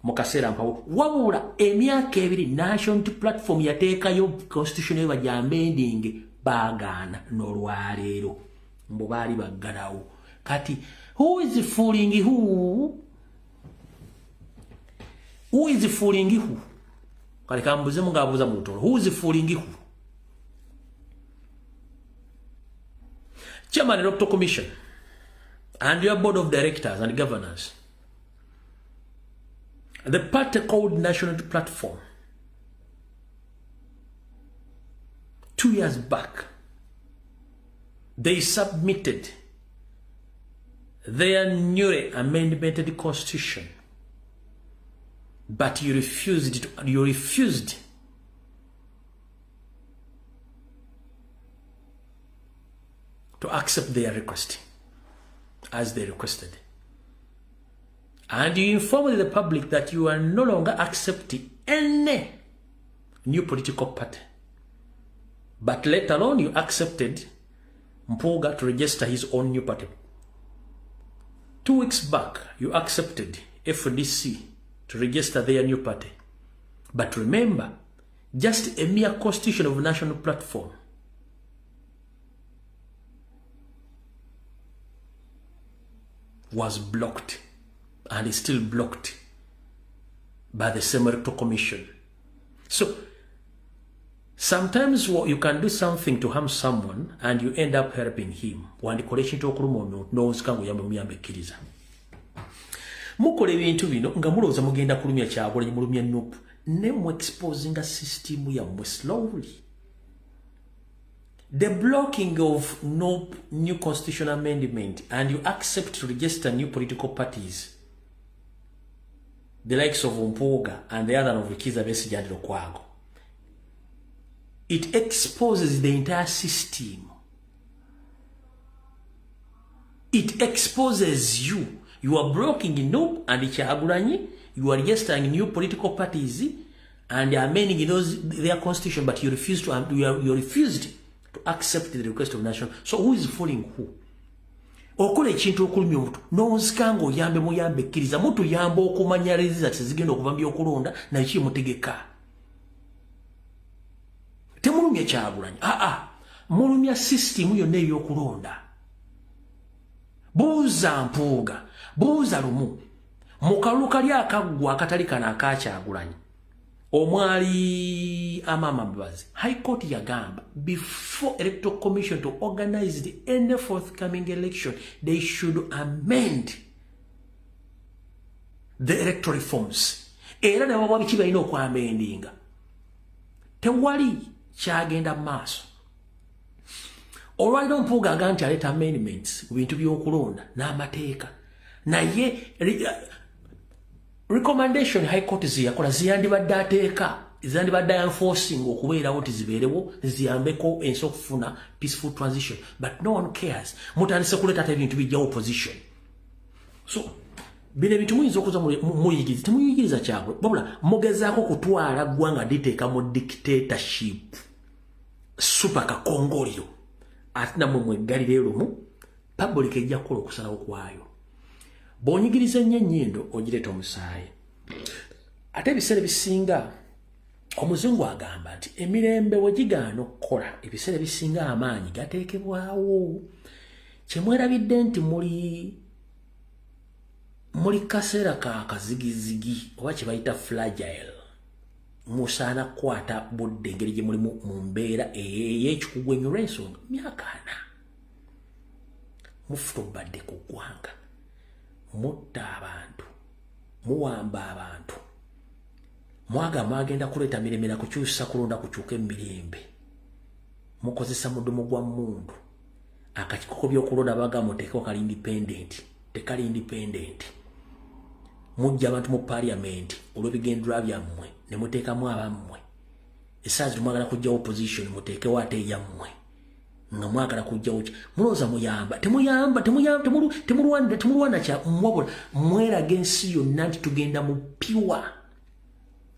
mu kaseera mpawo. Wabula emyaka ebiri National Unity Platform yateekayo constitution eyo bajja amending baagaana n'olwaleero. mbo bali baggalawo kati who is fooling who is fooling who kale kambuze mungabuza mu lutolo who is fooling who Chairman of the Commission and your board of directors and governors, the party called National Platform 2 years back, they submitted their newly amended constitution, but you refused to accept their request as they requested. And you informed the public that you are no longer accepting any new political party. But let alone you accepted Mpuga to register his own new party. 2 weeks back, you accepted FDC to register their new party. But remember, just a mere constitution of national platform was blocked and is still blocked by the same electoral commission. So sometimes you can do something to harm someone and you end up helping him. Wandikolesha ntokuluma nozkango yamwe muyambe kiriza. Mukole ebintu bino nga muloza mugenda kulumya Kyagulanyi mulumya Nuupu ne mu exposing a system yamwe slowly. The blocking of new constitutional amendment and you accept to register new political parties, the likes of Mpuga and the other of Kiza Besigye and Lukwago, it exposes the entire system. It exposes you. You are blocking Nuupu and Kyagulanyi. You are registering new political parties and they are amending their constitution, but you refused to accept the request of national. So who is fooling who? Okola ekintu okulumya omuntu nonzikanga oyambe muyambe kkiriza mutu yamba okumanyaliza tezigenda okuvambya okulonda nakyo mutegeka. Temulumya Kyagulanyi. Mulumya system yonna ey'okulonda. Buuza Mpuuga, buuza Lumu. Mu kalulu kali akaggwa akatali kana aka Kyagulanyi. Omwali Amama Mbabazi, High Court yagamba before Electoral Commission to organize any forthcoming election, they should amend the electoral reforms. Era na wababi kiba ino kwa amendinga. Tewali kyagenda maaso. Olwaliro Mpuuga agamba aleta amendments mu bintu by'okulonda n'amateeka. Naye recommendation High Court ziyakola ziyandibadde ateeka ziyandibadde enforcing okubeerawo tizibeerewo ziyambeko ensi okufuna peaceful transition, but no one cares. Mutandise kuleta ate ebintu bijja opposition. So bino ebintu muyinza okuza muyigiriza temuyigiriza Kyagulanyi wabula mugezaako kutwala ggwanga diteeka mu dictatorship super kakongolyo ate namwe mweggalire lumu public ejja kukola okusalawo kwayo. Bonyigiriza nnyo ennyindo ogireeta omusaayi. Ate ebiseera bisinga omuzungu agamba nti emirembe we gigaana okukola ebiseera bisinga amaanyi gateekebwawo. Kyemwerabidde nti muli kaseera ka kazigizigi oba kye bayita fragile. Musaana kukwata budde engeri gye mulimu mu mbeera ey'ekikugu ennyolwa ensonga myaka 4 mufutobadde ku ggwanga. Mutta abantu, muwamba abantu, mwagenda kuleeta miremera kukyusa kulonda kukyuka emirembe, mukozesa mudumu gwa mundu, akakiko by'okulonda bagamba muteekeko kali independent, tekali independent. Mujja abantu mu parliament olw'ebigendera byammwe ne muteekamu abammwe. Essaazi mwagala kujja opposition muteekewo ate eyammwe. Nga mwagala kujjawo mulooza muyamba temulwana kya mwabula mweraga ensi yonna nti tugenda mu pure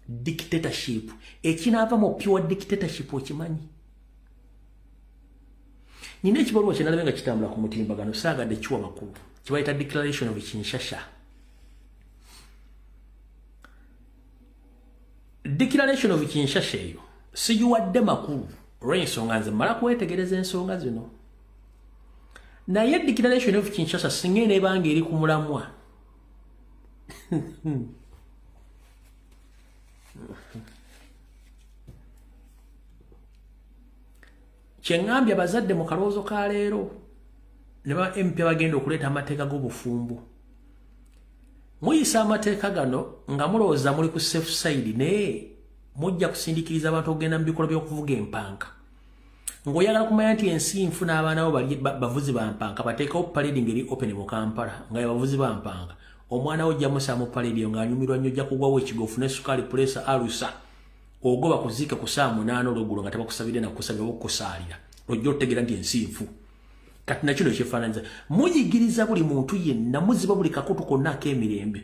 dictatorship. Ekinaava mu pure dictatorship okimanyi. Nina ekibaluwa kye nalabe nga kitambula ku mutimbagano saagadde kiwa makulu kibayita declaration of Kinshasa. Declaration of Kinshasa eyo sigiwadde makulu olw'ensonga nze mala kwetegereza ensonga zino. naye declaration of Kinshasa singa nebanga eri ku mulamwa kyengambye abazadde mu kaloozo ka leero ne ba MP bagenda okuleeta amateeka g'obufumbo muyisa amateeka gano nga mulowooza muli ku safe side naye mujja kusindikiriza abantu okugenda mu bikolwa by'okuvuga empanka ng'oyagala kumanya nti ensi nfuna abaana bo bavuzi ba mpanka bateekawo parade ngeri open mu Kampala nga bavuzi ba mpanka omwana wo ojja musa mu parade yo ng'anyumirwa nnyo ojja kugwawo ekigofu ne sukaali pulesa alusa ogoba kuziika ku saa 8 olweggulo nga tebakusabire na kukusabira okusaalira ojja otegeera nti ensi nfu kati nakino kyefaananiza muyigiriza buli muntu yenna muziba buli kakutu konna ak'emirembe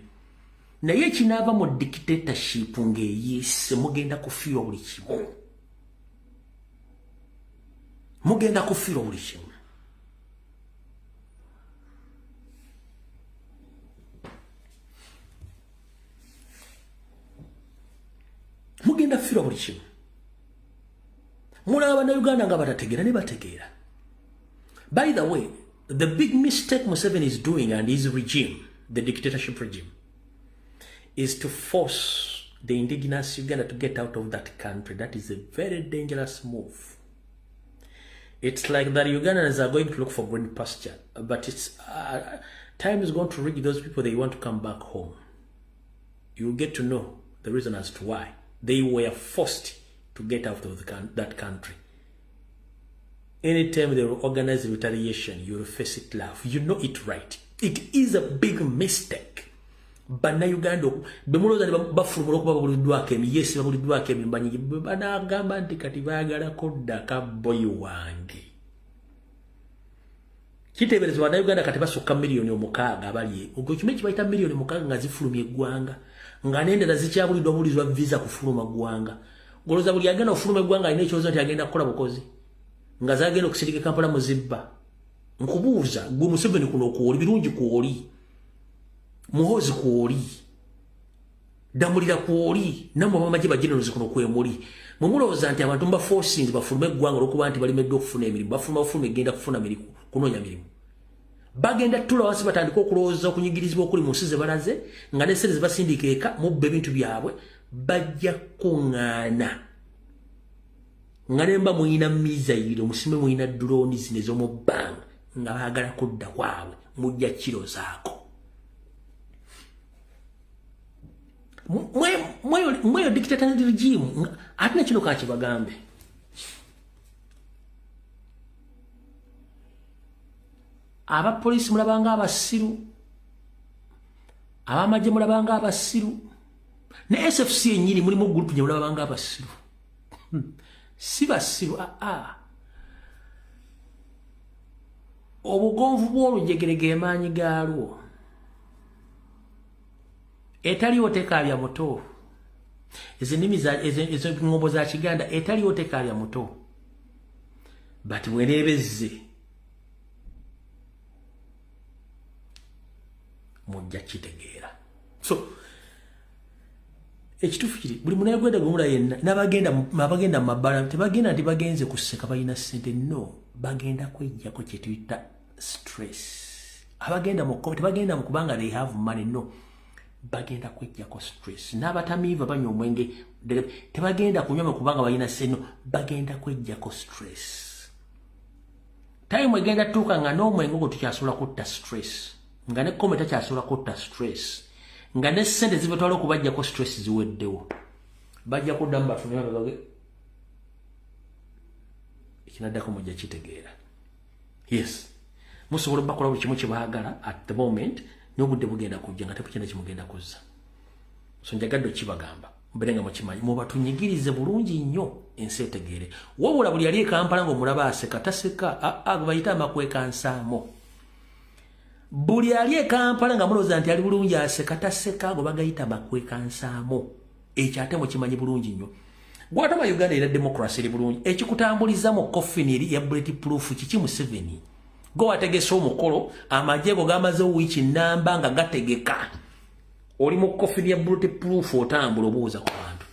naye ekinaava mu dictatorship ng'eyiise mugenda kufiirwa buli kimu mugenda kufiirwa buli kimu mugenda kufiirwa buli kimu mulaba bannayuganda nga batategeera ne bategeera. By the way, the big mistake Museveni is doing and his regime, the dictatorship regime, is to force the indigenous Uganda to get out of that country. That is a very dangerous move. It's like that Ugandans are going to look for green pasture, but it's time is going to reach those people they want to come back home. You'll get to know the reason as to why they were forced to get out of that country. Anytime they will organize retaliation, you will face it live. You know it right. It is a big mistake. Bana Uganda bemuloza bafulumula okuba babuliddwako emi yes babuliddwako emi mbanyi banagamba nti kati baagala kodda ka boy wange kiteeberezebwa na Uganda kati basukka miliyoni 6 abali ogwo kimwe kibayita miliyoni 6 nga zifulumye eggwanga nga n'endala zikyabuliddwa bulizwa visa kufuluma ggwanga goloza buli agenda ofuluma eggwanga alina ekyoza nti agenda kukola bukozi nga zagenda okusirika Kampala muzibba nkubuuza gwe Museveni kuno okuoli birungi kuoli muhozi kuoli damulira kuoli namwe bamaje bagenozi kuno kwemuli mumulowooza nti abantu mba forcing bafulume eggwanga olwokuba nti balimedde okufuna emirimu bafuluma egenda kufuna mirimu kunoonya mirimu bagenda tula wansi batandika okulowooza okunyigirizibwa okuli mu nsi ze balaze nga n'essente ze basindika eka mubba ebintu byabwe bajja kuŋŋaana nga nemba muyina mizayiro musime muyina drooni zino ez'omubbanga nga baagala kudda kwabwe mujja kiro zaako mweyo dictator regime ate nekino kakibagambe abapoliisi mulabanga abasiru abamagye mulabanga abasiru ne SFC enyini mulimu group gye mulabanga abasiru si basiru obugonvu bw'olujegerege maanyi gaalwo etaliwo tekalya muto ezinimi ezo ngombo za Kiganda etaliwo tekalya muto but weneebezze mujja kitegeera so ekituufu kiri buli munayegwedde gwemula yenna n'abagenda mu mabbala tebagenda nti bagenze kuseka balina ssente no bagenda kwejjako kye tuyita stress abagenda mu kkoba tebagenda mu kubanga they have money no bagenda kwejjako stress n'abatamiiva banywa omwenge tebagenda kunywa mu kubanga balina ssente no bagenda kwejjako stress time egenda tuuka nga n'omwenge ogwo tukyasobola kutta stress nga ne kkome takyasobola kutta stress nga ne ssente zibatwala okubajjako stress ziweddewo bajja kuddamu bafunebage ekinaddako mujja kitegeera yes musobola bakola buli kimu kyebaagala at the moment n'obudde bugenda kujja nga tekukina kimugenda kuzza so njagadde okibagamba mbere nga mukimanyi mubatunyigirize bulungi nnyo ensi etegeere wabula buli yali e Kampala ng'omulaba aseka taseka bayita amakweka nsaamo buli ali e Kampala nga mulowooza nti ali bulungi aseka taseka go bagayita makweka nsaamo ekyo ate mukimanyi bulungi nnyo gwatama Uganda era democracy eri bulungi ekikutambuliza mu coffin eri ya bulletproof kiki Museveni go wategese omukolo amajego gamaze wiiki namba nga gategeka oli mu coffin ya bulletproof otambula obuuza ku bantu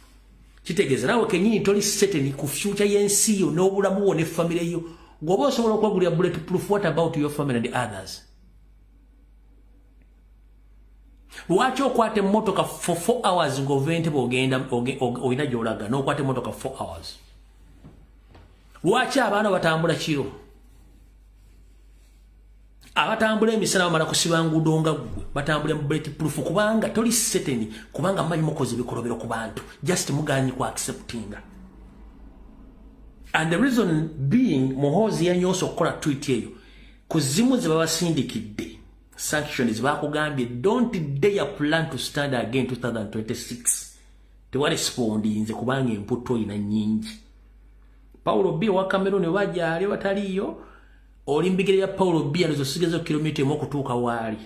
kitegeeza nawe kenyini toli seteni ku future y'ensi yo n'obulamu wo ne family yo Gwoba osobola okwagulira bulletproof, what about your family and the others? Lwaki okwate motoka for 4 hours ng'ova entebe ogenda oyina gy'olaga n'okwate motoka 4 hours? Lwaki abaana batambula kiro? Abatambula emisana bamala kusiba nguudo nga ggwe batambula mu bulletproof kubanga toli seteni, kubanga mmanyi mukoze ebikolobero ku bantu, just muganyi ku acceptinga. And the reason being, Muhoozi yanyosa okukola tweet eyo kuzimu ze babasindikidde sanctions bakugambye don't dare plan to stand again 2026. Tewarespondinze kubanga emputo ina nyingi. Paulo Biya wa Cameroon bajja ali bataliyo olimbigere ya Paulo Biya lizosigeza kilomita emu okutuuka waali.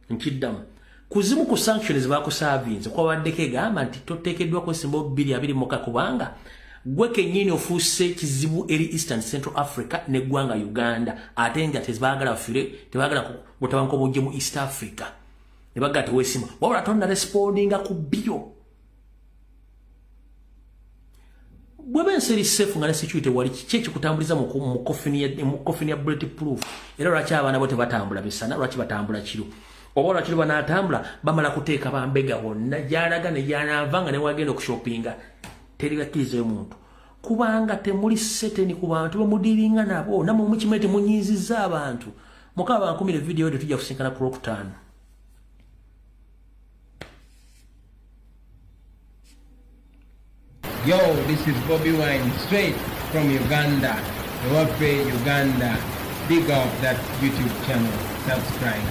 Nkiddamu kuzimu ku sanctions bakusavinze kwa waddeke gamba nti toteekeddwa kwesimba 2.20 kubanga gwe kennyini ofuuse kizibu eri Eastern Central Africa neggwanga Uganda ate nga tebaagala bafire tebaagala butabanko bujje mu East Africa ne bagala teweesima wabula tonna respondinga ku bio bwe benseri safe nga ne security wali kiki kutambuliza mu coffin ya bulletproof era lwaki abaana bo tebatambula bisana lwaki batambula kiro oba lwaki banatambula bamala kuteeka bambega bonna gyalaga ne gyanavanga ne wagenda okushopinga teribakkiriza omuntu kubanga temuli seteni ku bantu bamudiringa nabo namwe mukimete munyiziza abantu mukaba bankumire video eyo tujja kusinkana ku Lokutano. Yo, this is Bobby Wine straight from Uganda. Ewaffe, Uganda. Big up that YouTube channel. Subscribe.